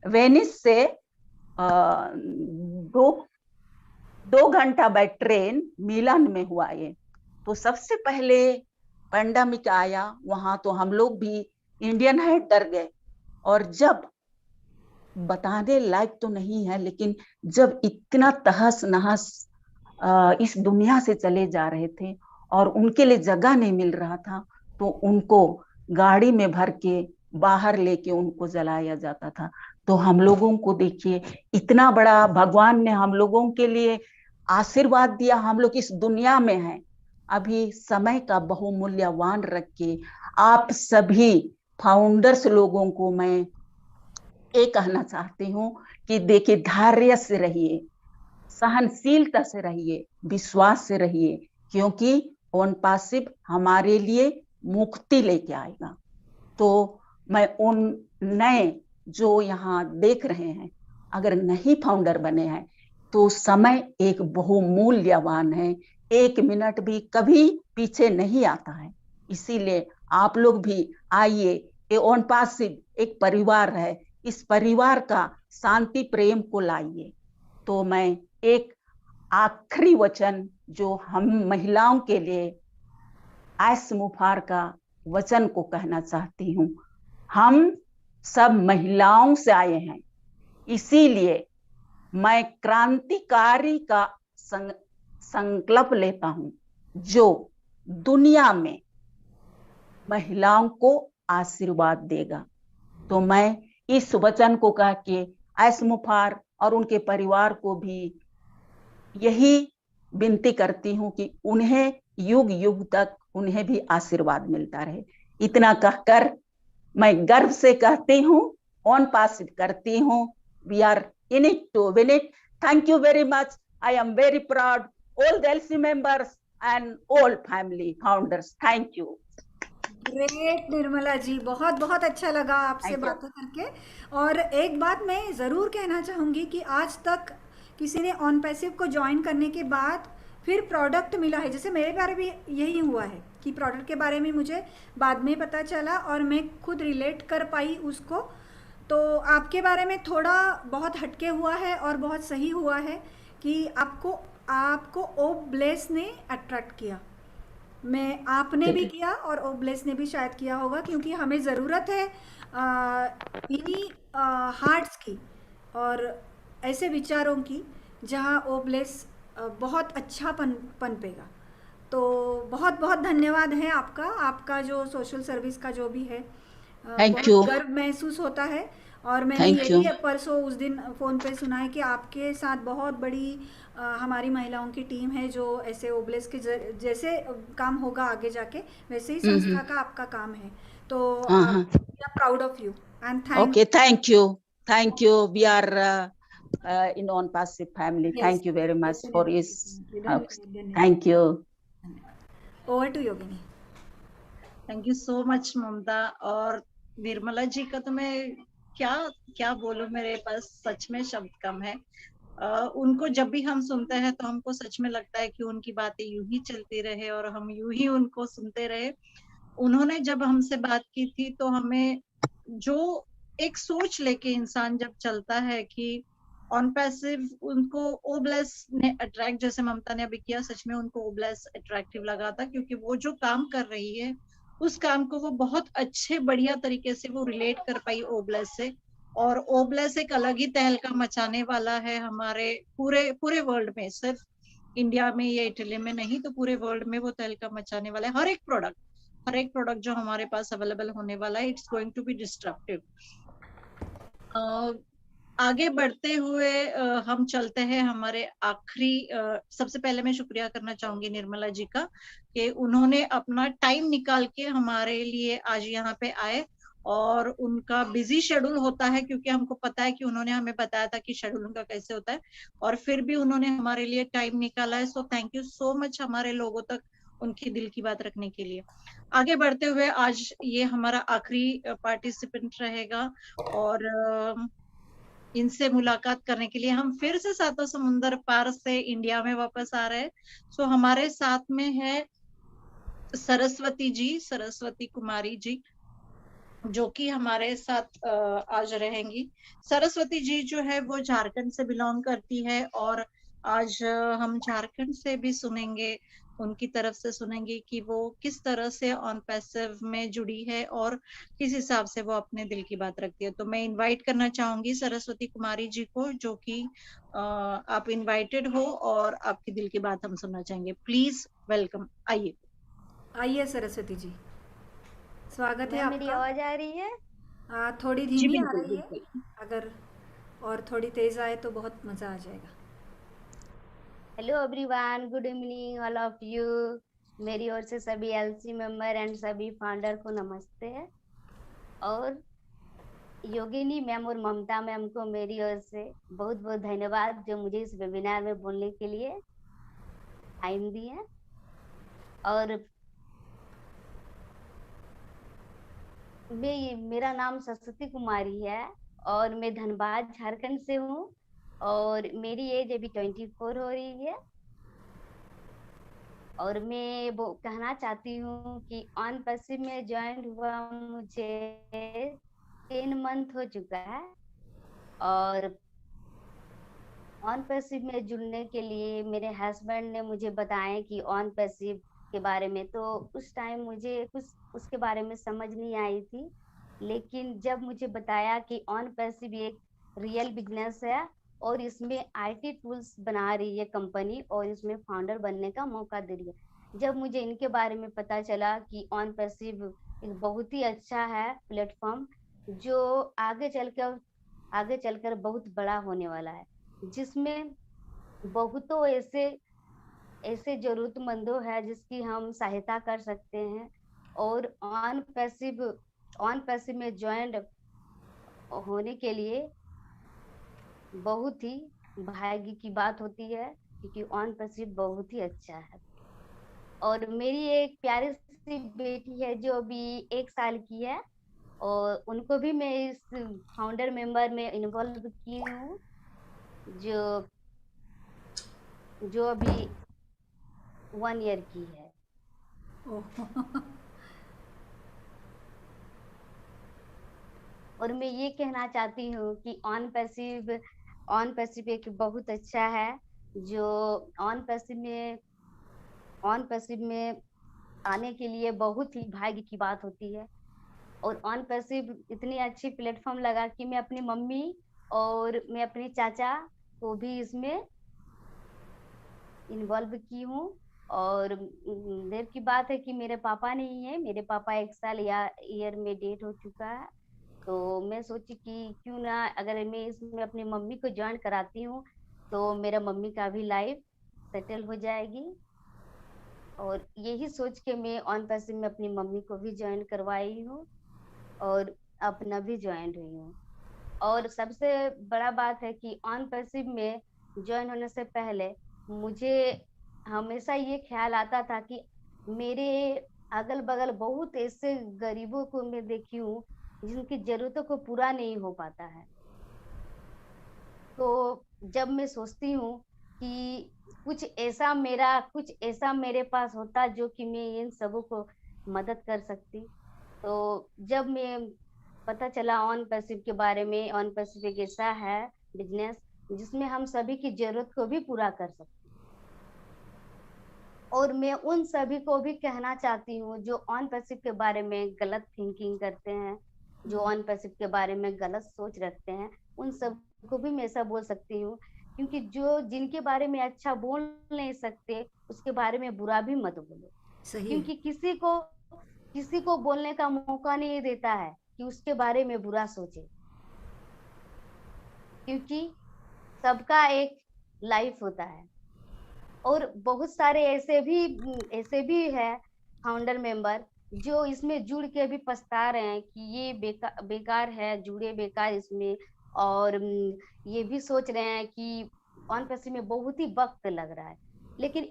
[SPEAKER 7] वेनिस से 2 घंटा बाय ट्रेन मिलान में हुआ ये। तो सबसे पहले पैंडेमिक आया वहां, तो हम लोग भी इंडियन है डर गए। और जब बताने लायक तो नहीं है, लेकिन जब इतना तहस नहस इस दुनिया से चले जा रहे थे और उनके लिए जगह नहीं मिल रहा था, तो उनको गाड़ी में भर के बाहर लेके उनको जलाया जाता था। तो हम लोगों को देखिए इतना बड़ा भगवान ने हम लोगों के लिए आशीर्वाद दिया। हम लोग इस दुनिया में हैं, अभी समय का बहुमूल्यवान रख के आप सभी फाउंडर्स लोगों को मैं ये कहना चाहती हूँ कि देखिए धैर्य से रहिए, सहनशीलता से रहिए, विश्वास से रहिए, क्योंकि ओन पासिव हमारे लिए मुक्ति लेके आएगा। तो मैं उन नए जो यहाँ देख रहे हैं, अगर नहीं फाउंडर बने हैं तो समय एक बहुमूल्यवान है, 1 मिनट भी कभी पीछे नहीं आता है। इसीलिए आप लोग भी आइए, ये ओन पासिव एक परिवार है, इस परिवार का शांति प्रेम को लाइए। तो मैं एक आखिरी वचन जो हम महिलाओं के लिए एस मुफार का वचन को कहना चाहती हूँ। हम सब महिलाओं से आए हैं, इसीलिए मैं क्रांतिकारी का संकल्प लेता हूं जो दुनिया में महिलाओं को आशीर्वाद देगा। तो मैं इस वचन को कह के एस मुफार और उनके परिवार को भी यही विनती करती हूँ कि उन्हें युग युग तक उन्हें भी आशीर्वाद मिलता रहे। इतना कहकर मैं गर्व से कहती हूँ, ऑन पासिव करती हूँ, we are in it to win it. Thank you very much. I am very proud. All the LC members and all family founders. Thank you.
[SPEAKER 2] Great Nirmala ji, बहुत बहुत अच्छा लगा आपसे
[SPEAKER 7] Thank you.
[SPEAKER 2] बातें करके। और एक बात मैं ज़रूर कहना चाहूँगी कि आज तक किसी ने ऑन पैसिव को ज्वाइन करने के बाद फिर प्रोडक्ट मिला है, जैसे मेरे बारे में यही हुआ है कि प्रोडक्ट के बारे में मुझे बाद में पता चला और मैं खुद रिलेट कर पाई उसको। तो आपके बारे में थोड़ा बहुत हटके हुआ है और बहुत सही हुआ है कि आपको ओब्लेस ने अट्रैक्ट किया। मैं आपने भी किया और ओब्लेस ने भी शायद किया होगा, क्योंकि हमें ज़रूरत है इन्हीं हार्ट्स की और ऐसे विचारों की जहां ओब्लेस बहुत अच्छा पनपेगा। तो बहुत बहुत धन्यवाद है आपका जो सोशल सर्विस का जो भी है,
[SPEAKER 7] Thank you.
[SPEAKER 2] गर्व महसूस होता है। और मैंने
[SPEAKER 7] Thank you.
[SPEAKER 2] यही परसों उस दिन फ़ोन पे सुना है कि आपके साथ बहुत बड़ी हमारी महिलाओं की टीम है जो ऐसे ओब्लेस के जैसे काम होगा आगे जाके वैसे ही संस्था का आपका काम है। तो we are proud of you and thank
[SPEAKER 7] Okay, thank you. Thank you. We are in on passive family. Thank you very much for this. Thank you.
[SPEAKER 2] Over to Yogini.
[SPEAKER 3] Thank you so much Mamata. और निर्मला जी का तो मैं क्या बोलूं, मेरे पास सच में शब्द कम है। उनको जब भी हम सुनते हैं तो हमको सच में लगता है कि उनकी बातें यूं ही चलती रहे और हम यूं ही उनको सुनते रहे। उन्होंने जब हमसे बात की थी तो हमें जो एक सोच लेके इंसान जब चलता है कि ऑन पैसिव उनको ओब्लेस ने अट्रैक्ट, जैसे ममता ने अभी किया, सच में उनको ओब्लेस अट्रैक्टिव लगा था, क्योंकि वो जो काम कर रही है उस काम को वो बहुत अच्छे बढ़िया तरीके से वो रिलेट कर पाई ओब्लेस से। और ओब्लेस एक अलग ही तहलका मचाने वाला है हमारे पूरे वर्ल्ड में, सिर्फ इंडिया में या इटली में नहीं, तो पूरे वर्ल्ड में वो तहलका मचाने वाला है। हर एक प्रोडक्ट जो हमारे पास अवेलेबल होने वाला है, it's going to be disruptive. आगे बढ़ते हुए हम चलते हैं हमारे आखिरी। सबसे पहले मैं शुक्रिया करना चाहूंगी निर्मला जी का कि उन्होंने अपना टाइम निकाल के हमारे लिए आज यहाँ पे आए। और उनका बिजी शेड्यूल होता है, क्योंकि हमको पता है कि उन्होंने हमें बताया था कि शेड्यूल उनका कैसे होता है, और फिर भी उन्होंने हमारे लिए टाइम निकाला है। So thank you so much हमारे लोगों तक उनकी दिल की बात रखने के लिए। आगे बढ़ते हुए आज ये हमारा आखिरी पार्टिसिपेंट रहेगा और इनसे मुलाकात करने के लिए हम फिर से सातों समुंदर पार से इंडिया में वापस आ रहे हैं। सो हमारे साथ में है सरस्वती कुमारी जी, जो कि हमारे साथ आज रहेंगी। सरस्वती जी जो है वो झारखंड से बिलोंग करती है और आज हम झारखंड से भी सुनेंगे, उनकी तरफ से सुनेंगे कि वो किस तरह से ऑन पैसिव में जुड़ी है और किस हिसाब से वो अपने दिल की बात रखती है। तो मैं इनवाइट करना चाहूंगी सरस्वती कुमारी जी को, जो कि आप इनवाइटेड हो और आपकी दिल की बात हम सुनना चाहेंगे। प्लीज वेलकम, आइए
[SPEAKER 2] सरस्वती जी, स्वागत है आपका।
[SPEAKER 5] मेरी आवाज आ रही है?
[SPEAKER 2] थोड़ी धीमी आ रही है, अगर और थोड़ी तेज आए तो बहुत मजा आ जाएगा।
[SPEAKER 5] Hello everyone, good evening all of you. मेरी ओर से सभी एलसी मेंबर एंड सभी फाउंडर को नमस्ते। और योगिनी मैम और ममता मैम को मेरी ओर से बहुत बहुत धन्यवाद, जो मुझे इस वेबिनार में बोलने के लिए टाइम दिए।
[SPEAKER 8] और मेरा नाम सरस्वती कुमारी है और मैं धनबाद झारखंड से हूँ और मेरी एज अभी 24 हो रही है। और मैं वो कहना चाहती हूँ कि ऑन पैसिव में ज्वाइन हुआ मुझे 10 मंथ हो चुका है और ऑन पैसिव में जुड़ने के लिए मेरे हस्बैंड ने मुझे बताया कि ऑन पैसिव के बारे में, तो उस टाइम मुझे कुछ उसके बारे में समझ नहीं आई थी, लेकिन जब मुझे बताया कि ऑन पैसिव एक रियल बिजनेस है और इसमें आईटी टूल्स बना रही है कंपनी और इसमें फाउंडर बनने का मौका दे रही है, जब मुझे इनके बारे में पता चला कि ऑन पैसिव एक बहुत ही अच्छा है प्लेटफॉर्म जो आगे चलकर बहुत बड़ा होने वाला है, जिसमें बहुतों ऐसे ऐसे जरूरतमंदों है जिसकी हम सहायता कर सकते हैं। और ऑन पैसिव में ज्वाइन होने के लिए बहुत ही भाग्य की बात होती है, क्योंकि ऑन पैसिव बहुत ही अच्छा है। और मेरी एक प्यारी सी बेटी है जो अभी 1 साल की है और उनको भी मैं इस फाउंडर मेंबर में इन्वॉल्व की हूँ, जो जो अभी 1 ईयर की है।
[SPEAKER 2] ओह
[SPEAKER 8] और मैं ये कहना चाहती हूँ कि ऑन पैसिव एक बहुत अच्छा है, जो ऑन पैसिव में आने के लिए बहुत ही भाग्य की बात होती है। और ऑन पैसिव इतनी अच्छी प्लेटफॉर्म लगा कि मैं अपनी मम्मी और मैं अपनी चाचा को भी इसमें इन्वॉल्व की हूँ। और देर की बात है कि मेरे पापा नहीं है, मेरे पापा 1 साल या ईयर में डेट हो चुका है, तो मैं सोची कि क्यों ना अगर मैं इसमें अपनी मम्मी को ज्वाइन कराती हूँ तो मेरा मम्मी का भी लाइफ सेटल हो जाएगी। और यही सोच के मैं ऑन पैसिव में अपनी मम्मी को भी ज्वाइन करवाई हूँ और अपना भी ज्वाइन हुई हूँ। और सबसे बड़ा बात है कि ऑन पैसिव में ज्वाइन होने से पहले मुझे हमेशा ये ख्याल आता था कि मेरे अगल बगल बहुत ऐसे गरीबों को मैं देखी हूँ जिनकी जरूरतों को पूरा नहीं हो पाता है। तो जब मैं सोचती हूँ कि कुछ ऐसा मेरे पास होता जो कि मैं इन सबों को मदद कर सकती, तो जब मैं पता चला ऑन पैसिव के बारे में, ऑन पैसिव एक ऐसा है बिजनेस जिसमें हम सभी की जरूरत को भी पूरा कर सकते हैं। और मैं उन सभी को भी कहना चाहती हूँ जो ऑन पैसिव के बारे में गलत थिंकिंग करते हैं, जो ऑन पैसिव के बारे में गलत सोच रखते हैं, उन सब को भी मैं ऐसा बोल सकती हूँ, क्योंकि जो जिनके बारे में अच्छा बोल नहीं सकते उसके बारे में बुरा भी मत बोलो,
[SPEAKER 2] सही
[SPEAKER 8] क्योंकि
[SPEAKER 2] है।
[SPEAKER 8] किसी को बोलने का मौका नहीं देता है कि उसके बारे में बुरा सोचे, क्योंकि सबका एक लाइफ होता है। और बहुत सारे ऐसे भी है फाउंडर मेंबर जो इसमें जुड़ के भी पछता रहे हैं कि ये बेकार है, जुड़े बेकार इसमें। और ये भी सोच रहे हैं कि ऑन पैसिव में बहुत ही वक्त लग रहा है, लेकिन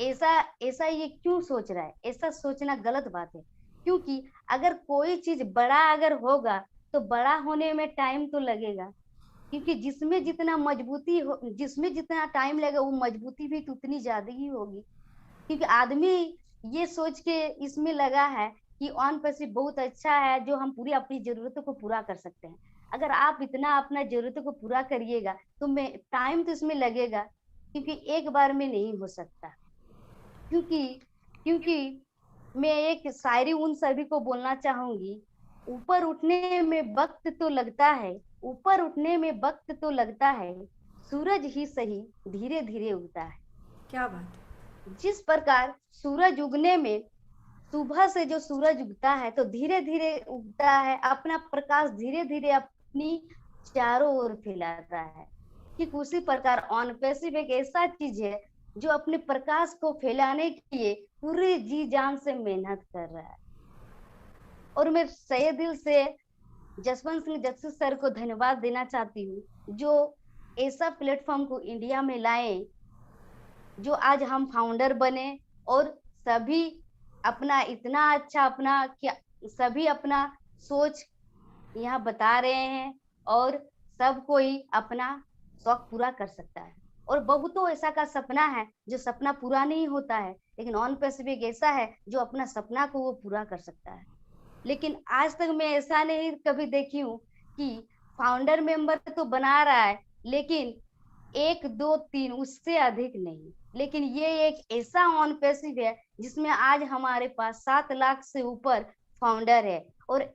[SPEAKER 8] ऐसा ऐसा ये क्यों सोच रहा है? ऐसा सोचना गलत बात है, क्योंकि अगर कोई चीज बड़ा अगर होगा तो बड़ा होने में टाइम तो लगेगा, क्योंकि जिसमें जितना टाइम लगेगा वो मजबूती भी तो उतनी ज्यादा ही होगी। क्योंकि आदमी ये सोच के इसमें लगा है कि ऑन पैसिव बहुत अच्छा है जो हम पूरी अपनी जरूरतों को पूरा कर सकते हैं। अगर आप इतना अपना जरूरतों को पूरा करिएगा तो मैं टाइम तो इसमें लगेगा, क्योंकि एक बार में नहीं हो सकता। क्योंकि मैं एक शायरी उन सभी को बोलना चाहूंगी, ऊपर उठने में वक्त तो लगता है, ऊपर उठने में वक्त तो लगता है, सूरज ही सही धीरे धीरे उगता है।
[SPEAKER 2] क्या बात है।
[SPEAKER 8] जिस प्रकार सूरज उगने में सुबह से जो सूरज उगता है तो धीरे धीरे उगता है, अपना प्रकाश धीरे धीरे अपनी चारों ओर फैलाता है, ठीक उसी प्रकार ऑन पैसिव एक ऐसा चीज है जो अपने प्रकाश को फैलाने के लिए पूरे जी जान से मेहनत कर रहा है। और मैं सही दिल से जसवंत सिंह जस्सू सर को धन्यवाद देना चाहती हूँ, जो ऐसा प्लेटफॉर्म को इंडिया में लाए, जो आज हम फाउंडर बने और सभी अपना इतना अच्छा अपना क्या सभी अपना सोच यहाँ बता रहे हैं और सब कोई अपना शौक पूरा कर सकता है। और बहुतों ऐसा का सपना है जो सपना पूरा नहीं होता है, लेकिन ऑन पैसिफिक ऐसा है जो अपना सपना को वो पूरा कर सकता है। लेकिन आज तक मैं ऐसा नहीं कभी देखी हूँ कि फाउंडर मेंबर तो बना रहा है लेकिन 1 2 3 उससे अधिक नहीं। लेकिन ये एक ऐसा ऑन पैसिव है जिसमें आज हमारे पास 7 लाख से ऊपर फाउंडर है। और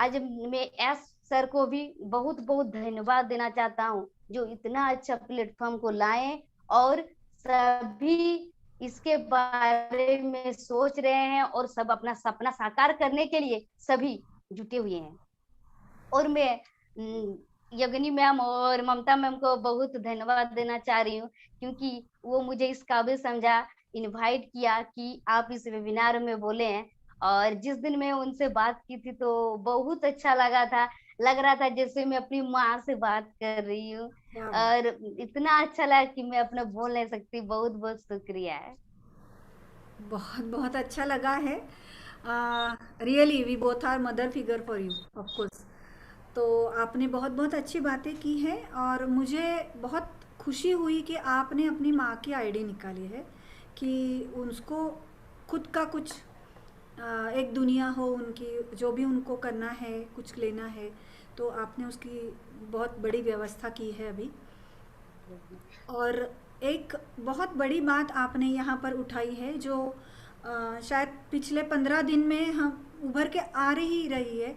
[SPEAKER 8] आज मैं एस सर को भी बहुत बहुत धन्यवाद देना चाहता हूँ जो इतना अच्छा प्लेटफॉर्म को लाए और सभी इसके बारे में सोच रहे हैं और सब अपना सपना साकार करने के लिए सभी जुटे हुए हैं। और मैं योगिनी मैम और ममता मैम को बहुत धन्यवाद देना चाह रही हूँ क्योंकि वो मुझे इस काबिल समझा, इनवाइट किया कि आप इस वेबिनार में बोले हैं। और जिस दिन मैं उनसे बात की थी तो बहुत अच्छा लग रहा था जैसे मैं अपनी माँ से बात कर रही हूँ और इतना अच्छा लगा कि मैं अपना बोल नहीं सकती। बहुत बहुत शुक्रिया है।
[SPEAKER 2] बहुत बहुत अच्छा लगा है। Really we both are mother figure for you of course. तो आपने बहुत बहुत अच्छी बातें की हैं और मुझे बहुत खुशी हुई कि आपने अपनी माँ की आईडी निकाली है कि उसको खुद का कुछ एक दुनिया हो उनकी, जो भी उनको करना है कुछ लेना है तो आपने उसकी बहुत बड़ी व्यवस्था की है अभी। और एक बहुत बड़ी बात आपने यहाँ पर उठाई है जो शायद पिछले 15 दिन में हम उभर के आ रही है।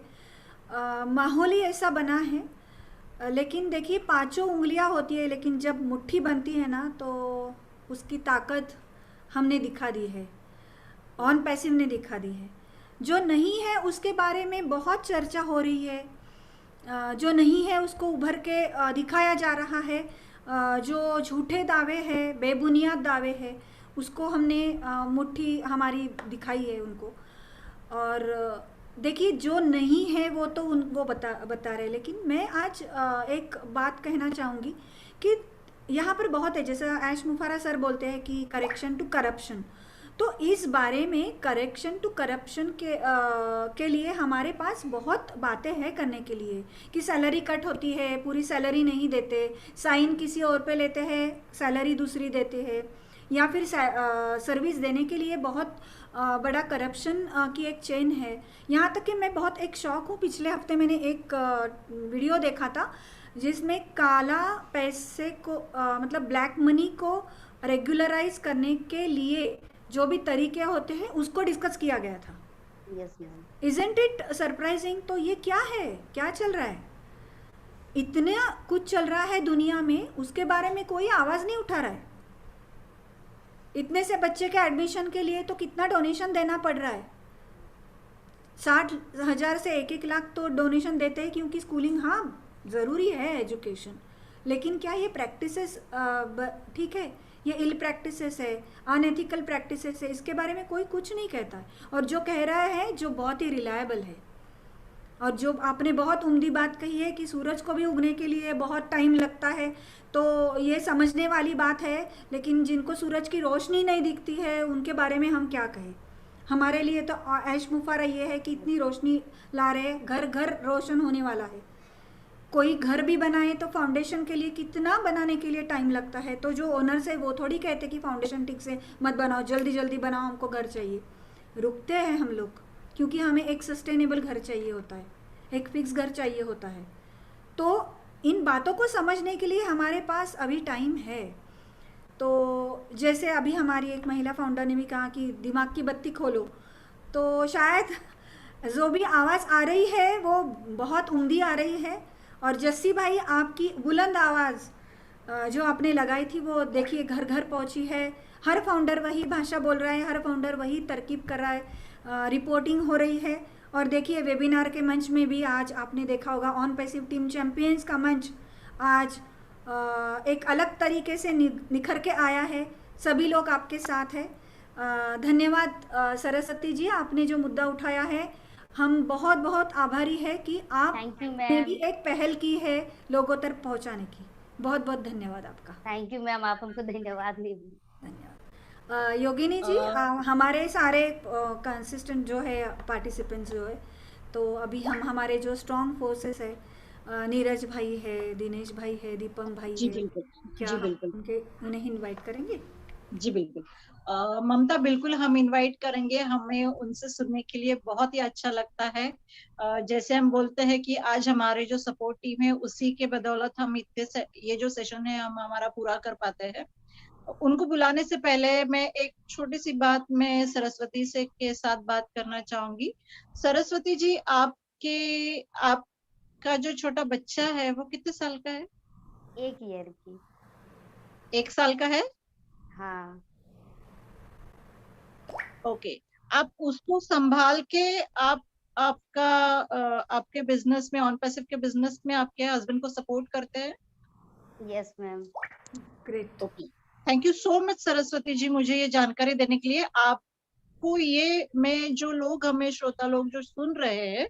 [SPEAKER 2] माहौल ही ऐसा बना है। लेकिन देखिए 5 उंगलियां होती है लेकिन जब मुट्ठी बनती है ना तो उसकी ताकत हमने दिखा दी है, ऑन पैसिव ने दिखा दी है। जो नहीं है उसके बारे में बहुत चर्चा हो रही है, जो नहीं है उसको उभर के दिखाया जा रहा है। जो झूठे दावे हैं, बेबुनियाद दावे हैं, उसको हमने मुट्ठी हमारी दिखाई है उनको। और देखिए जो नहीं है वो तो उनको बता रहे। लेकिन मैं आज एक बात कहना चाहूँगी कि यहाँ पर बहुत है, जैसा ऐश मुफारा सर बोलते हैं कि करेक्शन टू करप्शन। तो इस बारे में करेक्शन टू करप्शन के लिए हमारे पास बहुत बातें हैं करने के लिए कि सैलरी कट होती है, पूरी सैलरी नहीं देते, साइन किसी और पे लेते हैं, सैलरी दूसरी देते हैं, या फिर सर्विस देने के लिए बहुत बड़ा करप्शन की एक चेन है। यहाँ तक कि मैं बहुत एक शौक हूँ, पिछले हफ्ते मैंने एक वीडियो देखा था जिसमें काला पैसे को मतलब ब्लैक मनी को रेगुलराइज करने के लिए जो भी तरीके होते हैं उसको डिस्कस किया गया था।
[SPEAKER 8] Yes ma'am.
[SPEAKER 2] Isn't it surprising? तो ये क्या है, क्या चल रहा है? इतना कुछ चल रहा है दुनिया में, उसके बारे में कोई आवाज़ नहीं उठा रहा है। इतने से बच्चे के एडमिशन के लिए तो कितना डोनेशन देना पड़ रहा है। 60,000 से 1-1 लाख तो डोनेशन देते हैं क्योंकि स्कूलिंग हाँ ज़रूरी है एजुकेशन, लेकिन क्या ये प्रैक्टिसेस ठीक है? ये इल प्रैक्टिसेस है, अनएथिकल प्रैक्टिसेस है, इसके बारे में कोई कुछ नहीं कहता है। और जो कह रहा है जो बहुत ही रिलायबल है। और जो आपने बहुत उम्दी बात कही है कि सूरज को भी उगने के लिए बहुत टाइम लगता है, तो ये समझने वाली बात है। लेकिन जिनको सूरज की रोशनी नहीं दिखती है उनके बारे में हम क्या कहें? हमारे लिए तो ऐश मुफारा ये है कि इतनी रोशनी ला रहे, घर घर रोशन होने वाला है। कोई घर भी बनाए तो फाउंडेशन के लिए कितना बनाने के लिए टाइम लगता है। तो जो ओनर्स है वो थोड़ी कहते कि फाउंडेशन ठीक से मत बनाओ, जल्दी जल्दी बनाओ, हमको घर चाहिए। रुकते हैं हम लोग क्योंकि हमें एक सस्टेनेबल घर चाहिए होता है, एक फिक्स घर चाहिए होता है। तो इन बातों को समझने के लिए हमारे पास अभी टाइम है। तो जैसे अभी हमारी एक महिला फाउंडर ने भी कहा कि दिमाग की बत्ती खोलो, तो शायद जो भी आवाज़ आ रही है वो बहुत उम्दी आ रही है। और जस्सी भाई आपकी बुलंद आवाज़ जो आपने लगाई थी वो देखिए घर घर पहुंची है। हर फाउंडर वही भाषा बोल रहा है, हर फाउंडर वही तरकीब कर रहा है, रिपोर्टिंग हो रही है। और देखिए वेबिनार के मंच में भी आज आपने देखा होगा ऑन पैसिव टीम चैंपियंस का मंच आज एक अलग तरीके से निखर के आया है। सभी लोग आपके साथ है। धन्यवाद सरस्वती जी, आपने जो मुद्दा उठाया है हम बहुत बहुत आभारी है कि आप ने भी एक पहल की है लोगों तक पहुंचाने की। बहुत बहुत धन्यवाद आपका।
[SPEAKER 8] थैंक यू मैम, आप हमको धन्यवाद नहीं।
[SPEAKER 2] धन्यवाद। योगिनी जी,
[SPEAKER 3] अ,
[SPEAKER 2] हमारे सारे कंसिस्टेंट जो है पार्टिसिपेंट्स जो है, तो अभी हम हमारे जो स्ट्रॉन्ग फोर्सेस है, नीरज भाई है, दिनेश भाई है, दीपक भाई
[SPEAKER 3] जी
[SPEAKER 2] है,
[SPEAKER 3] बिल्कुल,
[SPEAKER 2] क्या
[SPEAKER 3] जी
[SPEAKER 2] हम
[SPEAKER 3] बिल्कुल,
[SPEAKER 2] उन्हें इनवाइट करेंगे?
[SPEAKER 3] जी बिल्कुल। ममता, बिल्कुल हम इनवाइट करेंगे, हमें उनसे सुनने के लिए बहुत ही अच्छा लगता है। जैसे हम बोलते हैं कि आज हमारे जो सपोर्ट टीम है उसी के बदौलत हम ये जो सेशन है हम हमारा पूरा कर पाते हैं। उनको बुलाने से पहले मैं एक छोटी सी बात मैं सरस्वती से के साथ बात करना चाहूंगी। सरस्वती जी, आपका जो छोटा बच्चा है वो कितने साल का है?
[SPEAKER 8] 1 ईयर की।
[SPEAKER 3] 1 साल का है?
[SPEAKER 8] हाँ।
[SPEAKER 3] ओके। आप उसको संभाल के आपके बिजनेस में, ऑन पैसिव के बिजनेस में आपके हस्बैंड को सपोर्ट करते हैं?
[SPEAKER 8] Yes ma'am.
[SPEAKER 2] Great.
[SPEAKER 3] Okay, thank you so much Saraswati ji, मुझे ये जानकारी देने के लिए। आपको ये, मैं जो लोग, हमें श्रोता लोग जो सुन रहे हैं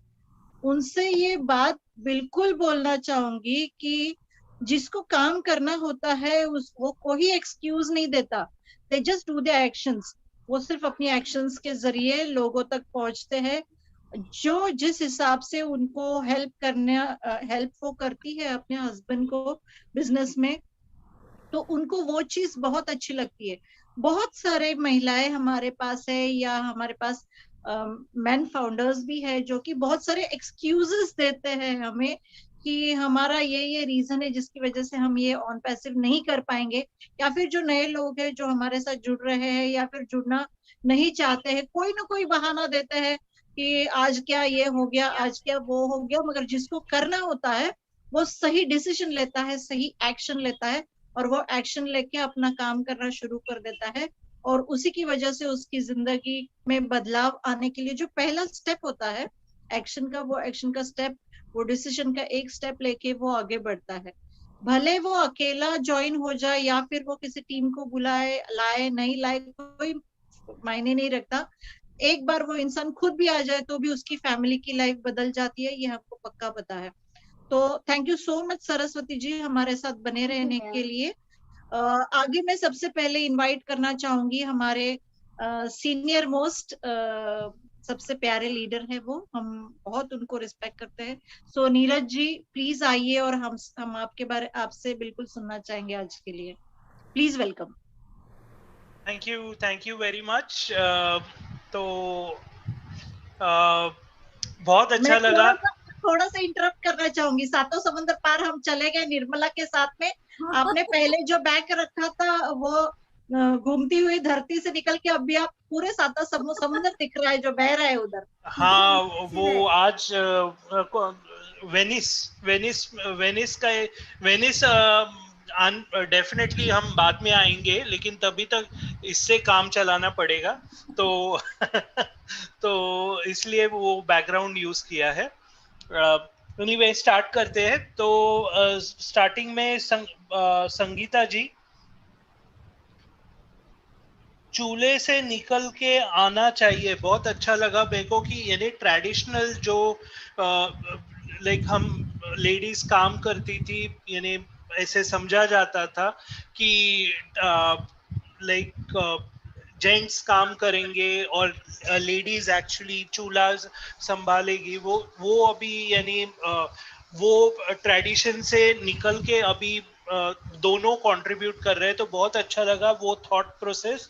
[SPEAKER 3] उनसे ये बात बिल्कुल बोलना चाहूंगी कि जिसको काम करना होता है वो कोई एक्सक्यूज नहीं देता। They just do the actions. वो सिर्फ अपनी एक्शंस के जरिए लोगों तक पहुंचते हैं। जो जिस हिसाब से उनको हेल्प वो करती है अपने हस्बैंड को बिजनेस में, तो उनको वो चीज बहुत अच्छी लगती है। बहुत सारे महिलाएं हमारे पास है, या हमारे पास मैन फाउंडर्स भी है जो कि बहुत सारे एक्सक्यूजेस देते हैं हमें कि हमारा ये रीजन है जिसकी वजह से हम ये ऑन पैसिव नहीं कर पाएंगे। या फिर जो नए लोग हैं जो हमारे साथ जुड़ रहे हैं या फिर जुड़ना नहीं चाहते हैं, कोई ना कोई बहाना देते हैं कि आज क्या ये हो गया, आज क्या वो हो गया। मगर जिसको करना होता है वो सही डिसीजन लेता है, सही एक्शन लेता है, और वो एक्शन लेके अपना काम करना शुरू कर देता है। और उसी की वजह से उसकी जिंदगी में बदलाव आने के लिए जो पहला स्टेप होता है एक्शन का, वो एक्शन का स्टेप, वो डिसीजन का एक स्टेप लेके वो आगे बढ़ता है। भले वो अकेला ज्वाइन हो जाए या फिर वो किसी टीम को बुलाए, लाए नहीं लाए, कोई मायने नहीं रखता। एक बार वो इंसान खुद भी आ जाए तो भी उसकी फैमिली की लाइफ बदल जाती है, ये हमको पक्का पता है। तो thank you so much Saraswati ji हमारे साथ बने
[SPEAKER 8] थैंक यू
[SPEAKER 3] रहने के
[SPEAKER 8] मैम।
[SPEAKER 3] लिए। आगे मैं सबसे पहले इनवाइट करना चाहूंगी हमारे सीनियर मोस्ट सबसे प्यारे लीडर है वो, हम बहुत उनको रिस्पेक्ट करते हैं। सो नीरज जी प्लीज आइए, और हम आपसे बिल्कुल सुनना चाहेंगे आज के लिए। Please welcome.
[SPEAKER 9] Thank you very much. तो बहुत अच्छा
[SPEAKER 3] मैं
[SPEAKER 9] लगा।
[SPEAKER 3] थोड़ा सा इंटरप्ट करना चाहूंगी। सातों समंदर पार हम चले गए निर्मला के साथ में। आपने पहले जो बैग रखा था वो घूमती हुई धरती से निकल के अभी आप पूरे सातों समुद्र दिख रहा है जो बह रहा है उधर।
[SPEAKER 9] हाँ, वो आज वेनिस वेनिस वेनिस का वेनिस डेफिनेटली हम बाद में आएंगे, लेकिन तभी तक इससे काम चलाना पड़ेगा, तो तो इसलिए वो बैकग्राउंड यूज किया है। एनीवे स्टार्ट करते हैं। तो स्टार्टिंग में संगीता जी, चूल्हे से निकल के आना चाहिए। बहुत अच्छा लगा मेरे को कि यानी ट्रेडिशनल जो लाइक हम लेडीज काम करती थी, यानी ऐसे समझा जाता था कि लाइक जेंट्स काम करेंगे और लेडीज एक्चुअली चूल्हा संभालेगी। वो अभी यानी वो ट्रेडिशन से निकल के अभी दोनों कंट्रीब्यूट कर रहे हैं, तो बहुत अच्छा लगा वो थॉट प्रोसेस।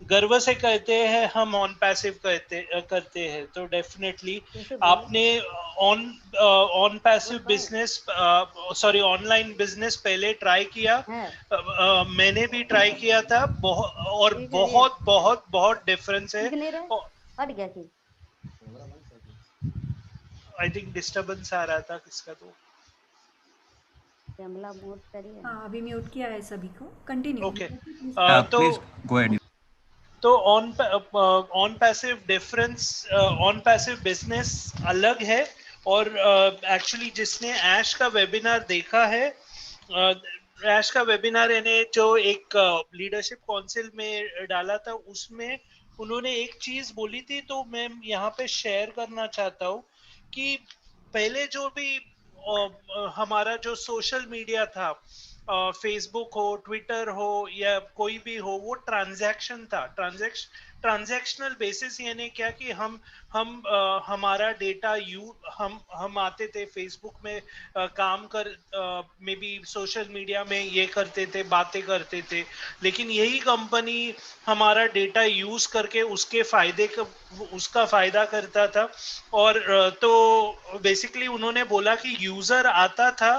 [SPEAKER 9] गर्व से कहते हैं हम ऑन पैसिव करते हैं, तो डेफिनेटली आपने on passive business, sorry online business पहले ट्राई किया। मैंने भी ट्राई किया था, और बहुत बहुत बहुत डिफरेंस है।
[SPEAKER 8] हट गया थी।
[SPEAKER 9] आई थिंक डिस्टरबेंस आ रहा था किसका, तो
[SPEAKER 8] कैमरा म्यूट करिए।
[SPEAKER 2] हाँ, अभी म्यूट किया है सभी को। Continue.
[SPEAKER 9] Okay.
[SPEAKER 1] Please go ahead.
[SPEAKER 9] तो on passive difference, on passive business अलग है। और एक्चुअली जिसने ऐश का वेबिनार देखा है, ऐश का वेबिनार यानी जो एक लीडरशिप काउंसिल में डाला था, उसमें उन्होंने एक चीज बोली थी, तो मैं यहाँ पे शेयर करना चाहता हूँ कि पहले जो भी हमारा जो सोशल मीडिया था, फेसबुक हो, ट्विटर हो या कोई भी हो, वो ट्रांजैक्शन था, ट्रांजैक्शनल बेसिस। यानी क्या कि हम हमारा डेटा हम आते थे फेसबुक में, काम कर मे बी सोशल मीडिया में ये करते थे, बातें करते थे, लेकिन यही कंपनी हमारा डेटा यूज करके उसका फायदा करता था। और तो बेसिकली उन्होंने बोला कि यूजर आता था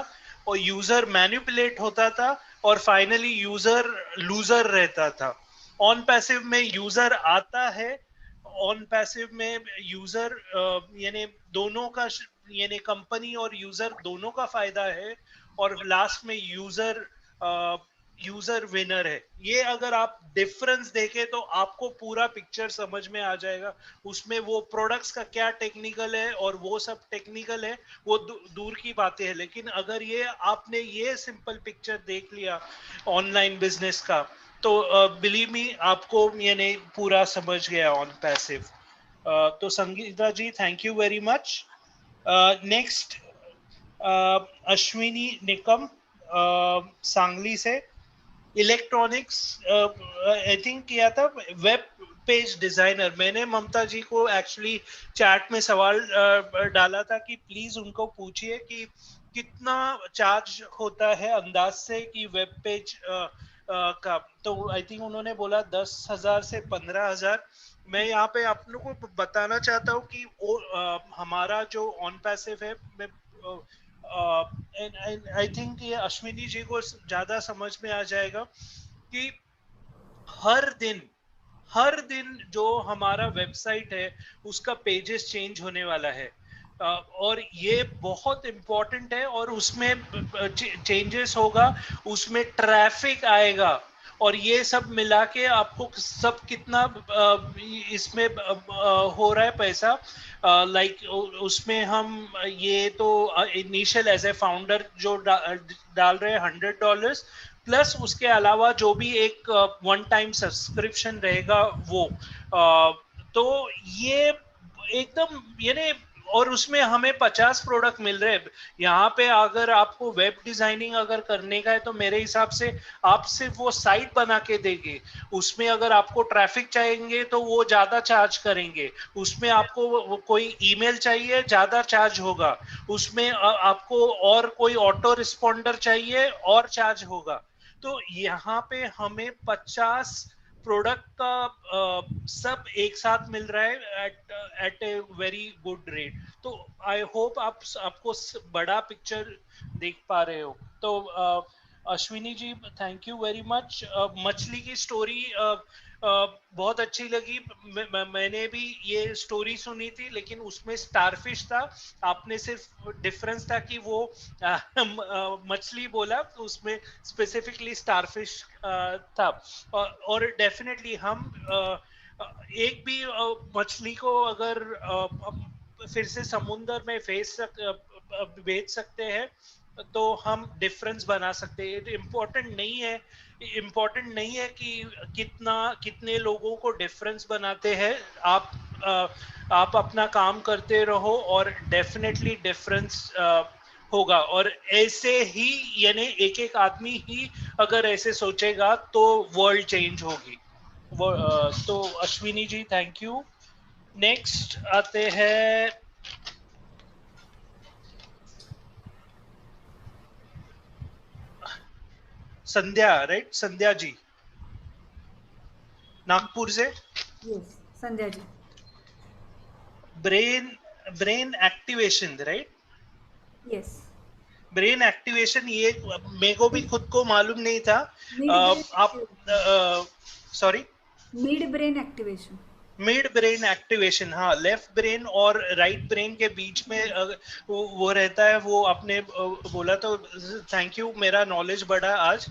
[SPEAKER 9] और यूजर मैनिपुलेट होता था और फाइनली यूजर लूजर रहता था। ऑन पैसिव में यूजर आता है, ऑन पैसिव में यूजर यानी दोनों का, यानी कंपनी और यूजर दोनों का फायदा है, और लास्ट में यूजर विनर है। ये अगर आप डिफरेंस देखें तो आपको पूरा पिक्चर समझ में आ जाएगा। उसमें वो प्रोडक्ट्स का क्या टेक्निकल है और वो सब टेक्निकल है, वो दूर की बातें हैं, लेकिन अगर ये आपने ये सिंपल पिक्चर देख लिया ऑनलाइन बिजनेस का, तो बिलीव मी आपको यानी पूरा समझ गया ऑन पैसिव। तो Sangeeta ji, thank you very much. Next Ashwini Nikam Sangli से, इलेक्ट्रॉनिक्स आई थिंक किया था, वेब पेज डिजाइनर। मैंने ममता जी को एक्चुअली चैट में सवाल डाला था कि प्लीज उनको पूछिए कि कितना चार्ज होता है अंदाज से कि वेब पेज का। तो आई थिंक उन्होंने बोला 10,000 से 15,000। मैं यहाँ पे आप लोगों को बताना चाहता हूँ कि हमारा जो ऑन पैसिव है, मैं आई थिंक ये अश्विनी जी को ज्यादा समझ में आ जाएगा कि हर दिन जो हमारा वेबसाइट है उसका पेजेस चेंज होने वाला है, और ये बहुत इंपॉर्टेंट है। और उसमें चेंजेस होगा, उसमें ट्रैफिक आएगा, और ये सब मिला के आपको सब कितना इसमें हो रहा है पैसा, लाइक उसमें हम ये तो इनिशियल एज ए फाउंडर जो डाल रहे हैं $100, प्लस उसके अलावा जो भी एक वन टाइम सब्सक्रिप्शन रहेगा वो, तो ये एकदम यानी, और उसमें हमें 50 प्रोडक्ट मिल रहे हैं। यहाँ पे अगर आपको वेब डिजाइनिंग अगर करने का है तो मेरे हिसाब से आप सिर्फ वो साइट बना के देंगे, उसमें अगर आपको ट्रैफिक चाहिए तो वो ज्यादा चार्ज करेंगे, उसमें आपको कोई ईमेल चाहिए ज्यादा चार्ज होगा, उसमें आपको और कोई ऑटो रिस्पॉन्डर चाहिए और चार्ज होगा। तो यहाँ पे हमें 50 प्रोडक्ट का सब एक साथ मिल रहा है at a very good rate. तो आई होप आपको बड़ा पिक्चर देख पा रहे हो। तो Ashwini ji, thank you very much. मछली की स्टोरी बहुत अच्छी लगी। मैंने भी ये स्टोरी सुनी थी, लेकिन उसमें स्टारफिश था। आपने सिर्फ डिफरेंस था कि वो मछली बोला, तो उसमें स्पेसिफिकली स्टारफिश था। और डेफिनेटली हम एक भी मछली को अगर फिर से समुद्र में भेज सकते हैं तो हम डिफरेंस बना सकते हैं। इम्पोर्टेंट नहीं है कि कितने लोगों को डिफरेंस बनाते हैं। आप अपना काम करते रहो और डेफिनेटली डिफरेंस होगा। और ऐसे ही यानी एक एक आदमी ही अगर ऐसे सोचेगा तो वर्ल्ड चेंज होगी। तो Ashwini ji, thank you. Next आते हैं संध्या, राइट? संध्या जी नागपुर से।
[SPEAKER 2] Yes, Sandhya ji.
[SPEAKER 9] Brain activation, right?
[SPEAKER 2] Yes,
[SPEAKER 9] brain activation, ये मेरे को भी खुद को मालूम नहीं था। आप sorry,
[SPEAKER 2] mid brain activation.
[SPEAKER 9] Mid brain activation, हाँ, लेफ्ट ब्रेन और राइट ब्रेन के बीच में वो रहता है। वो आपने बोला तो थैंक यू, मेरा नॉलेज बढ़ा आज।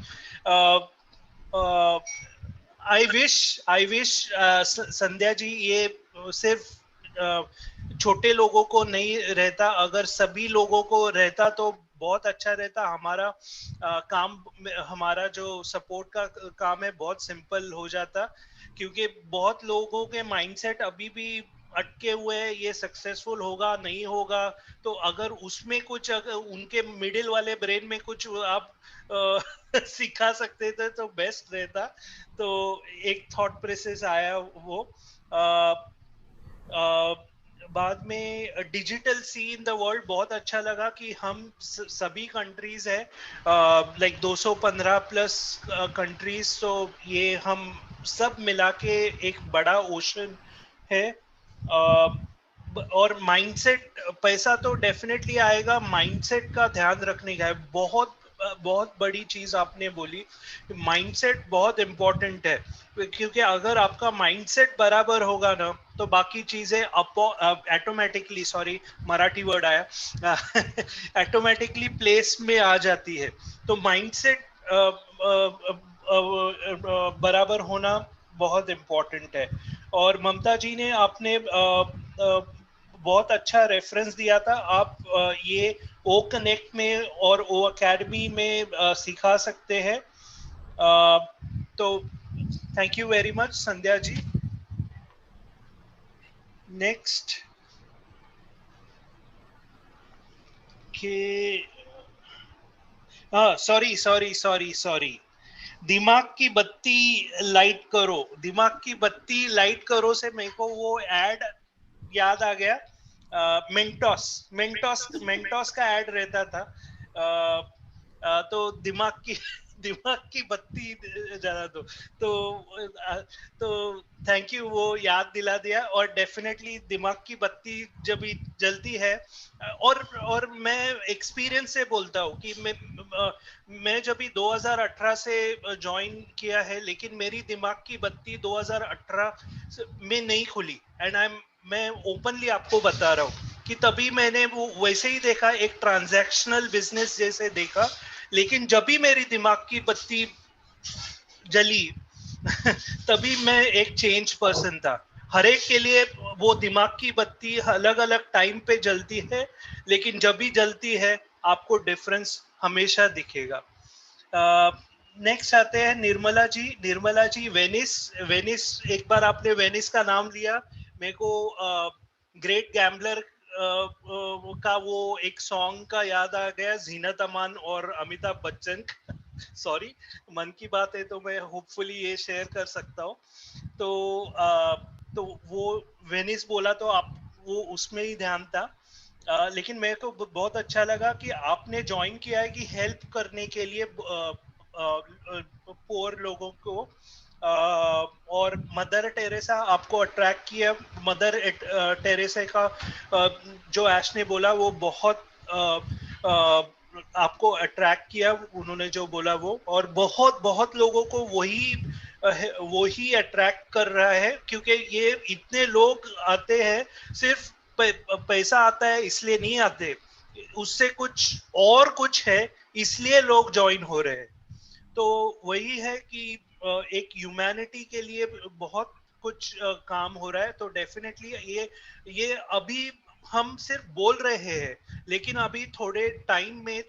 [SPEAKER 9] आई विश संध्या जी, ये सिर्फ छोटे लोगों को नहीं रहता, अगर सभी लोगों को रहता तो बहुत अच्छा रहता। हमारा काम, हमारा जो सपोर्ट का काम है बहुत सिंपल हो जाता, क्योंकि बहुत लोगों के माइंडसेट अभी भी अटके हुए हैं, ये सक्सेसफुल होगा नहीं होगा, तो अगर उसमें कुछ अगर उनके मिडिल वाले ब्रेन में कुछ आप सिखा सकते थे तो बेस्ट रहता। तो एक थॉट प्रोसेस आया वो। बाद में digital sea in the world बहुत अच्छा लगा कि हम सभी कंट्रीज है, लाइक 215 प्लस कंट्रीज, तो ये हम सब मिला के एक बड़ा ओशन है। और माइंडसेट, पैसा तो डेफिनेटली आएगा, माइंडसेट का ध्यान रखने का है। बहुत बहुत बड़ी चीज आपने बोली, माइंडसेट बहुत इंपॉर्टेंट है, क्योंकि अगर आपका माइंडसेट बराबर होगा ना तो बाकी चीजें ऑटोमेटिकली, सॉरी मराठी वर्ड आया, ऑटोमेटिकली प्लेस में आ जाती है। तो माइंडसेट बराबर होना बहुत इम्पोर्टेंट है। और ममता जी ने आपने बहुत अच्छा रेफरेंस दिया था। आप ये ओ कनेक्ट में और ओ अकेडमी में सिखा सकते हैं। तो thank you very much Sandhya ji. Next के सॉरी दिमाग की बत्ती लाइट करो, दिमाग की बत्ती लाइट करो से मेरे को वो एड याद आ गया। मेंटोस का ऐड रहता था। तो दिमाग की बत्ती जला दो। तो थैंक यू, वो याद दिला दिया। और डेफिनेटली दिमाग की बत्ती जब जलती है, और मैं एक्सपीरियंस से बोलता हूँ कि मैं जब 2018 से ज्वाइन किया है, लेकिन मेरी दिमाग की बत्ती 2018 में नहीं खुली। एंड मैं ओपनली आपको बता रहा हूँ कि तभी मैंने वो वैसे ही देखा, एक ट्रांजैक्शनल बिजनेस जैसे देखा। लेकिन जब भी मेरी दिमाग की बत्ती जली तभी मैं एक चेंज पर्सन था। हर एक के लिए वो दिमाग की बत्ती अलग अलग टाइम पे जलती है, लेकिन जब भी जलती है आपको डिफरेंस हमेशा दिखेगा। नेक्स्ट आते हैं निर्मला जी। निर्मला जी, वेनिस एक बार आपने वेनिस का नाम लिया, मेरे को ग्रेट गैम्बलर का वो एक सॉन्ग का याद आ गया, जीनत अमान और अमिताभ बच्चन। सॉरी, मन की बात है तो मैं होपफुली ये शेयर कर सकता हूँ। तो वो वेनिस बोला तो आप वो उसमें ही ध्यान था। लेकिन मेरे को बहुत अच्छा लगा कि आपने ज्वाइन किया है कि हेल्प करने के लिए पुअर लोगों को। और मदर टेरेसा आपको अट्रैक्ट किया। मदर टेरेसा का जो ऐश ने बोला वो बहुत आपको अट्रैक्ट किया, उन्होंने जो बोला वो। और बहुत बहुत लोगों को वही अट्रैक्ट कर रहा है, क्योंकि ये इतने लोग आते हैं, सिर्फ पैसा आता है इसलिए नहीं आते, उससे कुछ है इसलिए लोग ज्वाइन हो रहे हैं। तो वही है कि एक ह्यूमैनिटी के लिए बहुत कुछ काम हो रहा है। तो डेफिनेटली ये अभी हम सिर्फ बोल रहे हैं, लेकिन अभी थोड़े टाइम में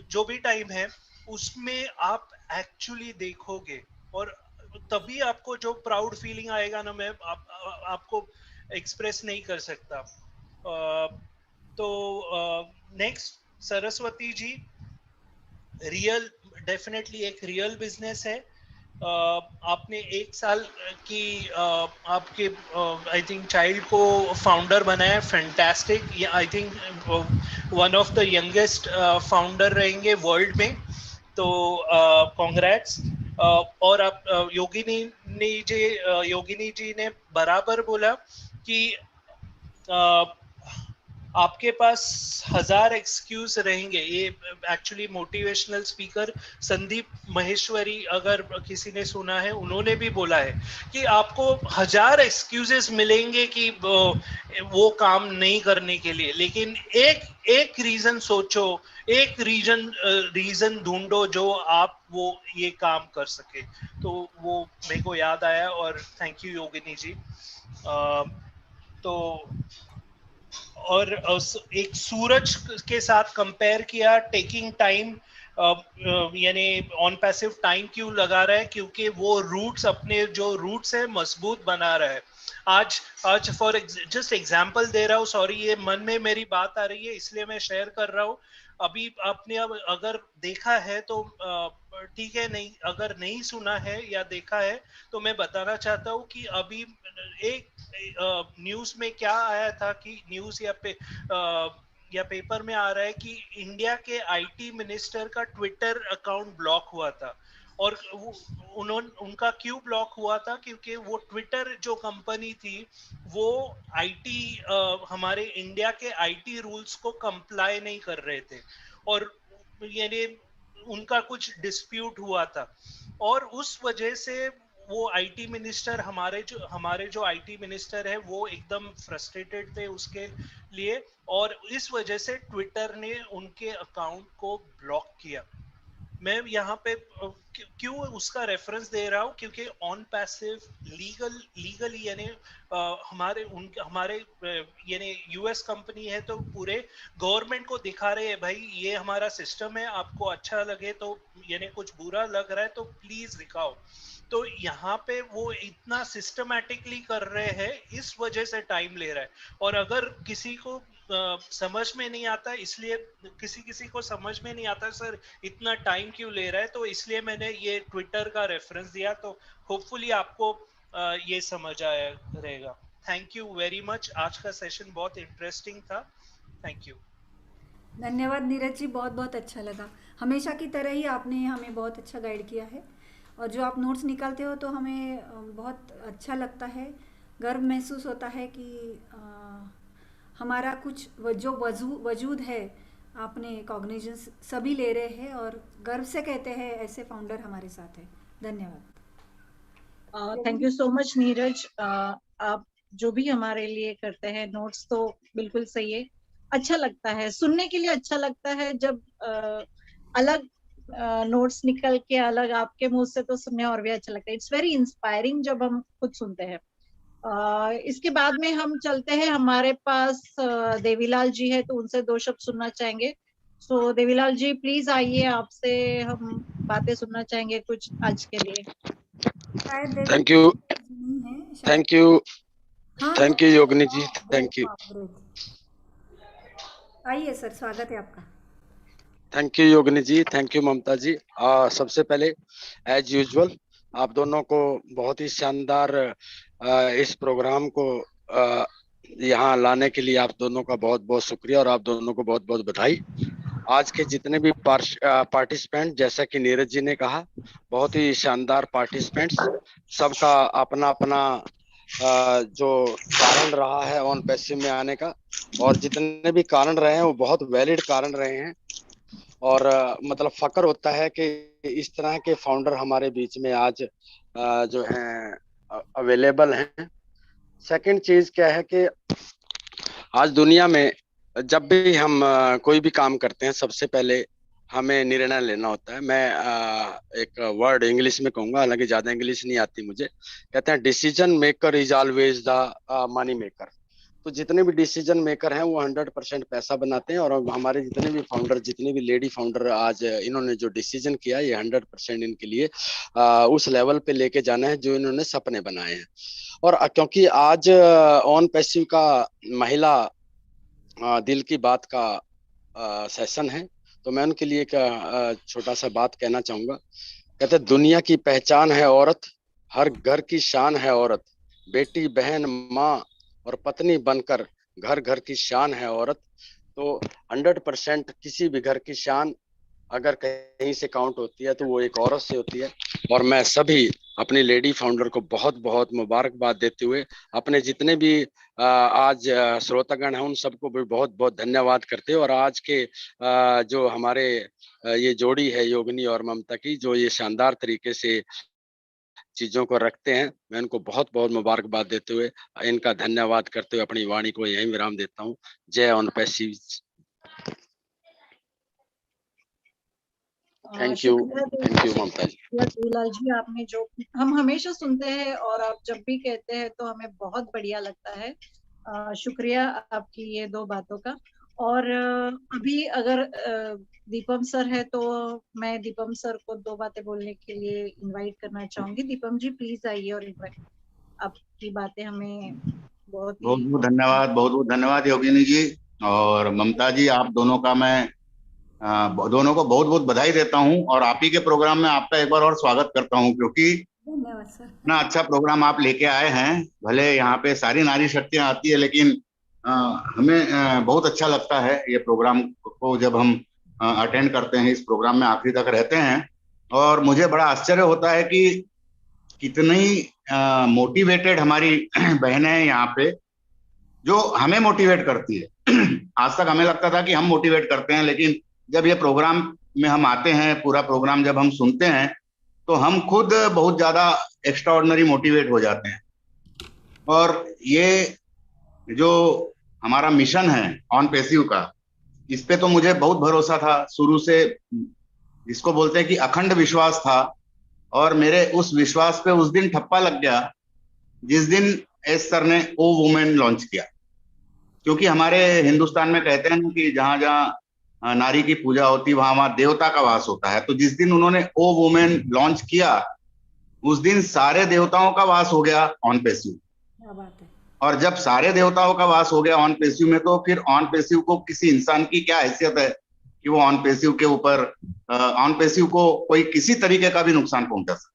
[SPEAKER 9] जो भी टाइम है उसमें आप एक्चुअली देखोगे, और तभी आपको जो प्राउड फीलिंग आएगा ना, मैं आपको एक्सप्रेस नहीं कर सकता। तो next Saraswati ji, real, definitely एक रियल बिजनेस है। आपने 1 साल की आपके आई थिंक चाइल्ड को फाउंडर बनाया, fantastic. I think one of the youngest founder रहेंगे वर्ल्ड में। तो कॉन्ग्रेट्स। और आप योगिनी जी ने बराबर बोला कि आपके पास 1000 एक्सक्यूज रहेंगे। ये actually motivational speaker Sandeep Maheshwari, अगर किसी ने सुना है, उन्होंने भी बोला है कि आपको 1000 एक्सक्यूजेस मिलेंगे कि वो काम नहीं करने के लिए, लेकिन एक रीजन सोचो, एक रीजन ढूंढो जो आप वो ये काम कर सके। तो वो मेरे को याद आया, और थैंक यू योगिनी जी। तो और एक सूरज के साथ कंपेयर किया, टेकिंग टाइम, यानी ऑन पैसिव टाइम क्यों लगा रहा है, क्योंकि वो रूट्स, अपने जो रूट्स है मजबूत बना रहा है। आज फॉर जस्ट एग्जांपल दे रहा हूँ, सॉरी ये मन में मेरी बात आ रही है इसलिए मैं शेयर कर रहा हूँ। अभी आपने अब अगर देखा है तो ठीक है, नहीं अगर नहीं सुना है या देखा है तो मैं बताना चाहता हूँ कि अभी एक न्यूज में क्या आया था कि न्यूज या पेपर में आ रहा है कि इंडिया के आईटी मिनिस्टर का ट्विटर अकाउंट ब्लॉक हुआ था। और उनका क्यों ब्लॉक हुआ था? क्योंकि वो ट्विटर जो कंपनी थी वो आईटी हमारे इंडिया के आईटी रूल्स को कंप्लाई नहीं कर रहे थे और यानी उनका कुछ डिस्प्यूट हुआ था और उस वजह से वो आईटी मिनिस्टर हमारे जो आईटी मिनिस्टर है वो एकदम फ्रस्ट्रेटेड थे उसके लिए और इस वजह से ट्विटर ने उनके अकाउंट को ब्लॉक किया। मैं यहाँ पे क्यों उसका रेफरेंस दे रहा हूँ क्योंकि ऑन पैसिव लीगली यानी हमारे यानी यूएस कंपनी है तो पूरे गवर्नमेंट को दिखा रहे हैं भाई ये हमारा सिस्टम है, आपको अच्छा लगे तो यानी कुछ बुरा लग रहा है तो प्लीज दिखाओ। तो यहाँ पे वो इतना सिस्टमैटिकली कर रहे हैं इस वजह से टाइम ले रहा है। और अगर किसी को समझ में नहीं आता, इसलिए किसी को समझ में नहीं आता सर इतना टाइम क्यों ले रहा है, तो इसलिए मैंने ये ट्विटर का रेफरेंस दिया। तो होपफुली आपको ये समझ आया रहेगा। थैंक यू वेरी मच, आज का सेशन बहुत इंटरेस्टिंग था। Thank you.
[SPEAKER 2] धन्यवाद नीरज जी, बहुत बहुत अच्छा लगा। हमेशा की तरह ही आपने हमें बहुत अच्छा गाइड किया है और जो आप नोट्स निकालते हो तो हमें बहुत अच्छा लगता है, गर्व महसूस होता है कि हमारा कुछ जो वजूद है आपने कॉग्निजेंस सभी ले रहे हैं और गर्व से कहते हैं ऐसे फाउंडर हमारे साथ है। धन्यवाद।
[SPEAKER 3] Thank you so much Neeraj. आप जो भी हमारे लिए करते हैं नोट्स तो बिल्कुल सही है, अच्छा लगता है सुनने के लिए, अच्छा लगता है जब अलग नोट्स निकल के अलग आपके मुंह से तो सुनने और भी अच्छा लगता है। इट्स वेरी इंस्पायरिंग जब हम खुद सुनते हैं। इसके बाद में हम चलते हैं, हमारे पास देवीलाल जी है तो उनसे 2 शब्द सुनना चाहेंगे। सो देवीलाल जी प्लीज आइए, आपसे हम बातें सुनना चाहेंगे कुछ आज के लिए।
[SPEAKER 10] Thank you thank you thank you Yogini ji, thank you.
[SPEAKER 2] आइए सर, स्वागत है आपका।
[SPEAKER 10] Thank you Yogini ji, thank you Mamata ji. सबसे पहले एज यूजुअल आप दोनों को बहुत ही शानदार इस प्रोग्राम को यहाँ लाने के लिए आप दोनों का बहुत बहुत शुक्रिया और आप दोनों को बहुत बहुत बधाई। आज के जितने भी पार्टिसिपेंट, जैसा कि नीरज जी ने कहा, बहुत ही शानदार पार्टिसिपेंट्स, सबका अपना अपना जो कारण रहा है ऑन पैसिव में आने का, और जितने भी कारण रहे हैं वो बहुत वैलिड कारण रहे हैं और मतलब फक्र होता है कि इस तरह के फाउंडर हमारे बीच में आज जो हैं अवेलेबल हैं। सेकंड चीज क्या है कि आज दुनिया में जब भी हम कोई भी काम करते हैं सबसे पहले हमें निर्णय लेना होता है। मैं एक वर्ड इंग्लिश में कहूंगा, हालांकि ज्यादा इंग्लिश नहीं आती मुझे। कहते हैं decision maker is always the money maker. तो जितने भी डिसीजन मेकर हैं वो 100% पैसा बनाते हैं और हमारे जितने भी फाउंडर, जितने भी लेडी फाउंडर आज इन्होंने जो डिसीजन किया ये 100% इनके लिए उस लेवल पे लेके जाना है जो इन्होंने सपने बनाए हैं। और क्योंकि आज ऑन पैसिव का महिला दिल की बात का सेशन है तो मैं उनके लिए एक छोटा सा बात कहना चाहूंगा। कहते दुनिया की पहचान है औरत, हर घर की शान है औरत, बेटी बहन माँ और पत्नी बनकर घर घर की शान है औरत। तो 100% किसी भी घर की शान अगर कहीं से काउंट होती है तो वो एक औरत से होती है। और मैं सभी अपनी लेडी फाउंडर को बहुत बहुत मुबारकबाद देते हुए अपने जितने भी आज श्रोतागण हैं उन सबको भी बहुत बहुत धन्यवाद करते हैं। और आज के जो हमारे ये जोड़ी है योगिनी और ममता की, जो ये शानदार तरीके से चीजों को रखते हैं, मैं उनको बहुत बहुत मुबारकबाद देते हुए इनका धन्यवाद करते हुए अपनी वाणी को यहीं विराम देता हूँ। जय on passive. Thank you Mamata जी।
[SPEAKER 3] देवीलाल जी, आपने जो हम हमेशा सुनते हैं और आप जब भी कहते हैं तो हमें बहुत बढ़िया लगता है। शुक्रिया आपकी ये 2 बातों का। और अभी अगर दीपम सर है तो मैं दीपम सर को 2 बातें बोलने के लिए इनवाइट करना चाहूंगी। दीपम जी प्लीज आइए और इनवाइट। आपकी बातें हमें बहुत
[SPEAKER 11] बहुत
[SPEAKER 3] ही
[SPEAKER 11] बहुत धन्यवाद, बहुत बहुत धन्यवाद योगिनी जी और ममता जी। आप दोनों का मैं दोनों को बहुत बहुत बधाई देता हूं और आप ही के प्रोग्राम में आपका एक बार और स्वागत करता हूं, क्योंकि
[SPEAKER 2] धन्यवाद सर।
[SPEAKER 11] इतना अच्छा प्रोग्राम आप लेके आए हैं। भले यहाँ पे सारी नारी शक्तियां आती है, लेकिन हमें बहुत अच्छा लगता है ये प्रोग्राम को जब हम अटेंड करते हैं, इस प्रोग्राम में आखिरी तक रहते हैं। और मुझे बड़ा आश्चर्य होता है कि कितनी मोटिवेटेड हमारी बहनें हैं यहाँ पे, जो हमें मोटिवेट करती है। आज तक हमें लगता था कि हम मोटिवेट करते हैं, लेकिन जब ये प्रोग्राम में हम आते हैं, पूरा प्रोग्राम जब हम सुनते हैं, तो हम खुद बहुत ज्यादा एक्स्ट्रा ऑर्डिनरी मोटिवेट हो जाते हैं। और ये जो हमारा मिशन है ऑन पैसिव का, इस पे तो मुझे बहुत भरोसा था शुरू से, जिसको बोलते हैं कि अखंड विश्वास था। और मेरे उस विश्वास पे उस दिन ठप्पा लग गया जिस दिन एस सर ने ओ वुमेन लॉन्च किया। क्योंकि हमारे हिंदुस्तान में कहते हैं कि जहां जहां नारी की पूजा होती है वहां वहां देवता का वास होता है। तो जिस दिन उन्होंने ओ वुमेन लॉन्च किया, उस दिन सारे देवताओं का वास हो गया ऑन पैसिव।
[SPEAKER 2] क्या बात है।
[SPEAKER 11] और जब सारे देवताओं का वास हो गया ऑन पैसिव में, तो फिर ऑन पैसिव को किसी इंसान की क्या हैसियत है कि वो ऑन पैसिव के ऊपर ऑन पैसिव को कोई किसी तरीके का भी नुकसान पहुंचा सके।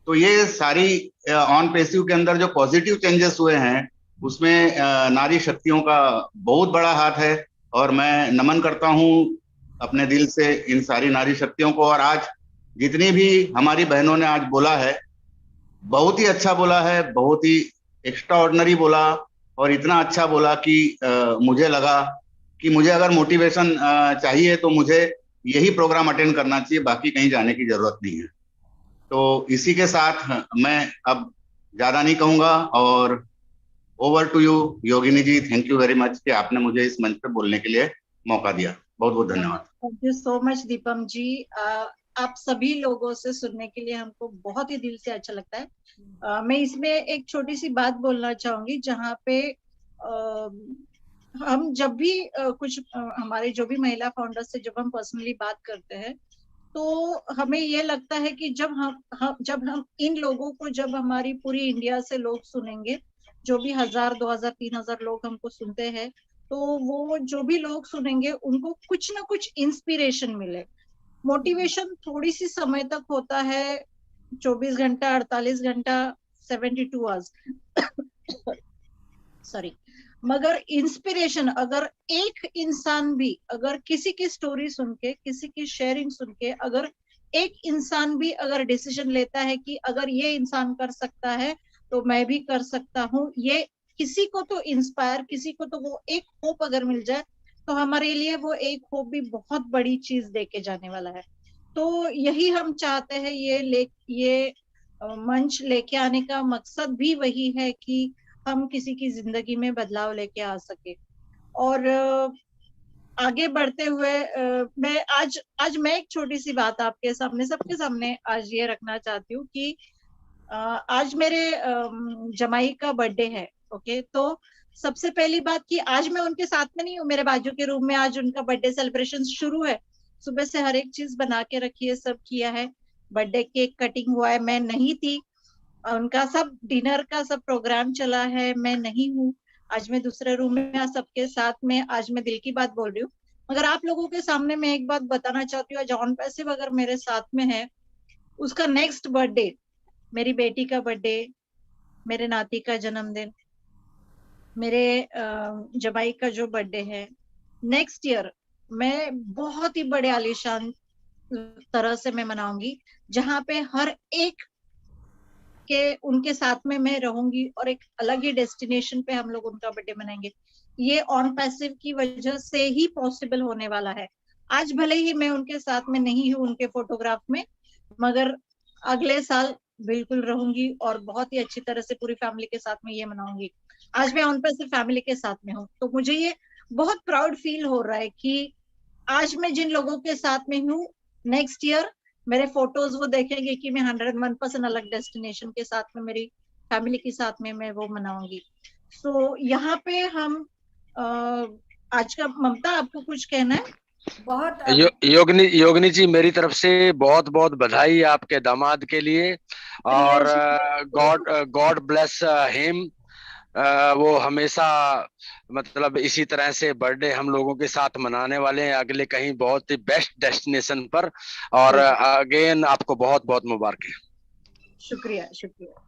[SPEAKER 11] तो ये सारी ऑन पैसिव के अंदर जो पॉजिटिव चेंजेस हुए हैं, उसमें नारी शक्तियों का बहुत बड़ा हाथ है। और मैं नमन करता हूं अपने दिल से इन सारी नारी शक्तियों को। और आज जितनी भी हमारी बहनों ने आज बोला है, बहुत ही अच्छा बोला है, बहुत ही एक्स्ट्रा ऑर्डिनरी बोला। और इतना अच्छा बोला कि मुझे लगा कि मुझे अगर मोटिवेशन चाहिए तो मुझे यही प्रोग्राम अटेंड करना चाहिए, बाकी कहीं जाने की जरूरत नहीं है। तो इसी के साथ मैं अब ज्यादा नहीं कहूंगा और over to you Yogini ji. Thank you very much कि आपने मुझे इस मंच पे बोलने के लिए मौका दिया। बहुत बहुत धन्यवाद।
[SPEAKER 3] Thank you so much Deepam ji. आप सभी लोगों से सुनने के लिए हमको बहुत ही दिल से अच्छा लगता है। मैं इसमें एक छोटी सी बात बोलना चाहूंगी, जहाँ पे हम जब भी कुछ हमारे जो भी महिला फाउंडर्स से जब हम पर्सनली बात करते हैं, तो हमें ये लगता है कि जब हम इन लोगों को, जब हमारी पूरी इंडिया से लोग सुनेंगे, जो भी 1000, 2000, 3000 लोग हमको सुनते हैं, तो वो जो भी लोग सुनेंगे उनको कुछ ना कुछ इंस्पिरेशन मिले। मोटिवेशन थोड़ी सी समय तक होता है, 24 घंटा, 48 घंटा, 72 आवर्स सॉरी। मगर इंस्पिरेशन, अगर एक इंसान भी, अगर किसी की स्टोरी सुन के, किसी की शेयरिंग सुन के, अगर एक इंसान भी अगर डिसीजन लेता है कि अगर ये इंसान कर सकता है तो मैं भी कर सकता हूँ, ये किसी को तो इंस्पायर, किसी को तो वो एक होप अगर मिल जाए, तो हमारे लिए वो एक होप भी बहुत बड़ी चीज देके जाने वाला है। तो यही हम चाहते हैं, ये मंच लेके आने का मकसद भी वही है कि हम किसी की जिंदगी में बदलाव लेके आ सके। और आगे बढ़ते हुए मैं आज मैं एक छोटी सी बात आपके सामने, सबके सामने आज ये रखना चाहती हूँ कि आज मेरे जमाई का बर्थडे है। ओके, तो सबसे पहली बात कि आज मैं उनके साथ में नहीं हूँ, मेरे बाजू के रूम में आज उनका बर्थडे सेलिब्रेशन शुरू है। सुबह से हर एक चीज बना के रखी है, सब किया है, बर्थडे केक कटिंग हुआ है, मैं नहीं थी, उनका सब डिनर का सब प्रोग्राम चला है, मैं नहीं हूँ। आज मैं दूसरे रूम में सबके साथ में, आज मैं दिल की बात बोल रही हूँ। मगर आप लोगों के सामने मैं एक बात बताना चाहती हूँ, आज ऑन पैसिव अगर मेरे साथ में है, उसका नेक्स्ट बर्थडे, मेरी बेटी का बर्थडे, मेरे नाती का जन्मदिन, मेरे जमाई का जो बर्थडे है, नेक्स्ट ईयर मैं बहुत ही बड़े आलीशान तरह से मैं मनाऊंगी, जहाँ पे हर एक के उनके साथ में मैं रहूंगी और एक अलग ही डेस्टिनेशन पे हम लोग उनका बर्थडे मनाएंगे। ये ऑन पैसिव की वजह से ही पॉसिबल होने वाला है। आज भले ही मैं उनके साथ में नहीं हूँ उनके फोटोग्राफ में, मगर अगले साल बिल्कुल रहूंगी और बहुत ही अच्छी तरह से पूरी फैमिली के साथ में ये मनाऊंगी। आज मैं ऑन पैसिव फैमिली के साथ में हूँ, तो मुझे ये बहुत प्राउड फील हो रहा है कि आज मैं जिन लोगों के साथ में हूँ, नेक्स्ट ईयर मेरे फोटोज वो देखेंगे कि मैं 101% अलग डेस्टिनेशन के साथ में, मेरी फैमिली के साथ में मैं वो मनाऊंगी। सो यहाँ पे हम आज का, ममता आपको कुछ कहना है?
[SPEAKER 10] योगिनी जी, मेरी तरफ से बहुत बहुत बधाई आपके दामाद के लिए। और गॉड ब्लेस हिम। वो हमेशा मतलब इसी तरह से बर्थडे हम लोगों के साथ मनाने वाले हैं अगले कहीं बहुत ही बेस्ट डेस्टिनेशन पर। और अगेन आपको बहुत बहुत मुबारक है।
[SPEAKER 3] शुक्रिया शुक्रिया।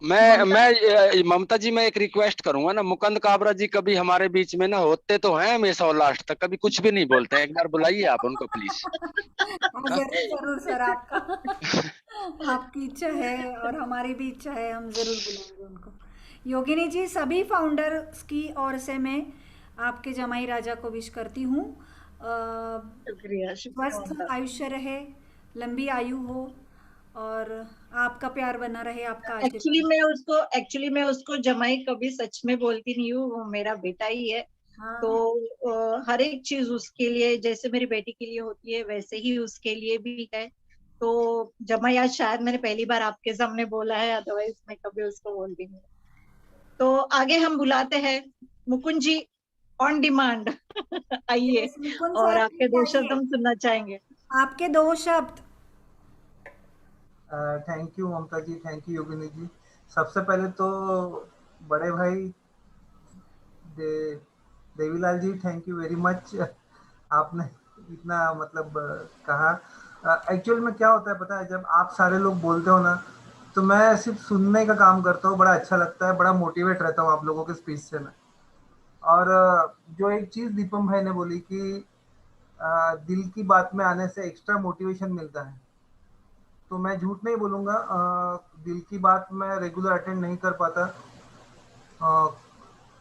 [SPEAKER 10] मैं ममता जी, मैं एक रिक्वेस्ट करूंगा ना, मुकुंद काबरा जी कभी हमारे बीच में ना होते तो हैं हमेशा और लास्ट तक कभी कुछ भी नहीं बोलते हैं, एक बार बुलाइए आप उनको प्लीज।
[SPEAKER 2] जरूर जरूर सर, आपका आपकी इच्छा है और हमारी भी इच्छा है, हम जरूर बुलाएंगे उनको। योगिनी जी, सभी फाउंडर्स की ओर से मैं आपके जमाई राजा को विश करती हूँ।
[SPEAKER 3] शुक्रिया
[SPEAKER 2] स्वस्थ आयुष्य रहे, लंबी आयु हो और आपका प्यार बना रहे, आपका
[SPEAKER 3] एक्चुअली मैं उसको जमाई कभी सच में बोलती नहीं हूँ, वो मेरा बेटा ही है।
[SPEAKER 2] हाँ।
[SPEAKER 3] तो हर एक चीज उसके लिए जैसे मेरी बेटी के लिए होती है वैसे ही उसके लिए भी है। तो जमाई आज शायद मैंने पहली बार आपके सामने बोला है, अदरवाइज मैं कभी उसको बोलती नहीं। तो आगे हम बुलाते हैं मुकुंद जी ऑन डिमांड। आइए और आपके दो शब्द हम सुनना चाहेंगे।
[SPEAKER 2] आपके दो शब्द।
[SPEAKER 12] Thank you Mamata ji, thank you Yogini ji. सबसे पहले तो बड़े भाई Devilal ji, thank you very much. आपने इतना मतलब कहा। एक्चुअल में क्या होता है पता है, जब आप सारे लोग बोलते हो ना तो मैं सिर्फ सुनने का काम करता हूँ, बड़ा अच्छा लगता है, बड़ा मोटिवेट रहता हूँ आप लोगों के स्पीच से मैं। और जो एक चीज़ दीपम भाई ने बोली कि दिल की बात में आने से एक्स्ट्रा मोटिवेशन मिलता है, तो मैं झूठ नहीं बोलूँगा, दिल की बात मैं रेगुलर अटेंड नहीं कर पाता,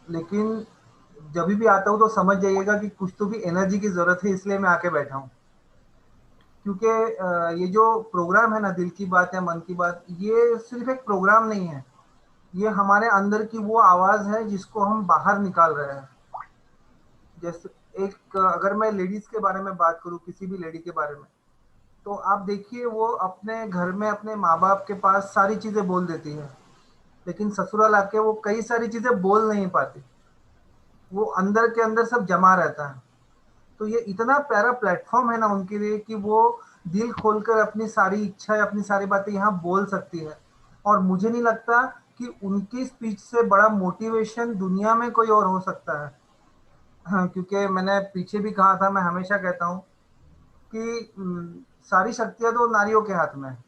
[SPEAKER 12] लेकिन जब भी आता हूँ तो समझ जाइएगा कि कुछ तो भी एनर्जी की ज़रूरत है, इसलिए मैं आके बैठा हूँ। क्योंकि ये जो प्रोग्राम है ना, दिल की बात या मन की बात, ये सिर्फ एक प्रोग्राम नहीं है, ये हमारे अंदर की वो आवाज़ है जिसको हम बाहर निकाल रहे हैं। जैसे एक अगर मैं लेडीज़ के बारे में बात करूँ, किसी भी लेडी के बारे में, तो आप देखिए वो अपने घर में अपने माँ बाप के पास सारी चीज़ें बोल देती है, लेकिन ससुराल आके वो कई सारी चीज़ें बोल नहीं पाती, वो अंदर के अंदर सब जमा रहता है। तो ये इतना प्यारा प्लेटफॉर्म है ना उनके लिए कि वो दिल खोलकर अपनी सारी इच्छाएं, अपनी सारी बातें यहाँ बोल सकती है। और मुझे नहीं लगता कि उनकी स्पीच से बड़ा मोटिवेशन दुनिया में कोई और हो सकता है। हाँ, क्योंकि मैंने पीछे भी कहा था, मैं हमेशा कहता हूँ कि सारी शक्तियाँ तो नारियों के हाथ में है।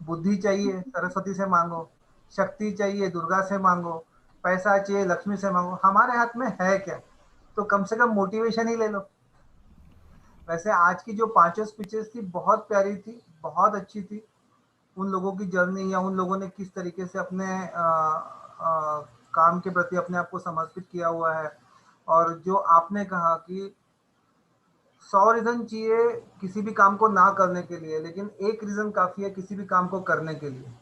[SPEAKER 12] बुद्धि चाहिए सरस्वती से मांगो, शक्ति चाहिए दुर्गा से मांगो, पैसा चाहिए लक्ष्मी से मांगो, हमारे हाथ में है क्या? तो कम से कम मोटिवेशन ही ले लो। वैसे आज की जो पांचों स्पीचेस थी बहुत प्यारी थी, बहुत अच्छी थी। उन लोगों की जर्नी या उन लोगों ने किस तरीके से अपने काम के प्रति अपने आप को समर्पित किया हुआ है। और जो आपने कहा कि 100 रीजन चाहिए किसी भी काम को ना करने के लिए, लेकिन एक रीजन काफी है किसी भी काम को करने के लिए।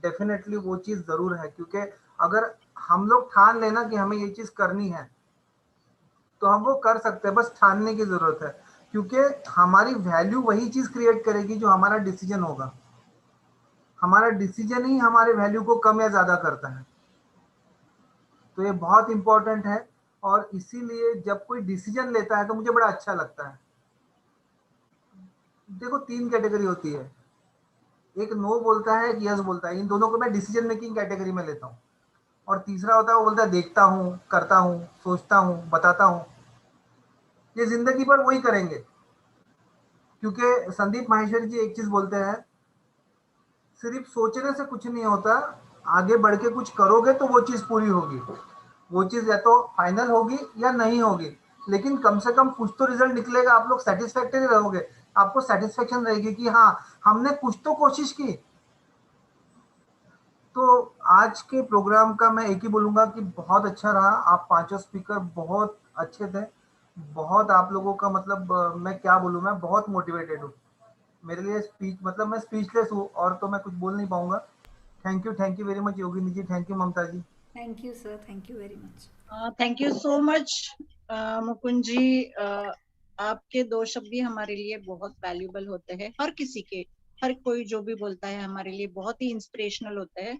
[SPEAKER 12] डेफिनेटली वो चीज जरूर है, क्योंकि अगर हम लोग ठान लेना कि हमें ये चीज करनी है तो हम वो कर सकते हैं, बस ठानने की जरूरत है। क्योंकि हमारी वैल्यू वही चीज क्रिएट करेगी जो हमारा डिसीजन होगा। हमारा डिसीजन ही हमारे वैल्यू को कम या ज्यादा करता है। तो ये बहुत इंपॉर्टेंट है, और इसीलिए जब कोई डिसीजन लेता है तो मुझे बड़ा अच्छा लगता है। देखो 3 कैटेगरी होती है, एक नो बोलता है, एक यस बोलता है, इन दोनों को मैं डिसीजन मेकिंग कैटेगरी में लेता हूँ। और तीसरा होता है वो बोलता है देखता हूँ, करता हूँ, सोचता हूँ, बताता हूँ। ये जिंदगी भर वही करेंगे, क्योंकि संदीप माहेश्वरी जी एक चीज बोलते हैं, सिर्फ सोचने से कुछ नहीं होता, आगे बढ़ के कुछ करोगे तो वो चीज पूरी होगी। वो चीज या तो फाइनल होगी या नहीं होगी, लेकिन कम से कम कुछ तो रिजल्ट निकलेगा, आप लोग सेटिस्फैक्टरी रहोगे, आपको सेटिस्फेक्शन रहेगी कि हाँ हमने कुछ तो कोशिश की। तो आज के प्रोग्राम का मैं एक ही बोलूंगा कि बहुत अच्छा रहा। आप पांचों स्पीकर बहुत अच्छे थे, बहुत आप लोगों का मतलब मैं क्या बोलूं, मैं बहुत मोटिवेटेड हूँ। मेरे लिए स्पीच मतलब मैं स्पीचलेस हूँ, और तो मैं कुछ बोल नहीं पाऊंगा। Thank you very much Yogini ji, thank you Mamata ji.
[SPEAKER 2] Thank you sir, thank you very much.
[SPEAKER 3] Thank you so much Mukund ji. आपके दो शब्द भी हमारे लिए बहुत वैल्यूबल होते हैं, हर किसी के, हर कोई जो भी बोलता है हमारे लिए बहुत ही इंस्पिरेशनल होता है।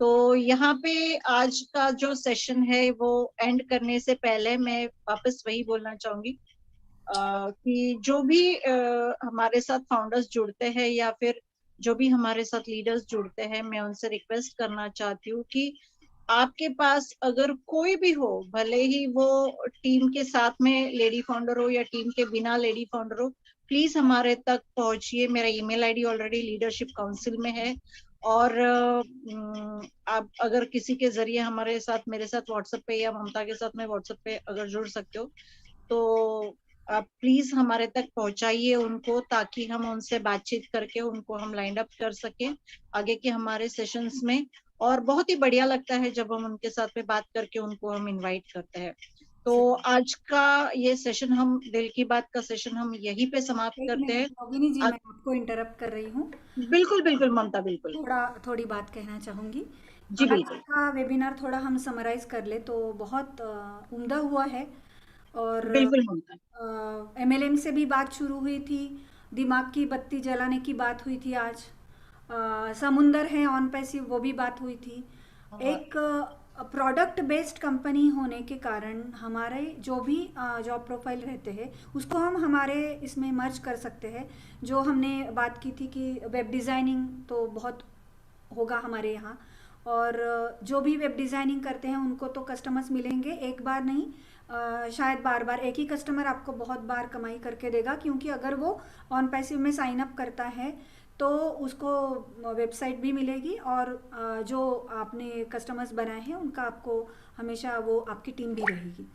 [SPEAKER 3] तो यहाँ पे आज का जो सेशन है वो एंड करने से पहले मैं वापस वही बोलना चाहूंगी कि जो भी हमारे साथ फाउंडर्स जुड़ते हैं या फिर जो भी हमारे साथ लीडर्स जुड़ते हैं, मैं उनसे रिक्वेस्ट करना चाहती हूँ कि आपके पास अगर कोई भी हो, भले ही वो टीम के साथ में लेडी फाउंडर हो या टीम के बिना लेडी फाउंडर हो, प्लीज हमारे तक पहुंचिए। मेरा email ID already leadership council में है, और आप अगर किसी के जरिए हमारे साथ, मेरे साथ व्हाट्सएप पे या ममता के साथ में व्हाट्सएप पे अगर जुड़ सकते हो तो आप प्लीज हमारे तक पहुंचाइए उनको, ताकि हम उनसे बातचीत करके उनको हम लाइन अप कर सके आगे के हमारे सेशंस में। और बहुत ही बढ़िया लगता है जब हम उनके साथ में बात करके उनको हम इनवाइट करते हैं। तो आज का ये सेशन, हम दिल की बात का सेशन हम यहीं पे समाप्त करते हैं।
[SPEAKER 2] योगिनी जी, मैं आपको इंटरप्ट कर रही हूँ।
[SPEAKER 3] बिल्कुल बिल्कुल ममता, बिल्कुल।
[SPEAKER 2] थोड़ी बात कहना चाहूंगी
[SPEAKER 3] जी बिल्कुल।
[SPEAKER 2] का वेबिनार थोड़ा हम समराइज कर ले तो बहुत उम्दा हुआ है। और
[SPEAKER 3] बिल्कुल
[SPEAKER 2] MLM से भी बात शुरू हुई थी, दिमाग की बत्ती जलाने की बात हुई थी, आज समुंदर है ऑन पैसिव वो भी बात हुई थी। एक प्रोडक्ट बेस्ड कंपनी होने के कारण हमारे जो भी जॉब प्रोफाइल रहते हैं उसको हम हमारे इसमें मर्ज कर सकते हैं। जो हमने बात की थी कि वेब डिज़ाइनिंग तो बहुत होगा हमारे यहाँ, और जो भी वेब डिज़ाइनिंग करते हैं उनको तो कस्टमर्स मिलेंगे, एक बार नहीं शायद बार बार। एक ही कस्टमर आपको बहुत बार कमाई करके देगा, क्योंकि अगर वो ऑन पैसिव में साइन अप करता है तो उसको वेबसाइट भी मिलेगी, और जो आपने कस्टमर्स बनाए हैं उनका आपको हमेशा वो आपकी टीम भी रहेगी।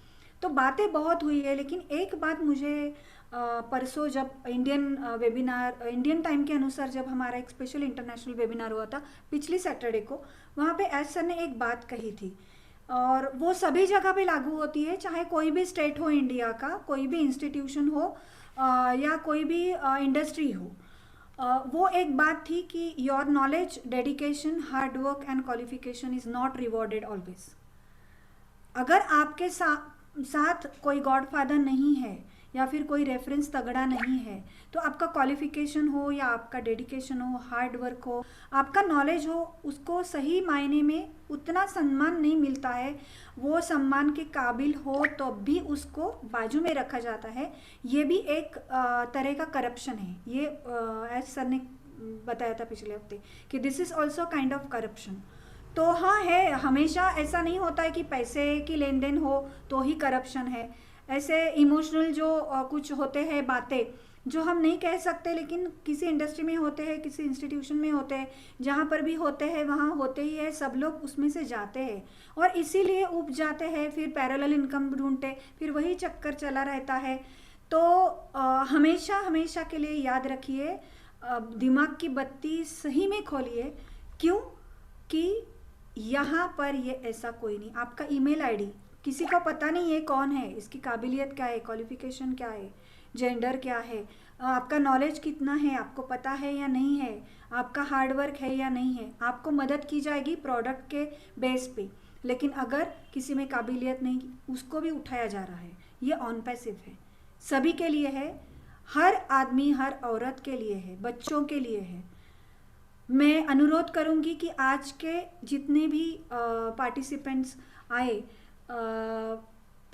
[SPEAKER 2] तो बातें बहुत हुई है, लेकिन एक बात मुझे परसों जब इंडियन टाइम के अनुसार जब हमारा एक स्पेशल इंटरनेशनल वेबिनार हुआ था पिछली सैटरडे को, वहाँ पे एस सर ने एक बात कही थी, और वो सभी जगह पे लागू होती है, चाहे कोई भी स्टेट हो इंडिया का, कोई भी इंस्टीट्यूशन हो या कोई भी इंडस्ट्री हो। वो एक बात थी कि your knowledge, dedication, hard work and qualification is not rewarded always. अगर आपके साथ कोई गॉडफादर नहीं है या फिर कोई रेफरेंस तगड़ा नहीं है, तो आपका क्वालिफिकेशन हो या आपका डेडिकेशन हो, हार्ड वर्क हो, आपका नॉलेज हो, उसको सही मायने में उतना सम्मान नहीं मिलता है। वो सम्मान के काबिल हो तो भी उसको बाजू में रखा जाता है। ये भी एक तरह का करप्शन है। ये एज सर ने बताया था पिछले हफ्ते कि this is also kind of corruption. तो हाँ है, हमेशा ऐसा नहीं होता है कि पैसे की लेन देन हो तो ही करप्शन है। ऐसे इमोशनल जो कुछ होते हैं बातें जो हम नहीं कह सकते, लेकिन किसी इंडस्ट्री में होते हैं, किसी इंस्टीट्यूशन में होते हैं, जहाँ पर भी होते हैं वहाँ होते ही है, सब लोग उसमें से जाते हैं और इसीलिए उब जाते हैं, फिर पैरेलल इनकम ढूंढते, फिर वही चक्कर चला रहता है। तो हमेशा के लिए याद रखिए, दिमाग की बत्ती सही में खोलिए। क्यों कि यहाँ पर ये ऐसा कोई नहीं। आपका ईमेल आईडी किसी को पता नहीं है कौन है, इसकी काबिलियत क्या है, क्वालिफिकेशन क्या है, जेंडर क्या है, आपका नॉलेज कितना है, आपको पता है या नहीं है, आपका हार्ड वर्क है या नहीं है। आपको मदद की जाएगी प्रोडक्ट के बेस पे, लेकिन अगर किसी में काबिलियत नहीं, उसको भी उठाया जा रहा है। ये ऑन पैसिव है, सभी के लिए है, हर आदमी हर औरत के लिए है, बच्चों के लिए है। मैं अनुरोध करूंगी कि आज के जितने भी पार्टिसिपेंट्स आए,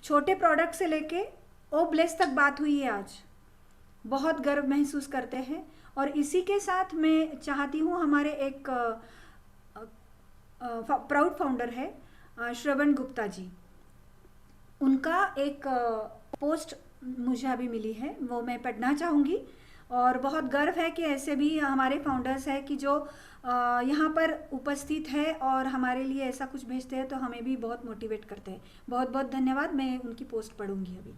[SPEAKER 2] छोटे प्रोडक्ट से लेके ओब्लेस तक बात हुई है आज, बहुत गर्व महसूस करते हैं। और इसी के साथ मैं चाहती हूँ, हमारे एक प्राउड फाउंडर है श्रवण गुप्ता जी, उनका एक पोस्ट मुझे अभी मिली है, वो मैं पढ़ना चाहूँगी। और बहुत गर्व है कि ऐसे भी हमारे फाउंडर्स हैं कि जो यहाँ पर उपस्थित है और हमारे लिए ऐसा कुछ भेजते हैं, तो हमें भी बहुत मोटिवेट करते हैं। बहुत बहुत धन्यवाद। मैं उनकी पोस्ट पढ़ूंगी अभी।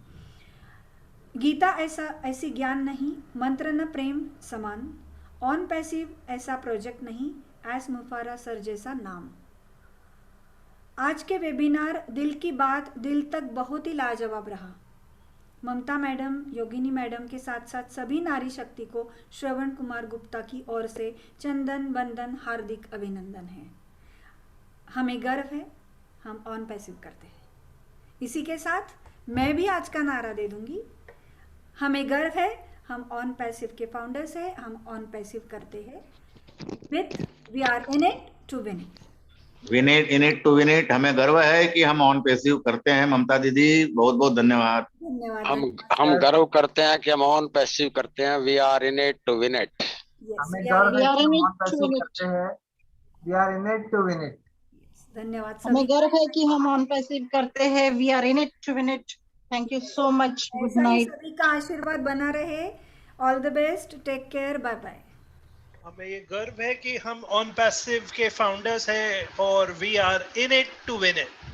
[SPEAKER 2] गीता ऐसी ज्ञान नहीं, मंत्र न प्रेम समान, ऑन पैसिव ऐसा प्रोजेक्ट नहीं, एस मुफारा सर जैसा नाम। आज के वेबिनार दिल की बात दिल तक बहुत ही लाजवाब रहा। ममता मैडम, योगिनी मैडम के साथ साथ सभी नारी शक्ति को श्रवण कुमार गुप्ता की ओर से चंदन बंदन हार्दिक अभिनंदन है। हमें गर्व है, हम ऑन पैसिव करते हैं। इसी के साथ मैं भी आज का नारा दे दूंगी, हमें गर्व है, हम ऑन पैसिव के फाउंडर्स हैं, हम ऑन पैसिव करते हैं with we are in it to win it.
[SPEAKER 11] In it to win it. हमें गर्व है कि हम ऑन पैसिव करते हैं। ममता दीदी बहुत बहुत धन्यवाद।
[SPEAKER 2] धन्यवाद
[SPEAKER 10] हम गर्व करते हैं कि हम ऑन पैसिव करते हैं, we are in it to win it.
[SPEAKER 12] हमें गर्व है कि हम ऑन पैसिव करते हैं, we are in it to win it.
[SPEAKER 2] धन्यवाद
[SPEAKER 3] हमें
[SPEAKER 2] सभी
[SPEAKER 3] गर्व है कि हम ऑन पैसिव करते हैं, we are in it to win it. Thank you so much, good
[SPEAKER 2] ऐसा ही
[SPEAKER 3] नाइट।
[SPEAKER 2] सभी का आशीर्वाद बना रहे। All the best, take care, bye bye.
[SPEAKER 9] हमें ये गर्व है कि हम ऑन पैसिव के फाउंडर्स हैं और we are in it to win it.